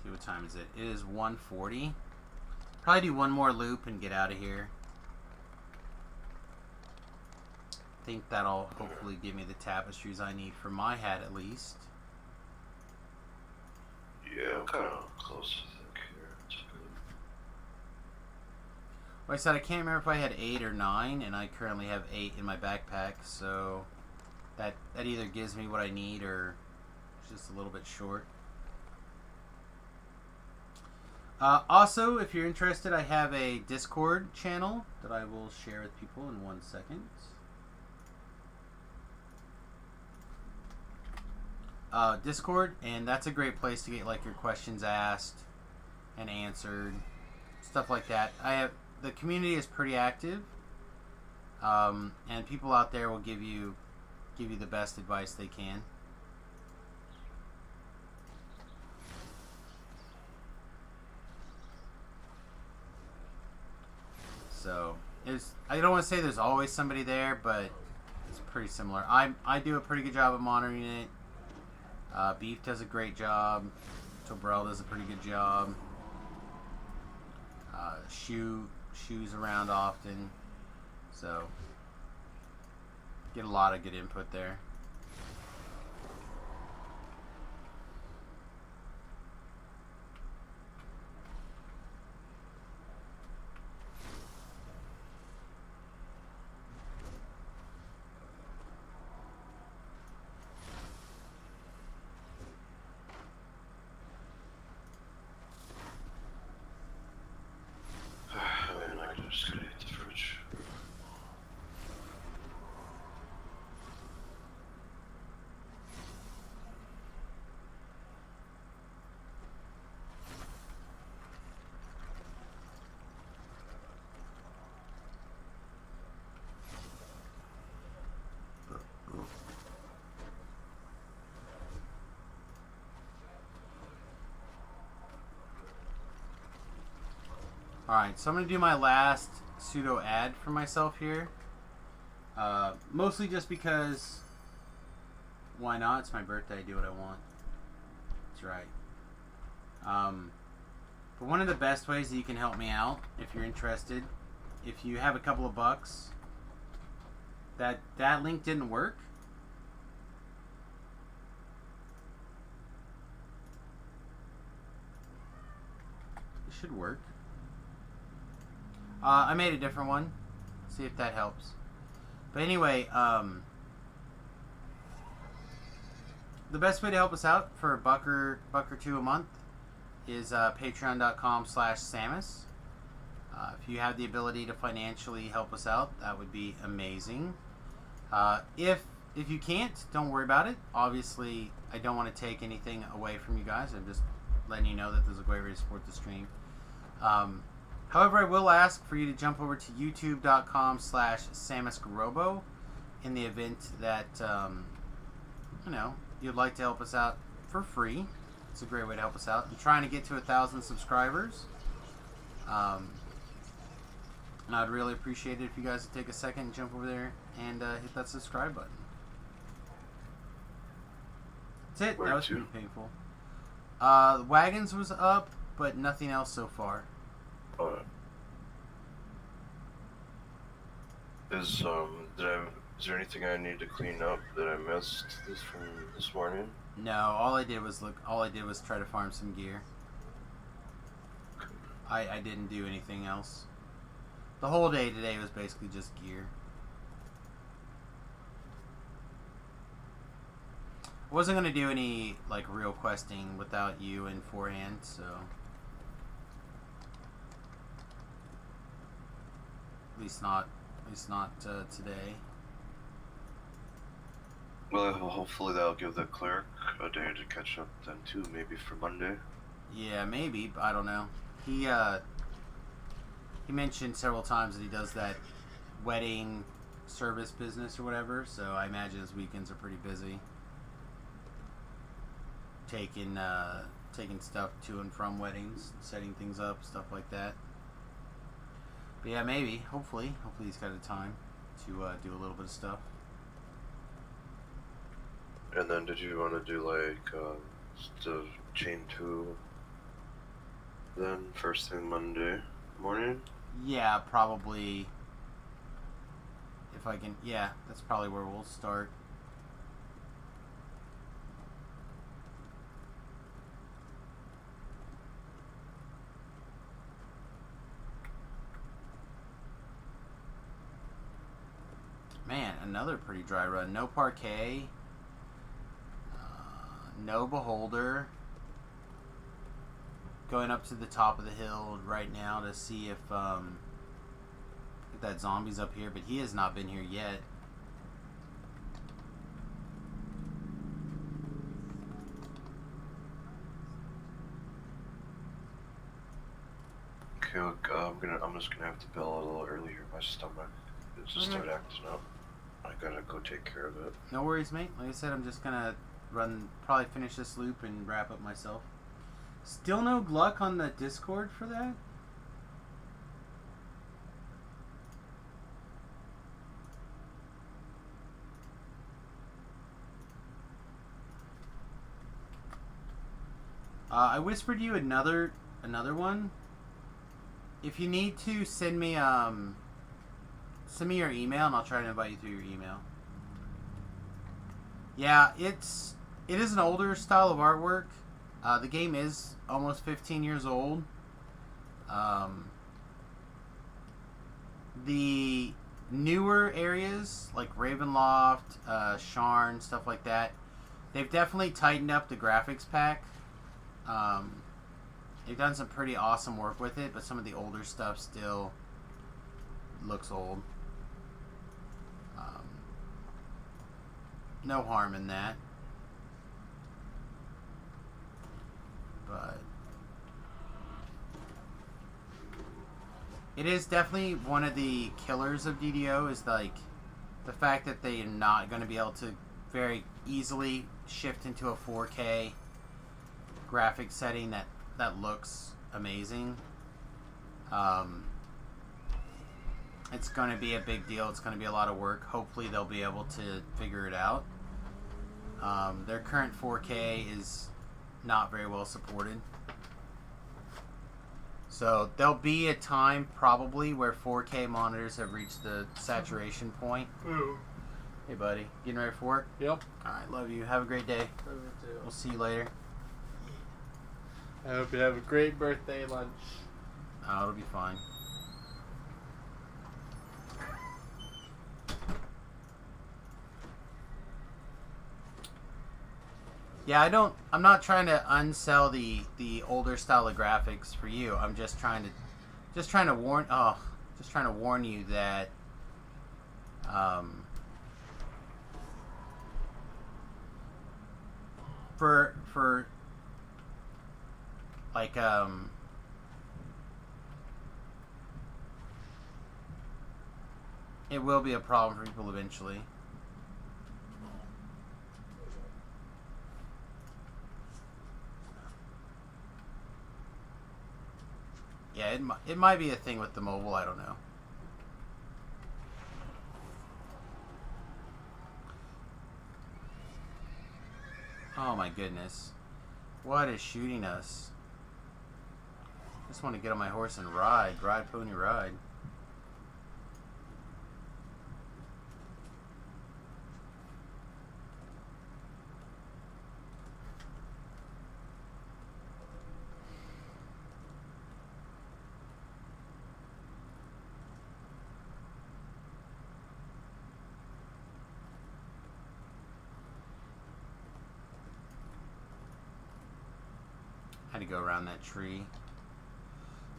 See, what time is it? It is 1:40. Probably do one more loop and get out of here. I think that'll hopefully give me the tapestries I need for my hat at least. yeah, I'm kind of close to the carrots. Like I said, I can't remember if I had 8 or 9, and I currently have 8 in my backpack, so that either gives me what I need or it's just a little bit short. Also, if you're interested, I have a Discord channel that I will share with people in 1 second. Discord, and that's a great place to get like your questions asked and answered, stuff like that. The community is pretty active, and people out there will give you the best advice they can. So I don't want to say there's always somebody there, but it's pretty similar. I do a pretty good job of monitoring it. Beef does a great job. Tobrel does a pretty good job. Shoes around often. So, get a lot of good input there. Alright, so I'm going to do my last pseudo ad for myself here. Mostly just because, why not? It's my birthday, I do what I want. That's right. But one of the best ways that you can help me out, if you're interested, if you have a couple of bucks, that link didn't work. It should work. I made a different one. See if that helps. But anyway, the best way to help us out for a buck or two a month is patreon.com/Samus. If you have the ability to financially help us out, that would be amazing. If you can't, don't worry about it. Obviously, I don't want to take anything away from you guys. I'm just letting you know that there's a great way to support the stream. However, I will ask for you to jump over to youtube.com/SamusGarobo in the event that, you'd like to help us out for free. It's a great way to help us out. I'm trying to get to 1,000 subscribers. And I'd really appreciate it if you guys would take a second and jump over there and hit that subscribe button. That's it. That was pretty painful. The wagons was up, but nothing else so far. Alright. Is there anything I need to clean up that I missed from this morning? No, all I did was try to farm some gear. I didn't do anything else. The whole day today was basically just gear. I wasn't gonna do any real questing without you in forehand, so at least not today. Well, hopefully that'll give the cleric a day to catch up then too, maybe for Monday. Yeah, maybe, but I don't know. He mentioned several times that he does that wedding service business or whatever, so I imagine his weekends are pretty busy. Taking stuff to and from weddings, setting things up, stuff like that. But yeah, maybe, hopefully he's got the time to do a little bit of stuff. And then did you want to do the chain 2 then first thing Monday morning? Yeah, probably. If I can, yeah, that's probably where we'll start. Man, another pretty dry run. No parquet. No beholder. Going up to the top of the hill right now to see if that zombie's up here, but he has not been here yet. Okay, look, I'm just gonna have to bail a little earlier. My stomach is just started acting up. I gotta go take care of it. No worries, mate. Like I said, I'm just gonna probably finish this loop and wrap up myself. Still no Gluck on the Discord for that? I whispered you another one. If you need to send me your email and I'll try to invite you through your email. Yeah, it is an older style of artwork. The game is almost 15 years old. The newer areas like Ravenloft, Sharn, stuff like that, they've definitely tightened up the graphics pack. They've done some pretty awesome work with it, but some of the older stuff still looks old. No harm in that. But it is definitely one of the killers of DDO is the fact that they are not going to be able to very easily shift into a 4K graphic setting that looks amazing. It's going to be a big deal. It's going to be a lot of work. Hopefully they'll be able to figure it out. Their current 4K is not very well supported. So there'll be a time probably where 4K monitors have reached the saturation point. Ooh. Hey buddy, getting ready for work? Yep. Alright, love you. Have a great day. Love you too. We'll see you later. I hope you have a great birthday lunch. Oh, it'll be fine. Yeah, I'm not trying to unsell the older style of graphics for you. I'm just trying to warn you that for like it will be a problem for people eventually. Yeah, it might be a thing with the mobile, I don't know. Oh my goodness. What is shooting us? Just want to get on my horse and ride. Ride, pony, ride. Had to go around that tree.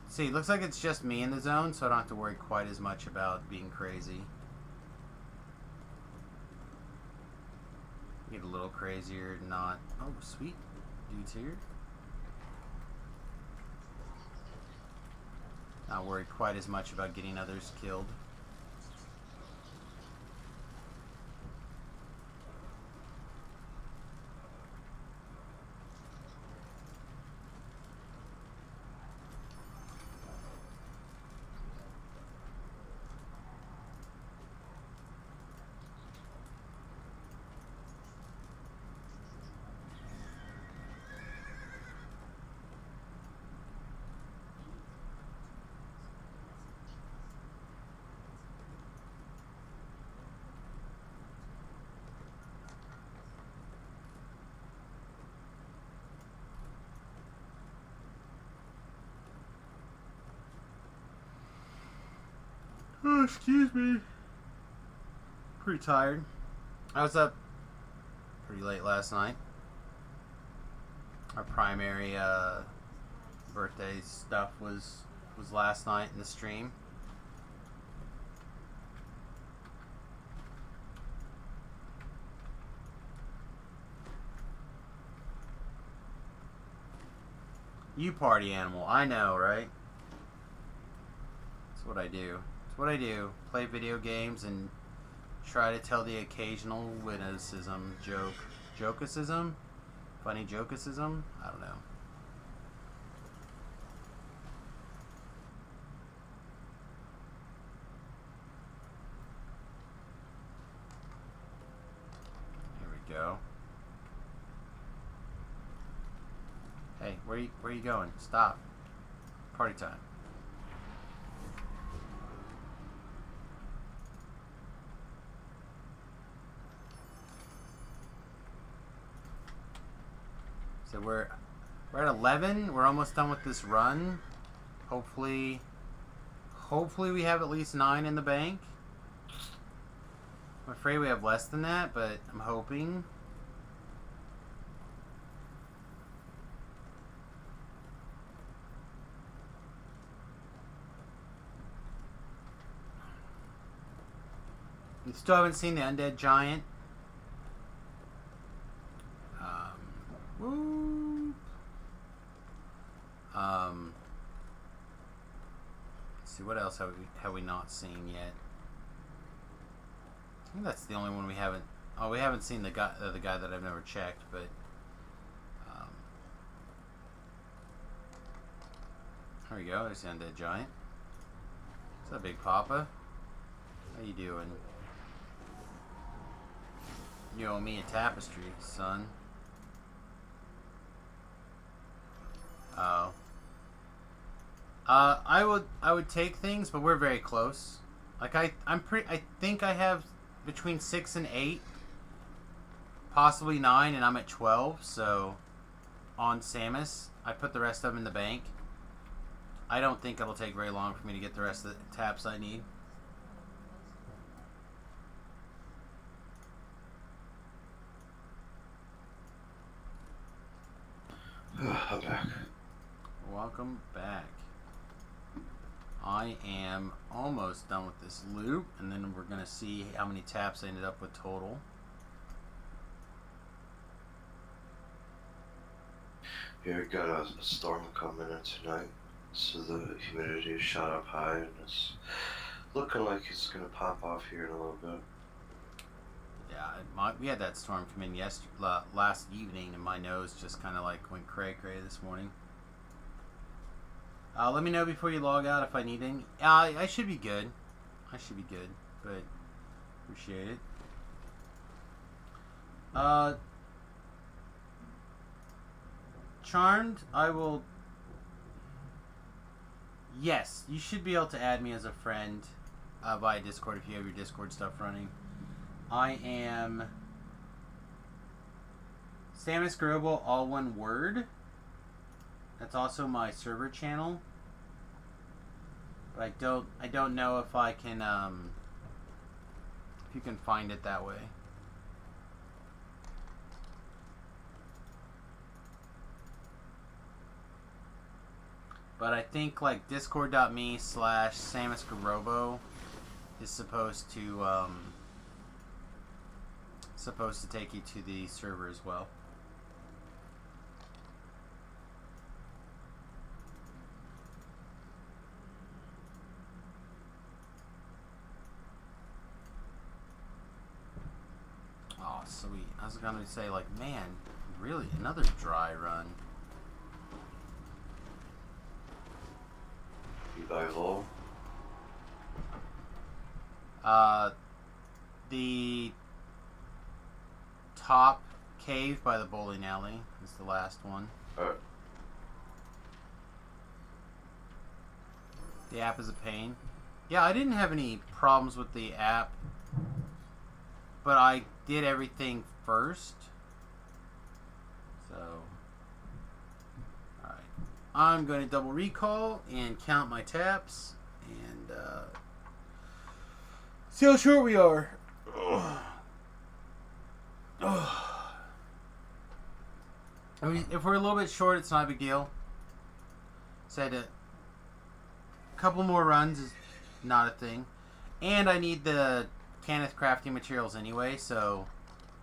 See, it looks like it's just me in the zone, so I don't have to worry quite as much about being crazy. Get a little crazier, not... Oh, sweet. Dude's here. Not worried quite as much about getting others killed. Oh, excuse me. Pretty tired. I was up pretty late last night. Our primary birthday stuff was last night in the stream. You party animal. I know, right? That's what I do. That's what I do. Play video games and try to tell the occasional witticism joke. Jokeicism? Funny jokeicism? I don't know. Here we go. Hey, where are you going? Stop. Party time. So we're at 11. We're almost done with this run. Hopefully we have at least 9 in the bank. I'm afraid we have less than that, but I'm hoping. We still haven't seen the Undead Giant. Let's see, what else have we not seen yet? I think that's the only one we haven't. Oh, we haven't seen the guy that I've never checked, but there we go. There's the Undead Giant. What's up, Big Papa? How you doing? You owe me a tapestry, son. Oh. I would take things, but we're very close. Like I think I have between 6 and 8, possibly 9, and I'm at 12. So on Samus, I put the rest of them in the bank. I don't think it'll take very long for me to get the rest of the taps I need. I'm back. Welcome back. I am almost done with this loop, and then we're going to see how many taps I ended up with total. Yeah, we got a storm coming in tonight, so the humidity shot up high, and it's looking like it's gonna pop off here in a little bit. Yeah, we had that storm come in last evening, and my nose just kind of like went cray-cray this morning. Let me know before you log out if I need any. I should be good. I should be good, but appreciate it. Charmed, I will... Yes, you should be able to add me as a friend via Discord if you have your Discord stuff running. I am Samus Grobel, all one word. That's also my server channel. But I don't know if I can if you can find it that way. But I think like discord.me/SamusGarobo is supposed to take you to the server as well. Oh, sweet. I was gonna say like, man, really another dry run. Revival. The top cave by the bowling alley is the last one. Alright. The app is a pain. Yeah, I didn't have any problems with the app, but I did everything first. So, alright. I'm going to double recall and count my taps and see how short we are. I mean, if we're a little bit short, it's not a big deal. Said a couple more runs is not a thing. And I need the Kenneth crafting materials anyway, so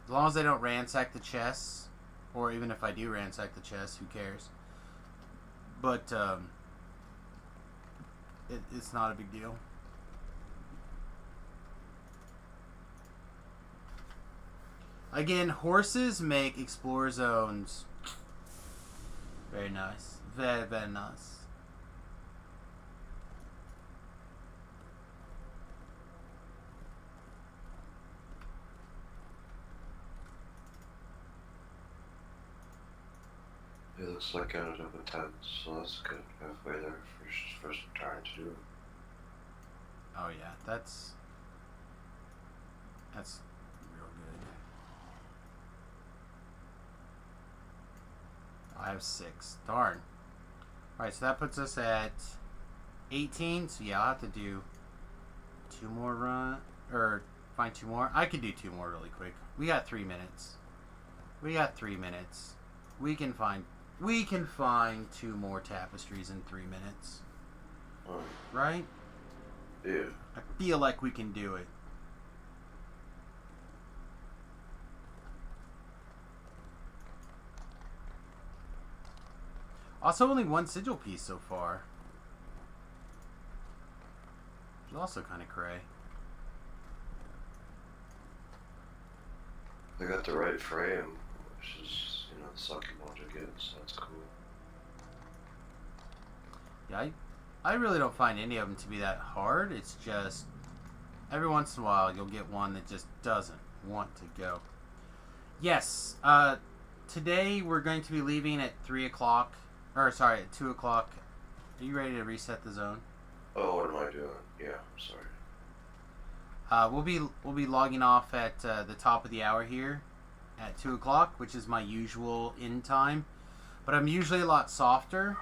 as long as I don't ransack the chests, or even if I do ransack the chests, who cares? But it's not a big deal. Again, horses make Explorer Zones very nice. Very, very nice. It looks like I ended up with 10, so that's good. Halfway there, first trying to do it. Oh yeah, that's real good. I have 6. Darn. Alright, so that puts us at 18. So yeah, I'll have to do 2 more or find 2 more. I could do 2 more really quick. We got 3 minutes. We got 3 minutes. We can find 2 more tapestries in 3 minutes. Right? Yeah. I feel like we can do it. Also, only 1 sigil piece so far. Which is also kind of cray. I got the right frame, which is, the sucky one to get, so that's cool. Yeah, I really don't find any of them to be that hard. It's just every once in a while you'll get one that just doesn't want to go. Yes, today we're going to be leaving at 3 o'clock. Or, sorry, at 2 o'clock. Are you ready to reset the zone? Oh, what am I doing? Yeah, I'm sorry. We'll be logging off at the top of the hour here at 2 o'clock, which is my usual end time. But I'm usually a lot softer.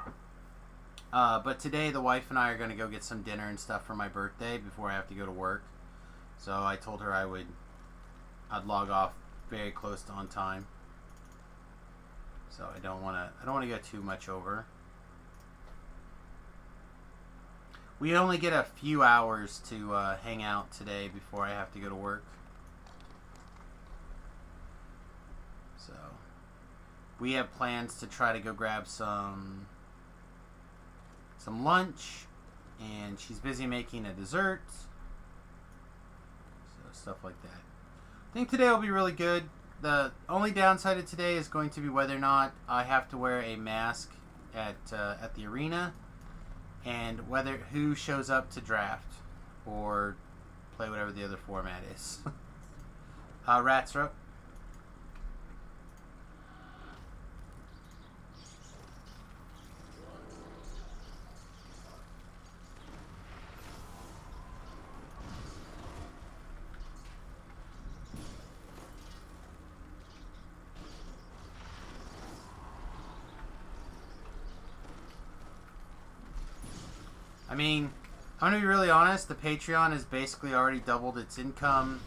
But today the wife and I are going to go get some dinner and stuff for my birthday before I have to go to work. So I told her I'd log off very close to on time. So I don't want to go too much over. We only get a few hours to hang out today before I have to go to work. So we have plans to try to go grab some lunch, and she's busy making a dessert. So stuff like that. I think today will be really good. The only downside of today is going to be whether or not I have to wear a mask at the arena, and who shows up to draft or play whatever the other format is. Rats are up. I mean, I'm gonna be really honest. The Patreon has basically already doubled its income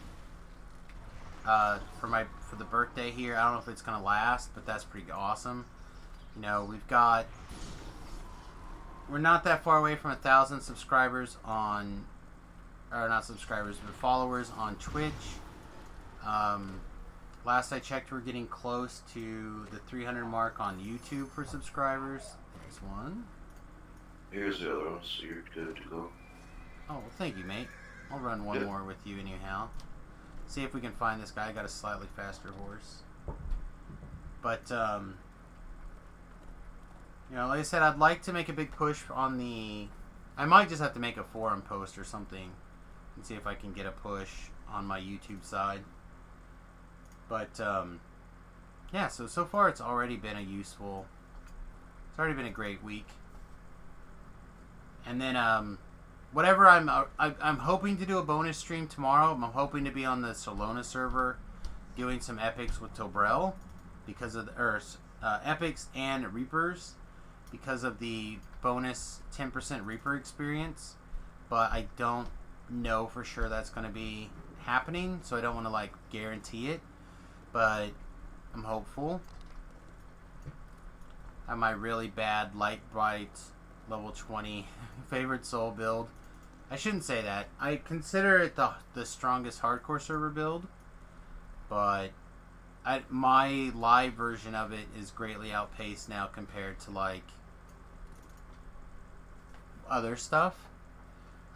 for the birthday here. I don't know if it's gonna last, but that's pretty awesome. You know, we're not that far away from 1,000 subscribers on, or not subscribers, but followers on Twitch. Last I checked, we're getting close to the 300 mark on YouTube for subscribers. There's one. Here's the other one, so you're good to go. Oh, well, thank you, mate. I'll run one more with you anyhow. See if we can find this guy. I got a slightly faster horse. But, you know, like I said, I'd like to make a big push on the... I might just have to make a forum post or something and see if I can get a push on my YouTube side. But, yeah, so far it's already been it's already been a great week. And then, whatever I'm hoping to do a bonus stream tomorrow. I'm hoping to be on the Solona server doing some epics with Tobrel because of epics and Reapers because of the bonus 10% Reaper experience. But I don't know for sure that's going to be happening, so I don't want to like guarantee it. But I'm hopeful. I have my really bad light bright level 20 favorite soul build. I shouldn't say that. I consider it the strongest hardcore server build, but my live version of it is greatly outpaced now compared to like other stuff.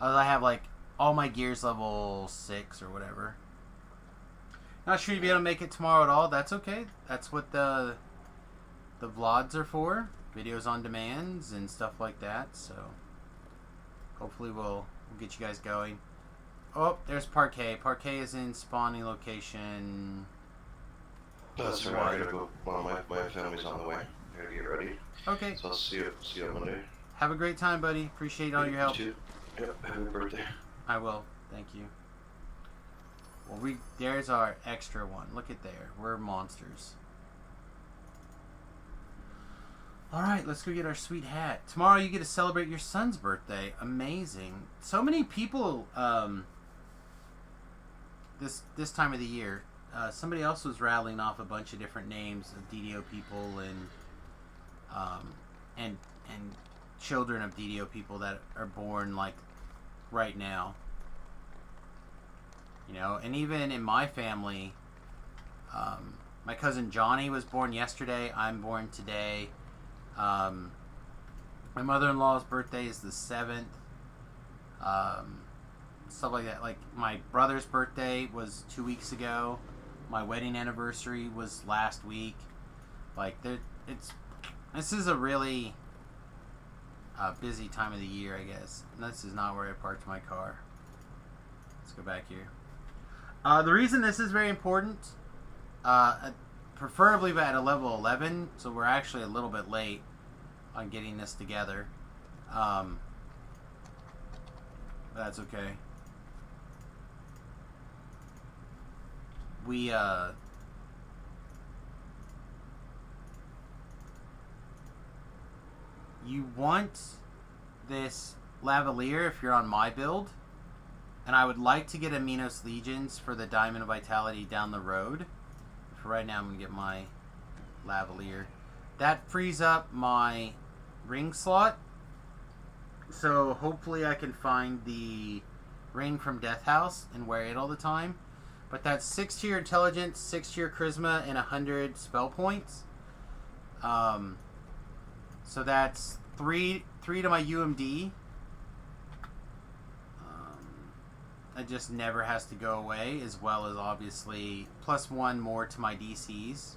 I have like all my gears level 6 or whatever. Not sure you'll be able to make it tomorrow at all. That's okay. That's what the vlogs are for. Videos on demands and stuff like that. So hopefully we'll get you guys going. Oh, there's Parquet. Parquet is in spawning location. That's right. I gotta go. Well, my family's on the way. I gotta get ready. Okay. So I'll see you on Monday. Have a great time, buddy. Appreciate all your help. You too. Yep. Happy birthday. I will. Thank you. Well, there's our extra one. Look at there. We're monsters. Alright, let's go get our sweet hat. Tomorrow you get to celebrate your son's birthday. Amazing. So many people this time of the year. Somebody else was rattling off a bunch of different names of DDO people and children of DDO people that are born like right now. You know, and even in my family, my cousin Johnny was born yesterday. I'm born today. My mother-in-law's birthday is the 7th. Stuff like that. Like my brother's birthday was 2 weeks ago. My wedding anniversary was last week. Like this is a really busy time of the year, I guess. And this is not where I parked my car. Let's go back here. The reason this is very important, preferably at a level 11, so we're actually a little bit late on getting this together. That's okay. We, you want this Lavalier if you're on my build, and I would like to get Aminos Legions for the Diamond of Vitality down the road. For right now, I'm going to get my Lavalier. That frees up my ring slot, so hopefully I can find the ring from Death House and wear it all the time. But that's 6 to your intelligence, 6 to your charisma, and 100 spell points. So that's 3 to my UMD. It just never has to go away, as well as obviously +1 more to my DCs. So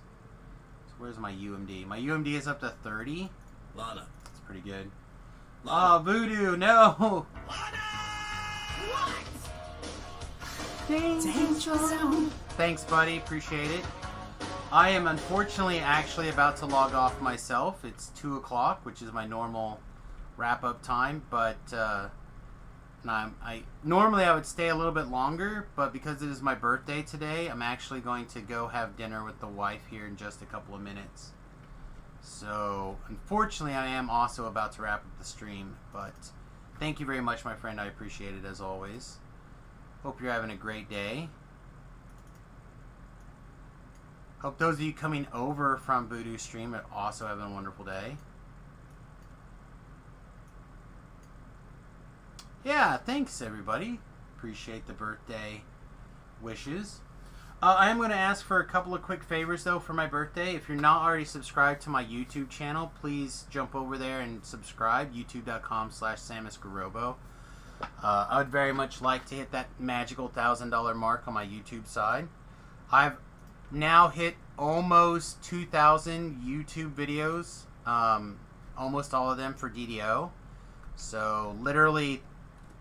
where's my UMD? My UMD is up to 30. Lana. That's pretty good. Lana. Oh, Voodoo, no! Danger zone. Thanks, buddy. Appreciate it. I am unfortunately actually about to log off myself. It's 2 o'clock, which is my normal wrap-up time, but normally I would stay a little bit longer, but because it is my birthday today, I'm actually going to go have dinner with the wife here in just a couple of minutes. So, unfortunately, I am also about to wrap up the stream, but thank you very much, my friend. I appreciate it, as always. Hope you're having a great day. Hope those of you coming over from Voodoo Stream are also having a wonderful day. Yeah, thanks everybody. Appreciate the birthday wishes. I am going to ask for a couple of quick favors though for my birthday. If you're not already subscribed to my YouTube channel, please jump over there and subscribe. youtube.com/SamusGarobo. I would very much like to hit that magical $1,000 mark on my YouTube side. I've now hit almost 2,000 YouTube videos, almost all of them for DDO. So literally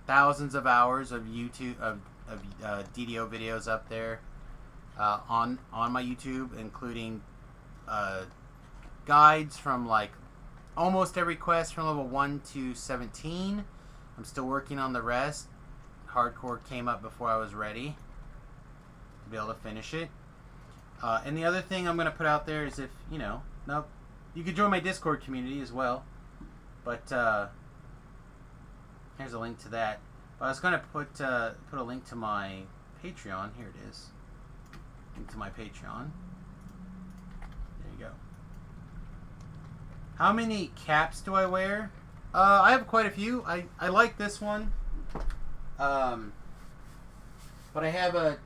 thousands of hours of YouTube of DDO videos up there on my YouTube, including guides from like almost every quest from level 1 to 17. I'm still working on the rest. Hardcore came up before I was ready to be able to finish it. And the other thing I'm going to put out there is if, you know, you could join my Discord community as well. But here's a link to that. But I was going to put a link to my Patreon. Here it is. Link to my Patreon. There you go. How many caps do I wear? I have quite a few. I like this one. But I have a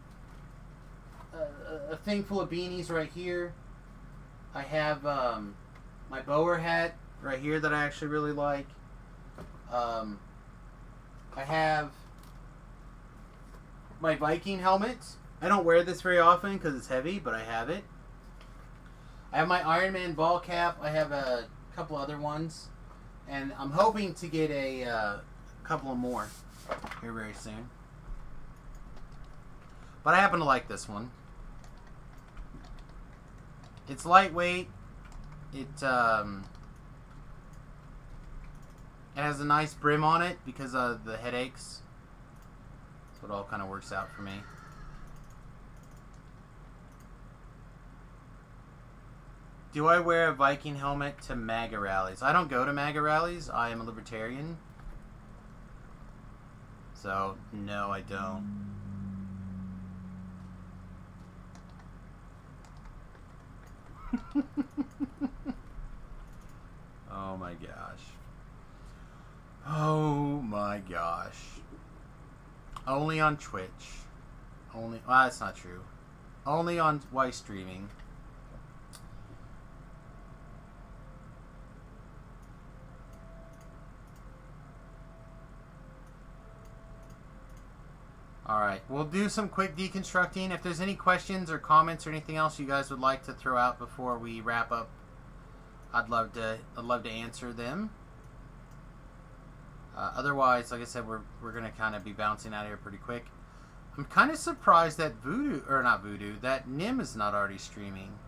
thing full of beanies right here. I have my Boer hat right here that I actually really like. I have my Viking helmet. I don't wear this very often because it's heavy, but I have it. I have my Iron Man ball cap. I have a couple other ones. And I'm hoping to get a couple of more here very soon. But I happen to like this one. It's lightweight. It has a nice brim on it because of the headaches. So it all kind of works out for me. Do I wear a Viking helmet to MAGA rallies? I don't go to MAGA rallies. I am a libertarian. So, no, I don't. Oh my gosh. Oh my gosh. Only on Twitch. Well, that's not true. Only on while streaming. Alright, we'll do some quick deconstructing. If there's any questions or comments or anything else you guys would like to throw out before we wrap up, I'd love to answer them. Otherwise, like I said, we're gonna kind of be bouncing out of here pretty quick. I'm kind of surprised that that Nim is not already streaming.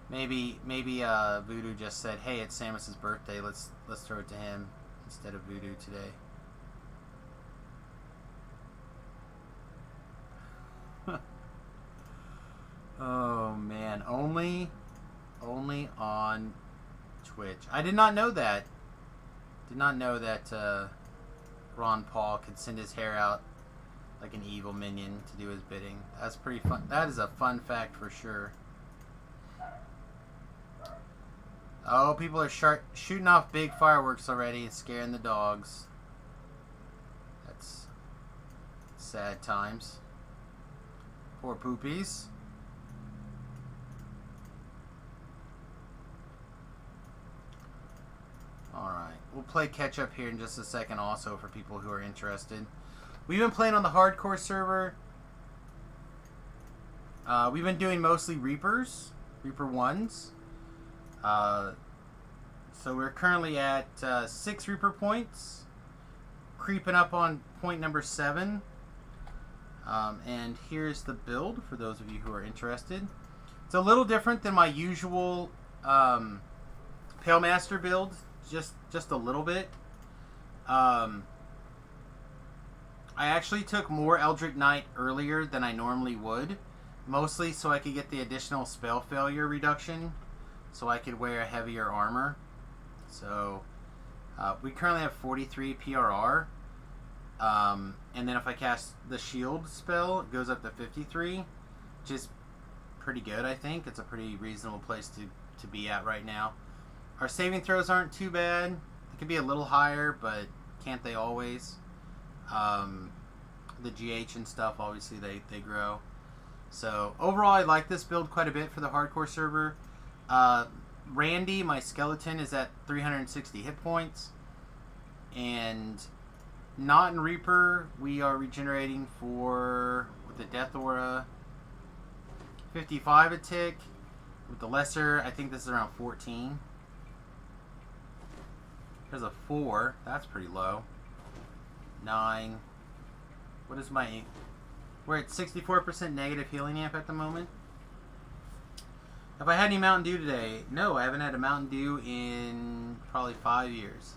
Maybe Voodoo just said, "Hey, it's Samus's birthday. Let's throw it to him instead of Voodoo today." Oh man, only on Twitch. I did not know that. Did not know that Ron Paul could send his hair out like an evil minion to do his bidding. That's pretty fun. That is a fun fact for sure. Oh, people are shooting off big fireworks already and scaring the dogs. That's sad times. Poor poopies. Alright, we'll play catch up here in just a second also for people who are interested. We've been playing on the hardcore server. We've been doing mostly Reapers, Reaper 1s. So we're currently at 6 Reaper points, creeping up on point number 7. And here's the build for those of you who are interested. It's a little different than my usual Pale Master build, just a little bit. I actually took more Eldritch Knight earlier than I normally would, mostly so I could get the additional spell failure reduction, so I could wear a heavier armor. So we currently have 43 PRR, and then if I cast the shield spell, it goes up to 53, which is pretty good. I think it's a pretty reasonable place to be at right now. Our saving throws aren't too bad. They could be a little higher, but can't they always? The GH and stuff, obviously they grow. So overall, I like this build quite a bit for the hardcore server. Randy, my skeleton, is at 360 hit points. And not in Reaper, we are regenerating for, with the Death Aura, 55 a tick. With the Lesser, I think this is around 14. There's a 4. That's pretty low. 9. What is my... We're at 64% negative healing amp at the moment. Have I had any Mountain Dew today? No, I haven't had a Mountain Dew in probably 5 years.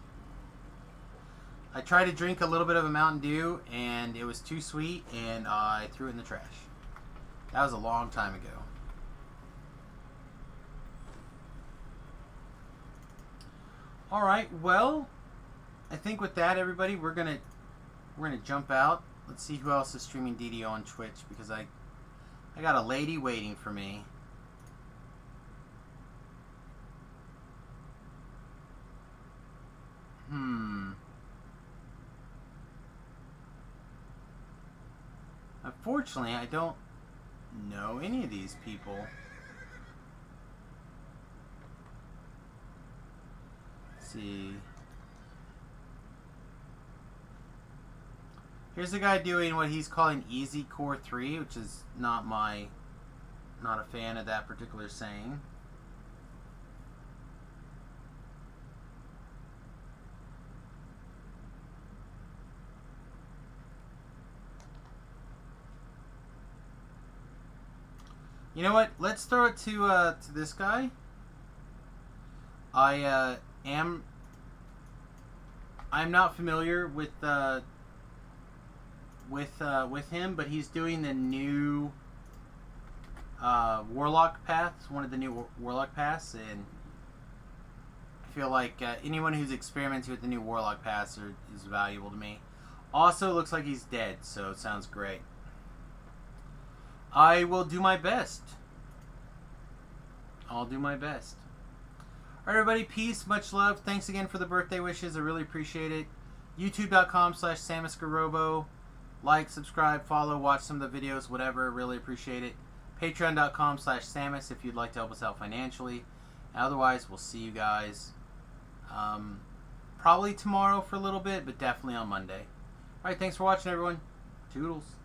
I tried to drink a little bit of a Mountain Dew, and it was too sweet, and I threw it in the trash. That was a long time ago. Alright, well, I think with that, everybody, we're gonna jump out. Let's see who else is streaming DDO on Twitch, because I got a lady waiting for me. Unfortunately, I don't know any of these people. Let's see. Here's a guy doing what he's calling Easy Core 3, which is not a fan of that particular saying. You know what? Let's throw it to this guy. I'm not familiar with him, but he's doing the new Warlock path, one of the new Warlock paths, and I feel like anyone who's experimenting with the new Warlock paths is valuable to me. Also, it looks like he's dead, so it sounds great. I will do my best. I'll do my best. Alright, everybody, peace, much love. Thanks again for the birthday wishes. I really appreciate it. YouTube.com/SamusGarobo. Like, subscribe, follow, watch some of the videos, whatever. Really appreciate it. Patreon.com/Samus if you'd like to help us out financially. And otherwise, we'll see you guys probably tomorrow for a little bit, but definitely on Monday. Alright, thanks for watching, everyone. Toodles.